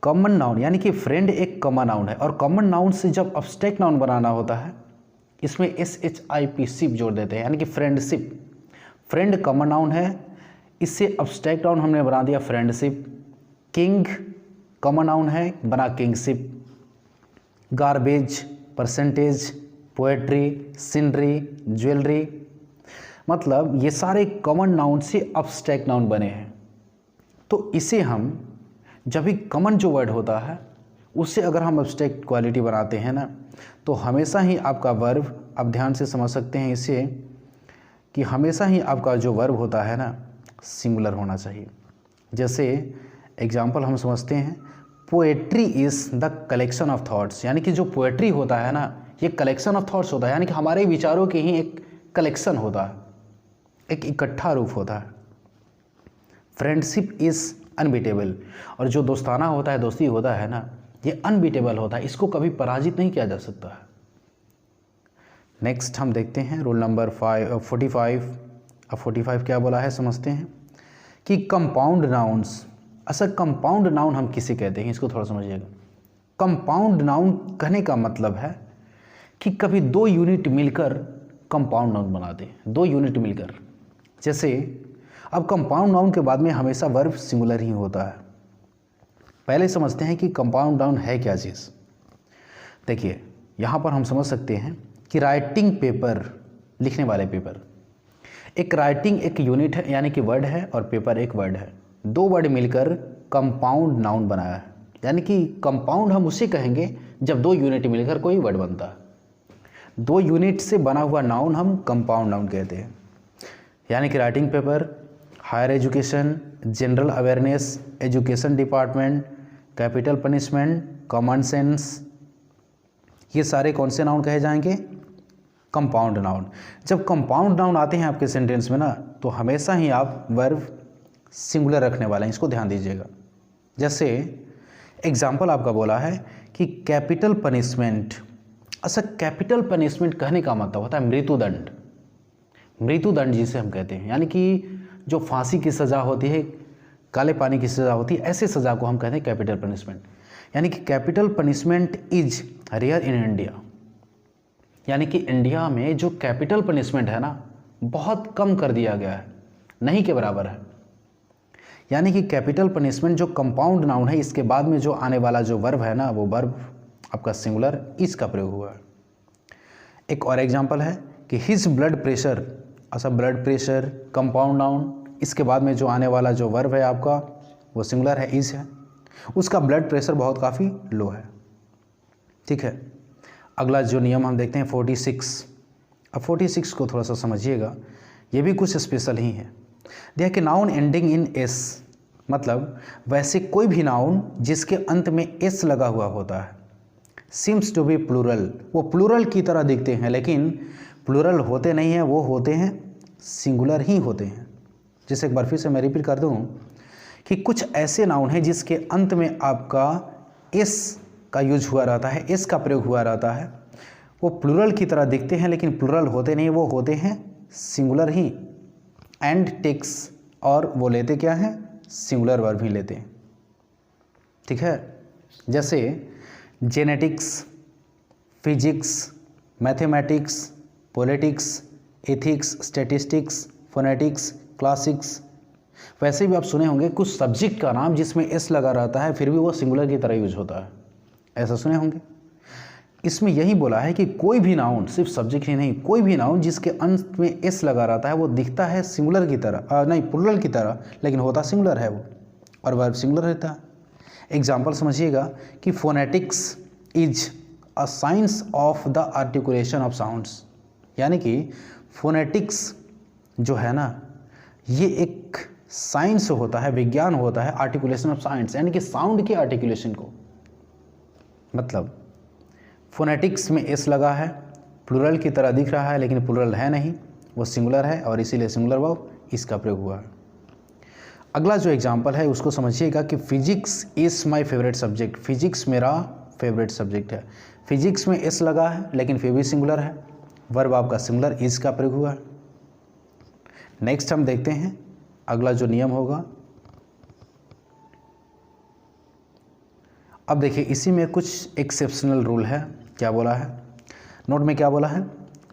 कॉमन नाउन यानी कि फ्रेंड एक कॉमन नाउन है, और कॉमन नाउन से जब अब्स्ट्रैक्ट नाउन बनाना होता है, इसमें SHIP शिप जोड़ देते हैं, यानी कि फ्रेंडशिप। फ्रेंड कॉमन नाउन है, इससे अब्स्ट्रैक्ट नाउन हमने बना दिया फ्रेंडशिप। किंग कॉमन नाउन है, बना kingship. Garbage, percentage, poetry, scenery, jewellery, मतलब ये सारे कॉमन नाउन से अब्स्ट्रैक्ट नाउन बने हैं। तो इसे हम जब भी कॉमन जो वर्ड होता है उससे अगर हम अब्स्ट्रैक्ट क्वालिटी बनाते हैं ना, तो हमेशा ही आपका वर्ब, आप ध्यान से समझ सकते हैं इसे, कि हमेशा ही आपका जो वर्ब होता है ना सिंगुलर होना चाहिए। जैसे एग्जाम्पल हम समझते हैं, poetry is the collection of thoughts. यानी कि जो पोएट्री होता है ना, ये कलेक्शन ऑफ थॉट्स होता है, यानी कि हमारे विचारों के ही एक कलेक्शन होता है, एक इकट्ठा रूप होता है। फ्रेंडशिप इज़ अनबीटेबल, और जो दोस्ताना होता है, दोस्ती होता है ना, ये अनबीटेबल होता है, इसको कभी पराजित नहीं किया जा सकता है। नेक्स्ट हम देखते हैं रूल नंबर 45। अब 45 क्या बोला है समझते हैं, कि कंपाउंड नाउन्स। अच्छा, कंपाउंड नाउन हम किसे कहते हैं, इसको थोड़ा समझिएगा। कंपाउंड नाउन कहने का मतलब है कि कभी दो यूनिट मिलकर कंपाउंड नाउन बनाते हैं, दो यूनिट मिलकर। जैसे अब कंपाउंड नाउन के बाद में हमेशा वर्ब सिंगुलर ही होता है। पहले समझते हैं कि कंपाउंड नाउन है क्या चीज़। देखिए यहाँ पर हम समझ सकते हैं कि राइटिंग पेपर, लिखने वाले पेपर, एक राइटिंग एक यूनिट है, यानी कि वर्ड है, और पेपर एक वर्ड है। दो वर्ड मिलकर कंपाउंड नाउन बनाया है। यानी कि कंपाउंड हम उसे कहेंगे जब दो यूनिट मिलकर कोई वर्ड बनता है। दो यूनिट से बना हुआ नाउन हम कंपाउंड नाउन कहते हैं। यानी कि writing paper, higher education, general awareness, education department, capital punishment, common sense, ये सारे कौन से नाउन कहे जाएंगे, कंपाउंड नाउन। जब कंपाउंड नाउन आते हैं आपके सेंटेंस में ना, तो हमेशा ही आप वर्ब सिंगुलर रखने वाले हैं, इसको ध्यान दीजिएगा। जैसे एग्जाम्पल आपका बोला है कि कैपिटल पनिशमेंट। अच्छा, कैपिटल पनिशमेंट कहने का मतलब होता है मृत्युदंड। मृत्युदंड जिसे हम कहते हैं, यानी कि जो फांसी की सज़ा होती है, काले पानी की सज़ा होती है, ऐसे सज़ा को हम कहते हैं कैपिटल पनिशमेंट। यानी कि capital punishment is rare in India. यानी कि इंडिया में जो कैपिटल पनिशमेंट है ना, बहुत कम कर दिया गया है, नहीं के बराबर है। यानी कि कैपिटल पनिशमेंट जो कंपाउंड नाउन है, इसके बाद में जो आने वाला जो वर्ब है ना, वो वर्ब आपका सिंगुलर इज का प्रयोग हुआ है। एक और एग्जांपल है कि हिज ब्लड प्रेशर। अच्छा, ब्लड प्रेशर कंपाउंड नाउन, इसके बाद में जो आने वाला जो वर्ब है आपका वो सिंगुलर है, इज है। उसका ब्लड प्रेशर बहुत काफ़ी लो है। ठीक है, अगला जो नियम हम देखते हैं 46। अब 46 को थोड़ा सा समझिएगा, ये भी कुछ स्पेशल ही है। देखिए कि नाउन एंडिंग इन एस, मतलब वैसे कोई भी नाउन जिसके अंत में एस लगा हुआ होता है, सीम्स टू बी प्लूरल, वो प्लूरल की तरह दिखते हैं लेकिन प्लूरल होते नहीं हैं, वो होते हैं सिंगुलर ही होते हैं। जैसे एक बार फिर से मैं रिपीट कर दूं कि कुछ ऐसे नाउन हैं जिसके अंत में आपका एस का यूज हुआ रहता है, एस का प्रयोग हुआ रहता है, वो प्लूरल की तरह दिखते हैं लेकिन प्लूरल होते नहीं, वो होते हैं सिंगुलर ही। एंड टेक्स, और वो लेते क्या हैं, सिंगुलर वर्ब ही लेते हैं। ठीक है, जैसे genetics, physics, mathematics, politics, ethics, statistics, phonetics, classics. वैसे भी आप सुने होंगे कुछ सब्जेक्ट का नाम जिसमें एस लगा रहता है फिर भी वो सिंगुलर की तरह यूज होता है, ऐसा सुने होंगे। इसमें यही बोला है कि कोई भी नाउन, सिर्फ सब्जेक्ट ही नहीं, कोई भी नाउन जिसके अंत में एस लगा रहता है वो दिखता है सिंगुलर की तरह, नहीं प्लूरल की तरह, लेकिन होता सिंगुलर है वो, और वर्ब सिंगुलर रहता है। एग्जाम्पल समझिएगा कि phonetics is a science of the articulation of sounds, यानी कि फोनेटिक्स जो है ना, ये एक साइंस होता है, विज्ञान होता है, आर्टिकुलेशन ऑफ साउंड्स, यानी कि साउंड की आर्टिकुलेशन को। मतलब फोनेटिक्स में एस लगा है, प्लूरल की तरह दिख रहा है लेकिन प्लूरल है नहीं, वो सिंगुलर है और इसीलिए सिंगुलर वर्ब इसका प्रयोग हुआ है। अगला जो एग्जांपल है उसको समझिएगा कि physics is my favourite subject, physics मेरा फेवरेट सब्जेक्ट है। फिजिक्स में एस लगा है लेकिन फिर भी सिंगुलर है, वर्ब आपका सिंगुलर इज का प्रयोग हुआ है। नेक्स्ट हम देखते हैं अगला जो नियम होगा। अब देखिए इसी में कुछ एक्सेप्शनल रूल है। क्या बोला है नोट में, क्या बोला है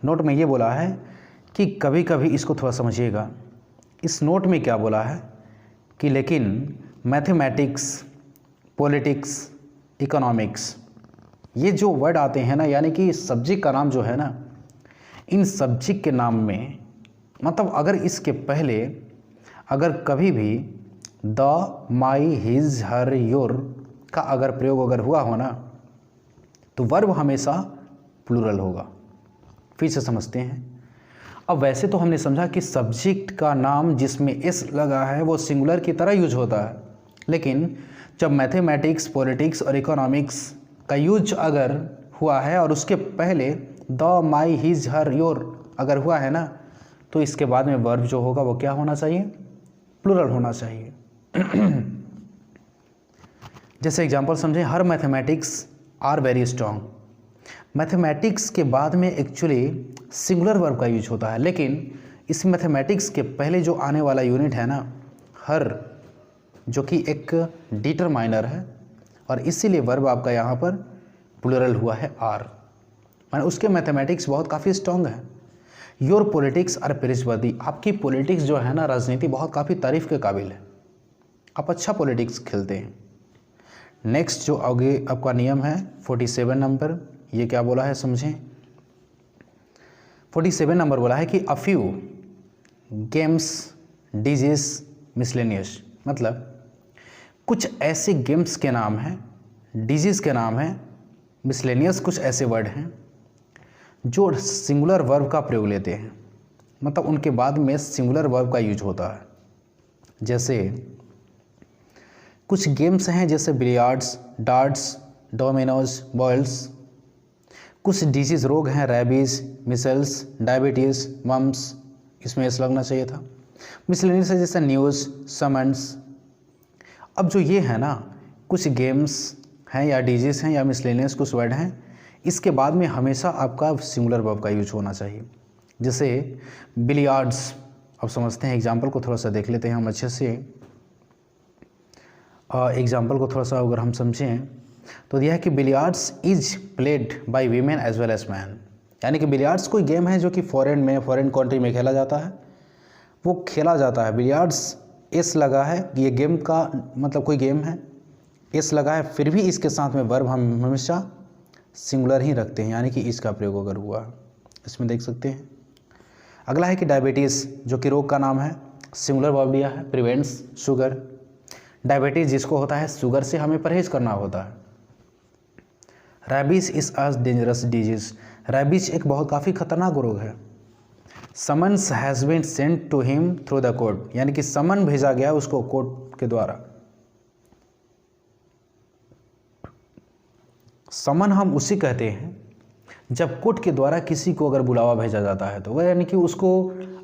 नोट में, ये बोला है कि कभी कभी, इसको थोड़ा समझिएगा, इस नोट में क्या बोला है कि लेकिन मैथमेटिक्स, पॉलिटिक्स, इकोनॉमिक्स, ये जो वर्ड आते हैं ना, यानी कि सब्जेक्ट का नाम जो है ना, इन सब्जेक्ट के नाम में मतलब अगर इसके पहले अगर कभी भी the, my, his, her, your का अगर प्रयोग अगर हुआ हो ना, तो वर्ब हमेशा प्लूरल होगा। फिर से समझते हैं। अब वैसे तो हमने समझा कि सब्जेक्ट का नाम जिसमें एस लगा है वो सिंगुलर की तरह यूज होता है, लेकिन जब मैथमेटिक्स, पॉलिटिक्स और इकोनॉमिक्स का यूज अगर हुआ है और उसके पहले the, my, his, her, your अगर हुआ है ना, तो इसके बाद में वर्ब जो होगा वो क्या होना चाहिए, प्लूरल होना चाहिए। जैसे एग्जांपल समझें, her mathematics are very strong. Mathematics के बाद में एक्चुअली सिंगुलर वर्ब का यूज होता है, लेकिन इस मैथमेटिक्स के पहले जो आने वाला यूनिट है ना, हर, जो कि एक डिटरमाइनर है, और इसीलिए वर्ब आपका यहाँ पर प्लूरल हुआ है आर, माने उसके मैथमेटिक्स बहुत काफ़ी स्ट्रॉन्ग है। योर पॉलिटिक्स आर प्रेजवर्दी, आपकी पॉलिटिक्स जो है ना, राजनीति बहुत काफ़ी तारीफ़ के काबिल है, आप अच्छा पॉलिटिक्स खेलते हैं। नेक्स्ट जो आगे आपका नियम है 47 नंबर, ये क्या बोला है समझें। 47 नंबर बोला है कि a few games, disease, miscellaneous, मतलब कुछ ऐसे गेम्स के नाम हैं, डिजीज़ के नाम हैं, मिसलेनियस कुछ ऐसे वर्ड हैं जो सिंगुलर वर्ब का प्रयोग लेते हैं, मतलब उनके बाद में सिंगुलर वर्ब का यूज होता है। जैसे कुछ गेम्स हैं जैसे बिलियार्ड्स, डार्ट्स, डोमिनोज, बॉल्स। कुछ डिजीज़ रोग हैं, रैबीज़, मिसल्स, डायबिटीज़, मम्स, इसमें एस लगना चाहिए था। मिसलेनियस है जैसे न्यूज़, समन्स। अब जो ये है ना, कुछ गेम्स हैं या डिजीज़ हैं या मिसलेनियस कुछ वर्ड हैं, इसके बाद में हमेशा आपका सिंगुलर वर्ब का यूज होना चाहिए। जैसे बिलियार्ड्स, अब समझते हैं एग्जाम्पल को थोड़ा सा देख लेते हैं हम अच्छे से। एग्जाम्पल को थोड़ा सा अगर हम समझें तो यह है कि billiards is played by women as well as man, यानी कि बिलियार्ड्स कोई गेम है जो कि फॉरेन कंट्री में खेला जाता है, वो खेला जाता है। बिलियार्ड्स एस लगा है, ये गेम का मतलब कोई गेम है, एस लगा है, फिर भी इसके साथ में वर्ब हम हमेशा सिंगुलर ही रखते हैं, यानी कि इसका प्रयोग अगर हुआ, इसमें देख सकते हैं। अगला है कि डायबिटीज़, जो कि रोग का नाम है, सिंगुलर वर्ब दिया है, प्रिवेंट्स शुगर। डायबिटीज़ जिसको होता है शुगर से हमें परहेज करना होता है। Rabies is a dangerous disease, rabies एक बहुत काफ़ी खतरनाक रोग है, summons has been sent to him through the court, यानी कि समन भेजा गया उसको कोर्ट के द्वारा। समन हम उसी कहते हैं जब कोर्ट के द्वारा किसी को अगर बुलावा भेजा जाता है तो वह, यानी कि उसको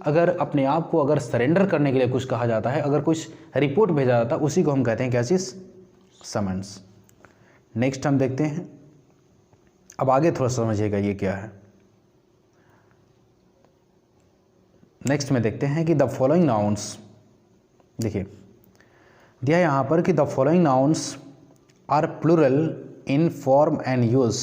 अगर अपने आप को अगर सरेंडर करने के लिए कुछ कहा जाता है, अगर कुछ रिपोर्ट भेजा जाता है, उसी को हम कहते हैं क्या चीज़, समन्स। नेक्स्ट हम देखते हैं, अब आगे थोड़ा समझिएगा ये क्या है। नेक्स्ट में देखते हैं कि द फॉलोइंग नाउन्स, देखिए दिया है यहाँ पर कि the following nouns are plural in form and use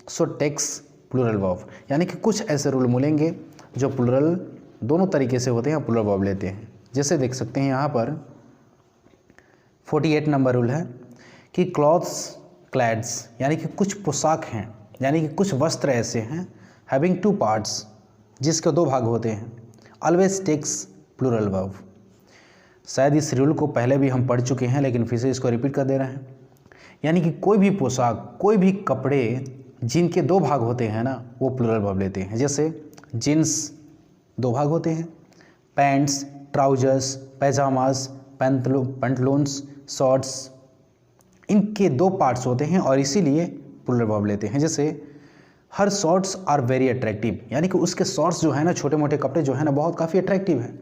so takes plural verb, यानी कि कुछ ऐसे रूल मिलेंगे जो प्लूरल दोनों तरीके से होते हैं, प्लूरल वर्ब लेते हैं। जैसे देख सकते हैं यहाँ पर 48 नंबर रूल है कि क्लॉथ्स क्लैड्स, यानी कि कुछ पोशाक हैं, यानी कि कुछ वस्त्र ऐसे हैं, हैविंग टू पार्ट्स, जिसके दो भाग होते हैं, ऑलवेज टेक्स प्लूरल वर्ब। शायद इस रूल को पहले भी हम पढ़ चुके हैं, लेकिन फिर से इसको रिपीट कर दे रहे हैं। यानी कि कोई भी पोशाक, कोई भी कपड़े जिनके दो भाग होते हैं ना, वो प्लूरल वर्ब लेते हैं। जैसे जीन्स दो भाग होते हैं, पैंट्स, ट्राउजर्स, पैजामाज, पैंटलून्स, शॉर्ट्स, इनके दो पार्ट्स होते हैं और इसीलिए प्लूरल वर्ब लेते हैं। जैसे हर शॉर्ट्स आर वेरी अट्रैक्टिव, यानी कि उसके शॉर्ट्स जो है ना, छोटे मोटे कपड़े जो है ना, बहुत काफ़ी अट्रैक्टिव है।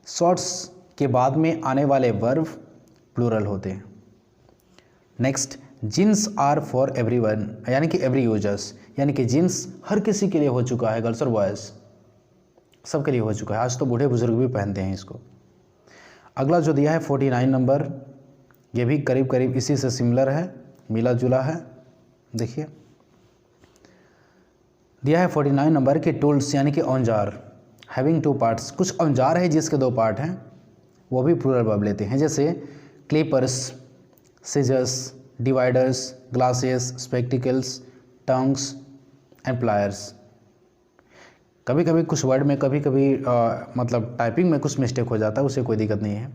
शॉर्ट्स के बाद में आने वाले वर्ब प्लूरल होते हैं। Next, jeans are for everyone, यानी कि एवरी यूजर्स, यानी कि जीन्स हर किसी के लिए हो चुका है, गर्ल्स और बॉयज़ सबके लिए हो चुका है। आज तो बूढ़े बुजुर्ग भी पहनते हैं इसको। अगला जो दिया है 49 नंबर, ये भी करीब करीब इसी से सिमिलर है, मिला जुला है। देखिए दिया है 49 नंबर के टूल्स, यानी कि औजार, हैविंग टू पार्ट्स, कुछ औजार है जिसके दो पार्ट हैं, वो भी प्लूरल वर्ब लेते हैं। जैसे clippers, scissors, dividers, glasses, spectacles, tongs and pliers. कभी कभी कुछ वर्ड में कभी कभी मतलब टाइपिंग में कुछ मिस्टेक हो जाता है, उससे कोई दिक्कत नहीं है।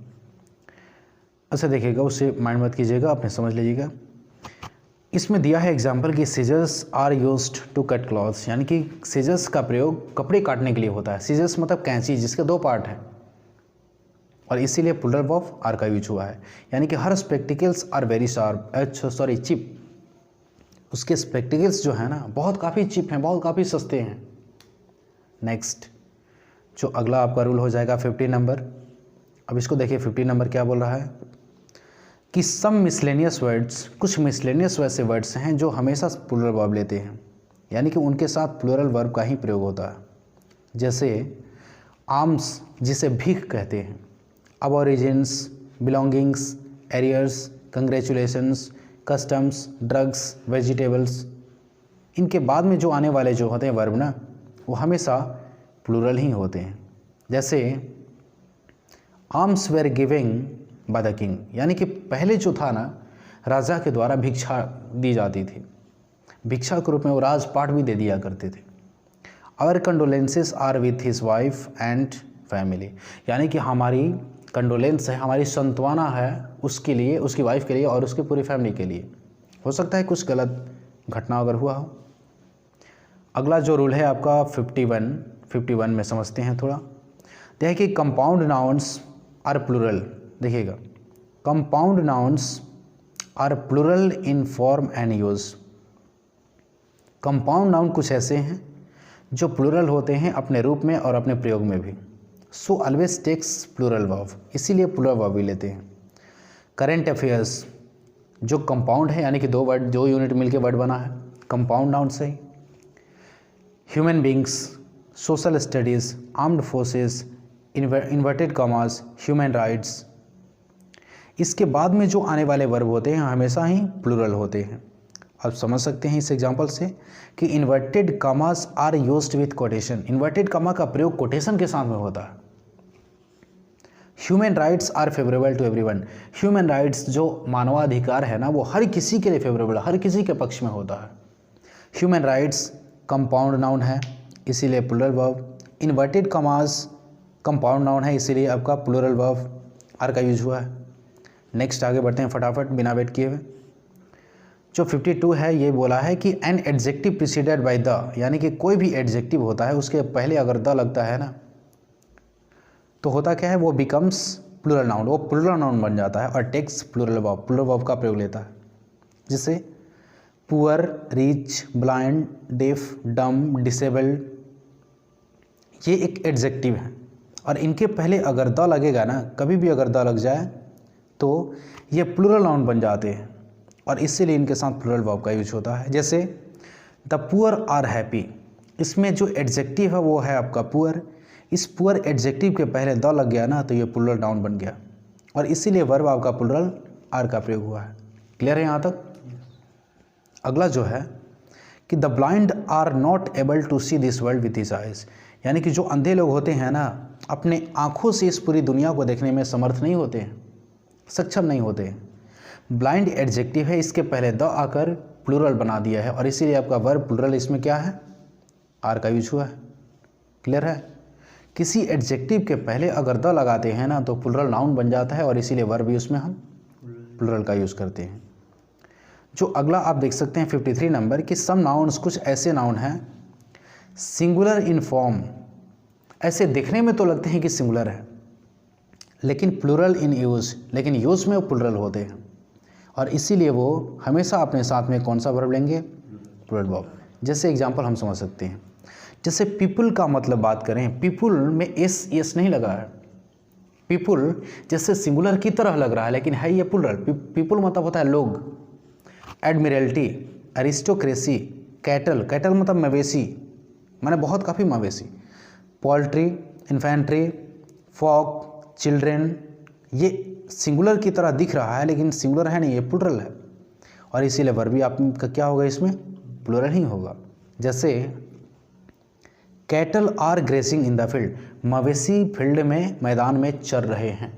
अच्छा देखिएगा, उससे माइंड मत कीजिएगा, अपने समझ लीजिएगा। इसमें दिया है एग्जाम्पल कि scissors are used to cut clothes, यानी कि सीजर्स का प्रयोग कपड़े काटने के लिए होता है। सीजर्स मतलब कैंची, जिसके दो पार्ट हैं, और इसीलिए प्लूरल वर्ब आर का यूज हुआ है। यानी कि her spectacles are very sharp, cheap, उसके स्पेक्टिकल्स जो है ना बहुत काफ़ी चिप हैं, बहुत काफ़ी सस्ते हैं। नेक्स्ट जो अगला आपका रूल हो जाएगा 50 नंबर। अब इसको देखिए 50 नंबर क्या बोल रहा है कि सम मिसलेनियस वर्ड्स, कुछ मिसलेनियस वैसे वर्ड्स हैं जो हमेशा प्लूरल वर्ब लेते हैं, यानी कि उनके साथ प्लूरल वर्ब का ही प्रयोग होता है। जैसे आर्म्स, जिसे भीख कहते हैं, aborigines, belongings, arrears, congratulations, customs, drugs, vegetables, इनके बाद में जो आने वाले जो होते हैं वर्ब ना, वो हमेशा प्लूरल ही होते हैं। जैसे arms were giving by the king, यानी कि पहले जो था ना, राजा के द्वारा भिक्षा दी जाती थी, भिक्षा के रूप में वो राजपाट भी दे दिया करते थे। Our condolences are with his wife and family, यानी कि हमारी कंडोलेंस है, हमारी संत्वना है उसके लिए, उसकी वाइफ के लिए और उसकी पूरी फैमिली के लिए। हो सकता है कुछ गलत घटना अगर हुआ हो। अगला जो रूल है आपका 51 में समझते हैं थोड़ा। देखिए कि कंपाउंड नाउन्स आर प्लूरल, देखिएगा compound nouns are plural in form and use. Compound noun कुछ ऐसे हैं जो प्लूरल होते हैं अपने रूप में और अपने प्रयोग में भी। So always takes plural verb, इसीलिए प्लूरल वर्ब भी लेते हैं। करेंट अफेयर्स जो कंपाउंड है, यानी कि दो यूनिट मिलके वर्ड बना है, कंपाउंड नाउन से ही। Human beings, social studies, armed forces, inverted commas, human rights, इसके बाद में जो आने वाले वर्ब होते हैं हमेशा ही प्लूरल होते हैं। आप समझ सकते हैं इस एग्जांपल से कि inverted commas are used with quotation, inverted comma का प्रयोग कोटेशन के साथ में होता है। Human rights are favourable to everyone, human rights जो मानवाधिकार है ना, वो हर किसी के लिए फेवरेबल, हर किसी के पक्ष में होता है। ह्यूमन राइट्स कंपाउंड नाउन है, इसीलिए plural verb. Inverted commas compound noun है, इसीलिए आपका प्लूरल वर्ब आर का यूज हुआ है। नेक्स्ट आगे बढ़ते हैं फटाफट बिना वेट किए हुए। जो 52 है ये बोला है कि an adjective preceded by the, यानी कि कोई भी एडजेक्टिव होता है उसके पहले अगर द लगता है ना तो होता क्या है, वो बिकम्स प्लूरल नाउन, वो प्लूरल नाउन बन जाता है और टेक्स प्लूरल वर्ब का प्रयोग लेता है। जिससे पुअर, रिच, ब्लाइंड, डेफ, डम, डिसेबल्ड, ये एक एडजेक्टिव है और इनके पहले अगर द लगेगा ना, कभी भी अगर द लग जाए तो ये प्लूरल नाउन बन जाते हैं और इसीलिए इनके साथ प्लूरल वर्ब का यूज होता है। जैसे द पुअर आर हैप्पी, इसमें जो एडजेक्टिव है वो है आपका पुअर, इस पुअर एडजेक्टिव के पहले द लग गया ना तो ये प्लूरल नाउन बन गया और इसीलिए वर्ब आपका प्लूरल आर का प्रयोग हुआ है। क्लियर है यहाँ तक? अगला जो है कि the blind are not able to see this world with his eyes, यानी कि जो अंधे लोग होते हैं ना अपने आँखों से इस पूरी दुनिया को देखने में समर्थ नहीं होते हैं, सक्षम नहीं होते हैं। ब्लाइंड एडजेक्टिव है, इसके पहले द आकर प्लूरल बना दिया है और इसीलिए आपका वर्ब प्लूरल इसमें क्या है, आर का यूज हुआ है। क्लियर है? किसी एडजेक्टिव के पहले अगर द लगाते हैं ना तो प्लूरल नाउन बन जाता है और इसीलिए वर्ब भी उसमें हम प्लूरल का यूज़ करते हैं। जो अगला आप देख सकते हैं 53 नंबर कि सम नाउन्स, कुछ ऐसे नाउन हैं सिंगुलर इन फॉर्म, ऐसे दिखने में तो लगते हैं कि सिंगुलर है लेकिन प्लूरल इन यूज़, लेकिन यूज़ में वो प्लूरल होते हैं और इसीलिए वो हमेशा अपने साथ में कौन सा वर्ब लेंगे, प्लूरल वर्ब। जैसे एग्जांपल हम समझ सकते हैं, जैसे पीपुल का मतलब बात करें, पीपुल में एस नहीं लगा है, पीपुल जैसे सिंगुलर की तरह लग रहा है लेकिन है ये प्लूरल। पीपुल मतलब होता है लोग। एडमिरल्टी, एरिस्टोक्रेसी, कैटल, कैटल मतलब मवेशी, माने बहुत काफ़ी मवेशी। पोल्ट्री, इन्फेंट्री, फॉक, चिल्ड्रेन, ये सिंगुलर की तरह दिख रहा है लेकिन सिंगुलर है नहीं, ये प्लूरल है और इसीलिए वर्ब भी आपका क्या होगा, इसमें प्लूरल ही होगा। जैसे cattle are grazing in the field, मवेशी फील्ड में, मैदान में चर रहे हैं।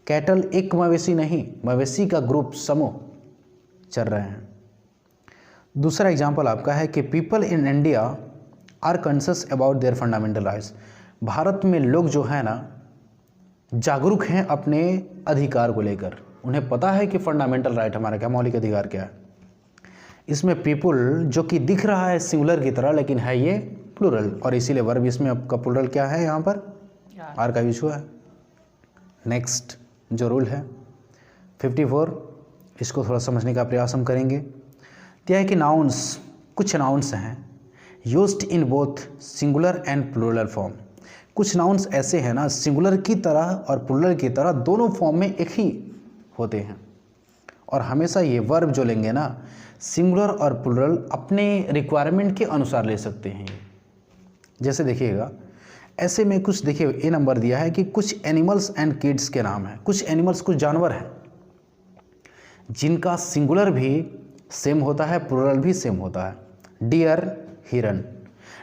कैटल एक मवेशी नहीं, मवेशी का ग्रुप, समूह चर रहे हैं। दूसरा एग्जांपल आपका है कि people in India are conscious about their fundamental rights, Bharat में लोग जो है ना जागरूक हैं अपने अधिकार को लेकर, उन्हें पता है कि फंडामेंटल राइट हमारा क्या, मौलिक अधिकार क्या है। इसमें पीपुल जो कि दिख रहा है सिंगुलर की तरह लेकिन है ये प्लूरल और इसीलिए वर्ब इसमें आपका प्लूरल क्या है, यहाँ पर आर का यूज हुआ है। नेक्स्ट जो रूल है 54, इसको थोड़ा समझने का प्रयास हम करेंगे। यह है कि नाउन्स, कुछ नाउन्स हैं used in both singular and plural form. कुछ नाउन्स ऐसे हैं ना सिंगुलर की तरह और प्लूरल की तरह दोनों फॉर्म में एक ही होते हैं और हमेशा ये वर्ब जो लेंगे ना सिंगुलर और प्लूरल अपने रिक्वायरमेंट के अनुसार ले सकते हैं। जैसे देखिएगा ऐसे में कुछ, देखिए ए नंबर दिया है कि कुछ एनिमल्स एंड किड्स के नाम हैं। कुछ एनिमल्स, कुछ जानवर हैं जिनका सिंगुलर भी सेम होता है, प्लूरल भी सेम होता है। डियर, हिरन,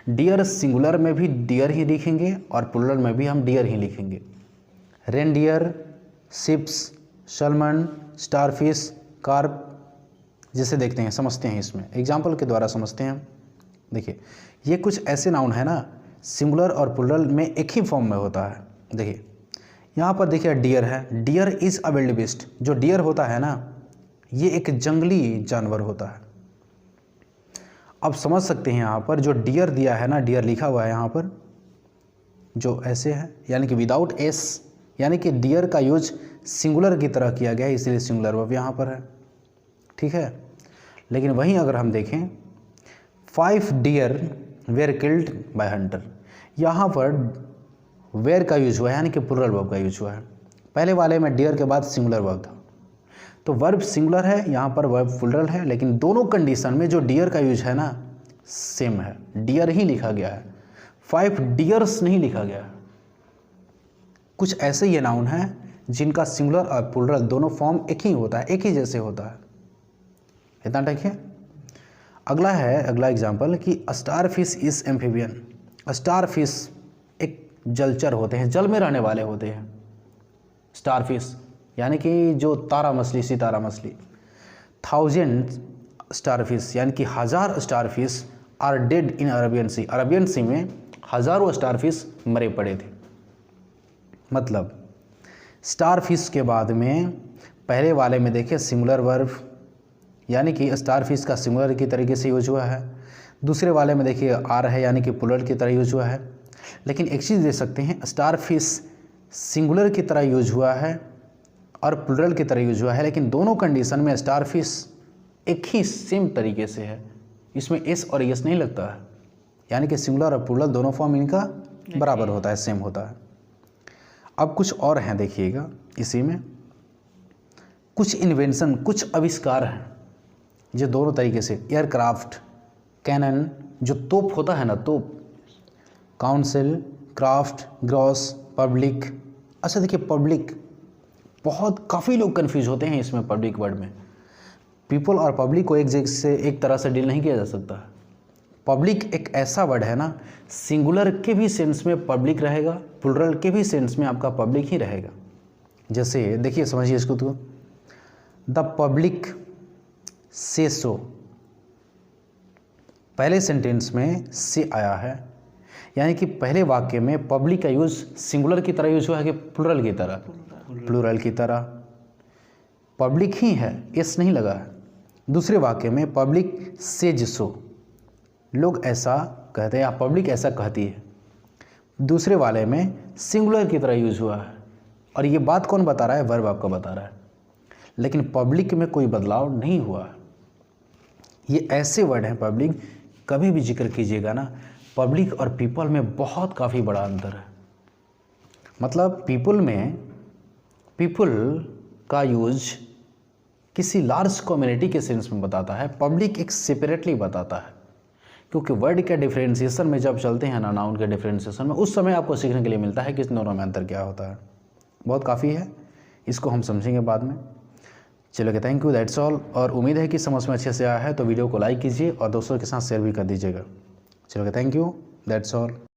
डियर सिंगुलर में भी डियर ही लिखेंगे और प्लूरल में भी हम डियर ही लिखेंगे। Reindeer, ships, Salomon, starfish, carp, जिसे देखते हैं, समझते हैं, इसमें एग्जाम्पल के द्वारा समझते हैं। देखिए ये कुछ ऐसे नाउन है ना सिंगुलर और प्लूरल में एक ही फॉर्म में होता है। देखिए यहाँ पर देखिए डियर है, deer is a wild beast, जो डियर होता है ना ये एक जंगली जानवर होता है। अब समझ सकते हैं यहाँ पर जो डियर दिया है ना, डियर लिखा हुआ है यहाँ पर जो ऐसे है यानी कि विदाउट एस, यानी कि डियर का यूज सिंगुलर की तरह किया गया है इसलिए सिंगुलर वर्ब यहाँ पर है। ठीक है, लेकिन वहीं अगर हम देखें 5 deer were killed by hunter, यहाँ पर वेयर का यूज हुआ है यानी कि प्लूरल वर्ब का यूज हुआ है। पहले वाले में डियर के बाद सिंगुलर वर्ब था तो वर्ब सिंगुलर है, यहाँ पर वर्ब प्लूरल है, लेकिन दोनों कंडीशन में जो डियर का यूज है ना सेम है, डियर ही लिखा गया है, 5 डियर्स नहीं लिखा गया है। कुछ ऐसे ये नाउन हैं जिनका सिंगुलर और प्लूरल दोनों फॉर्म एक ही होता है, एक ही जैसे होता है। इतना ठीक है। अगला है, अगला एग्जाम्पल कि star fish is amphibian. Star fish एक जलचर होते हैं, जल में रहने वाले होते हैं। स्टार फिश यानी कि जो तारा मछली, सितारा मछली। 1000 स्टार फिश यानी कि 1000 star fish are dead in Arabian sea, Arabian sea में हज़ारों स्टार फिश मरे पड़े थे। मतलब स्टार फिश के बाद में पहले वाले में देखिए सिंगुलर वर्ब, यानी कि स्टार फिश का सिंगुलर की तरीके से यूज हुआ है। दूसरे वाले में देखिए आर है यानी कि प्लूरल की तरह यूज हुआ है। लेकिन एक चीज़ देख सकते हैं, स्टार फिश सिंगुलर की तरह यूज हुआ है और प्लूरल की तरह यूज हुआ है, लेकिन दोनों कंडीशन में स्टार फिश एक ही सेम तरीके से है, इसमें एस और एस नहीं लगता है, यानी कि सिंगुलर और प्लूरल दोनों फॉर्म इनका बराबर होता है, सेम होता है। अब कुछ और हैं देखिएगा, इसी में कुछ इन्वेंशन, कुछ आविष्कार हैं जो दोनों तरीके से, एयरक्राफ्ट, कैनन, जो तोप होता है ना, तोप, काउंसिल, क्राफ्ट, ग्रॉस, पब्लिक। अच्छा देखिए, पब्लिक बहुत काफ़ी लोग कंफ्यूज होते हैं इसमें, पब्लिक वर्ड में पीपल और पब्लिक को एक तरह से डील नहीं किया जा सकता। पब्लिक एक ऐसा वर्ड है ना, सिंगुलर के भी सेंस में पब्लिक रहेगा, प्लूरल के भी सेंस में आपका पब्लिक ही रहेगा। जैसे देखिए, समझिए इसको, तो द पब्लिक से सो, पहले सेंटेंस में से आया है, यानी कि पहले वाक्य में पब्लिक का यूज सिंगुलर की तरह यूज हुआ है कि प्लूरल की तरह? प्लूरल की तरह। पब्लिक ही है, एस नहीं लगा है। दूसरे वाक्य में पब्लिक से जिसो, लोग ऐसा कहते हैं या पब्लिक ऐसा कहती है। दूसरे वाले में सिंगुलर की तरह यूज हुआ है, और ये बात कौन बता रहा है? वर्ब आपका बता रहा है। लेकिन पब्लिक में कोई बदलाव नहीं हुआ है। ये ऐसे वर्ड हैं, पब्लिक कभी भी जिक्र कीजिएगा ना, पब्लिक और पीपल में बहुत काफ़ी बड़ा अंतर है। मतलब पीपल में, पीपल का यूज किसी लार्ज कम्युनिटी के सेंस में बताता है, पब्लिक एक सेपरेटली बताता है। क्योंकि वर्ड के डिफ्रेंशिएशन में जब चलते हैं ना, नाउन के डिफ्रेंशिएशन में, उस समय आपको सीखने के लिए मिलता है कि इस दोनों में अंतर क्या होता है। बहुत काफ़ी है, इसको हम समझेंगे बाद में। चलो, थैंक यू, दैट्स ऑल। और उम्मीद है कि समझ में अच्छे से आया है, तो वीडियो को लाइक कीजिए और दोस्तों के साथ शेयर भी कर दीजिएगा। चलो, थैंक यू, दैट्स ऑल।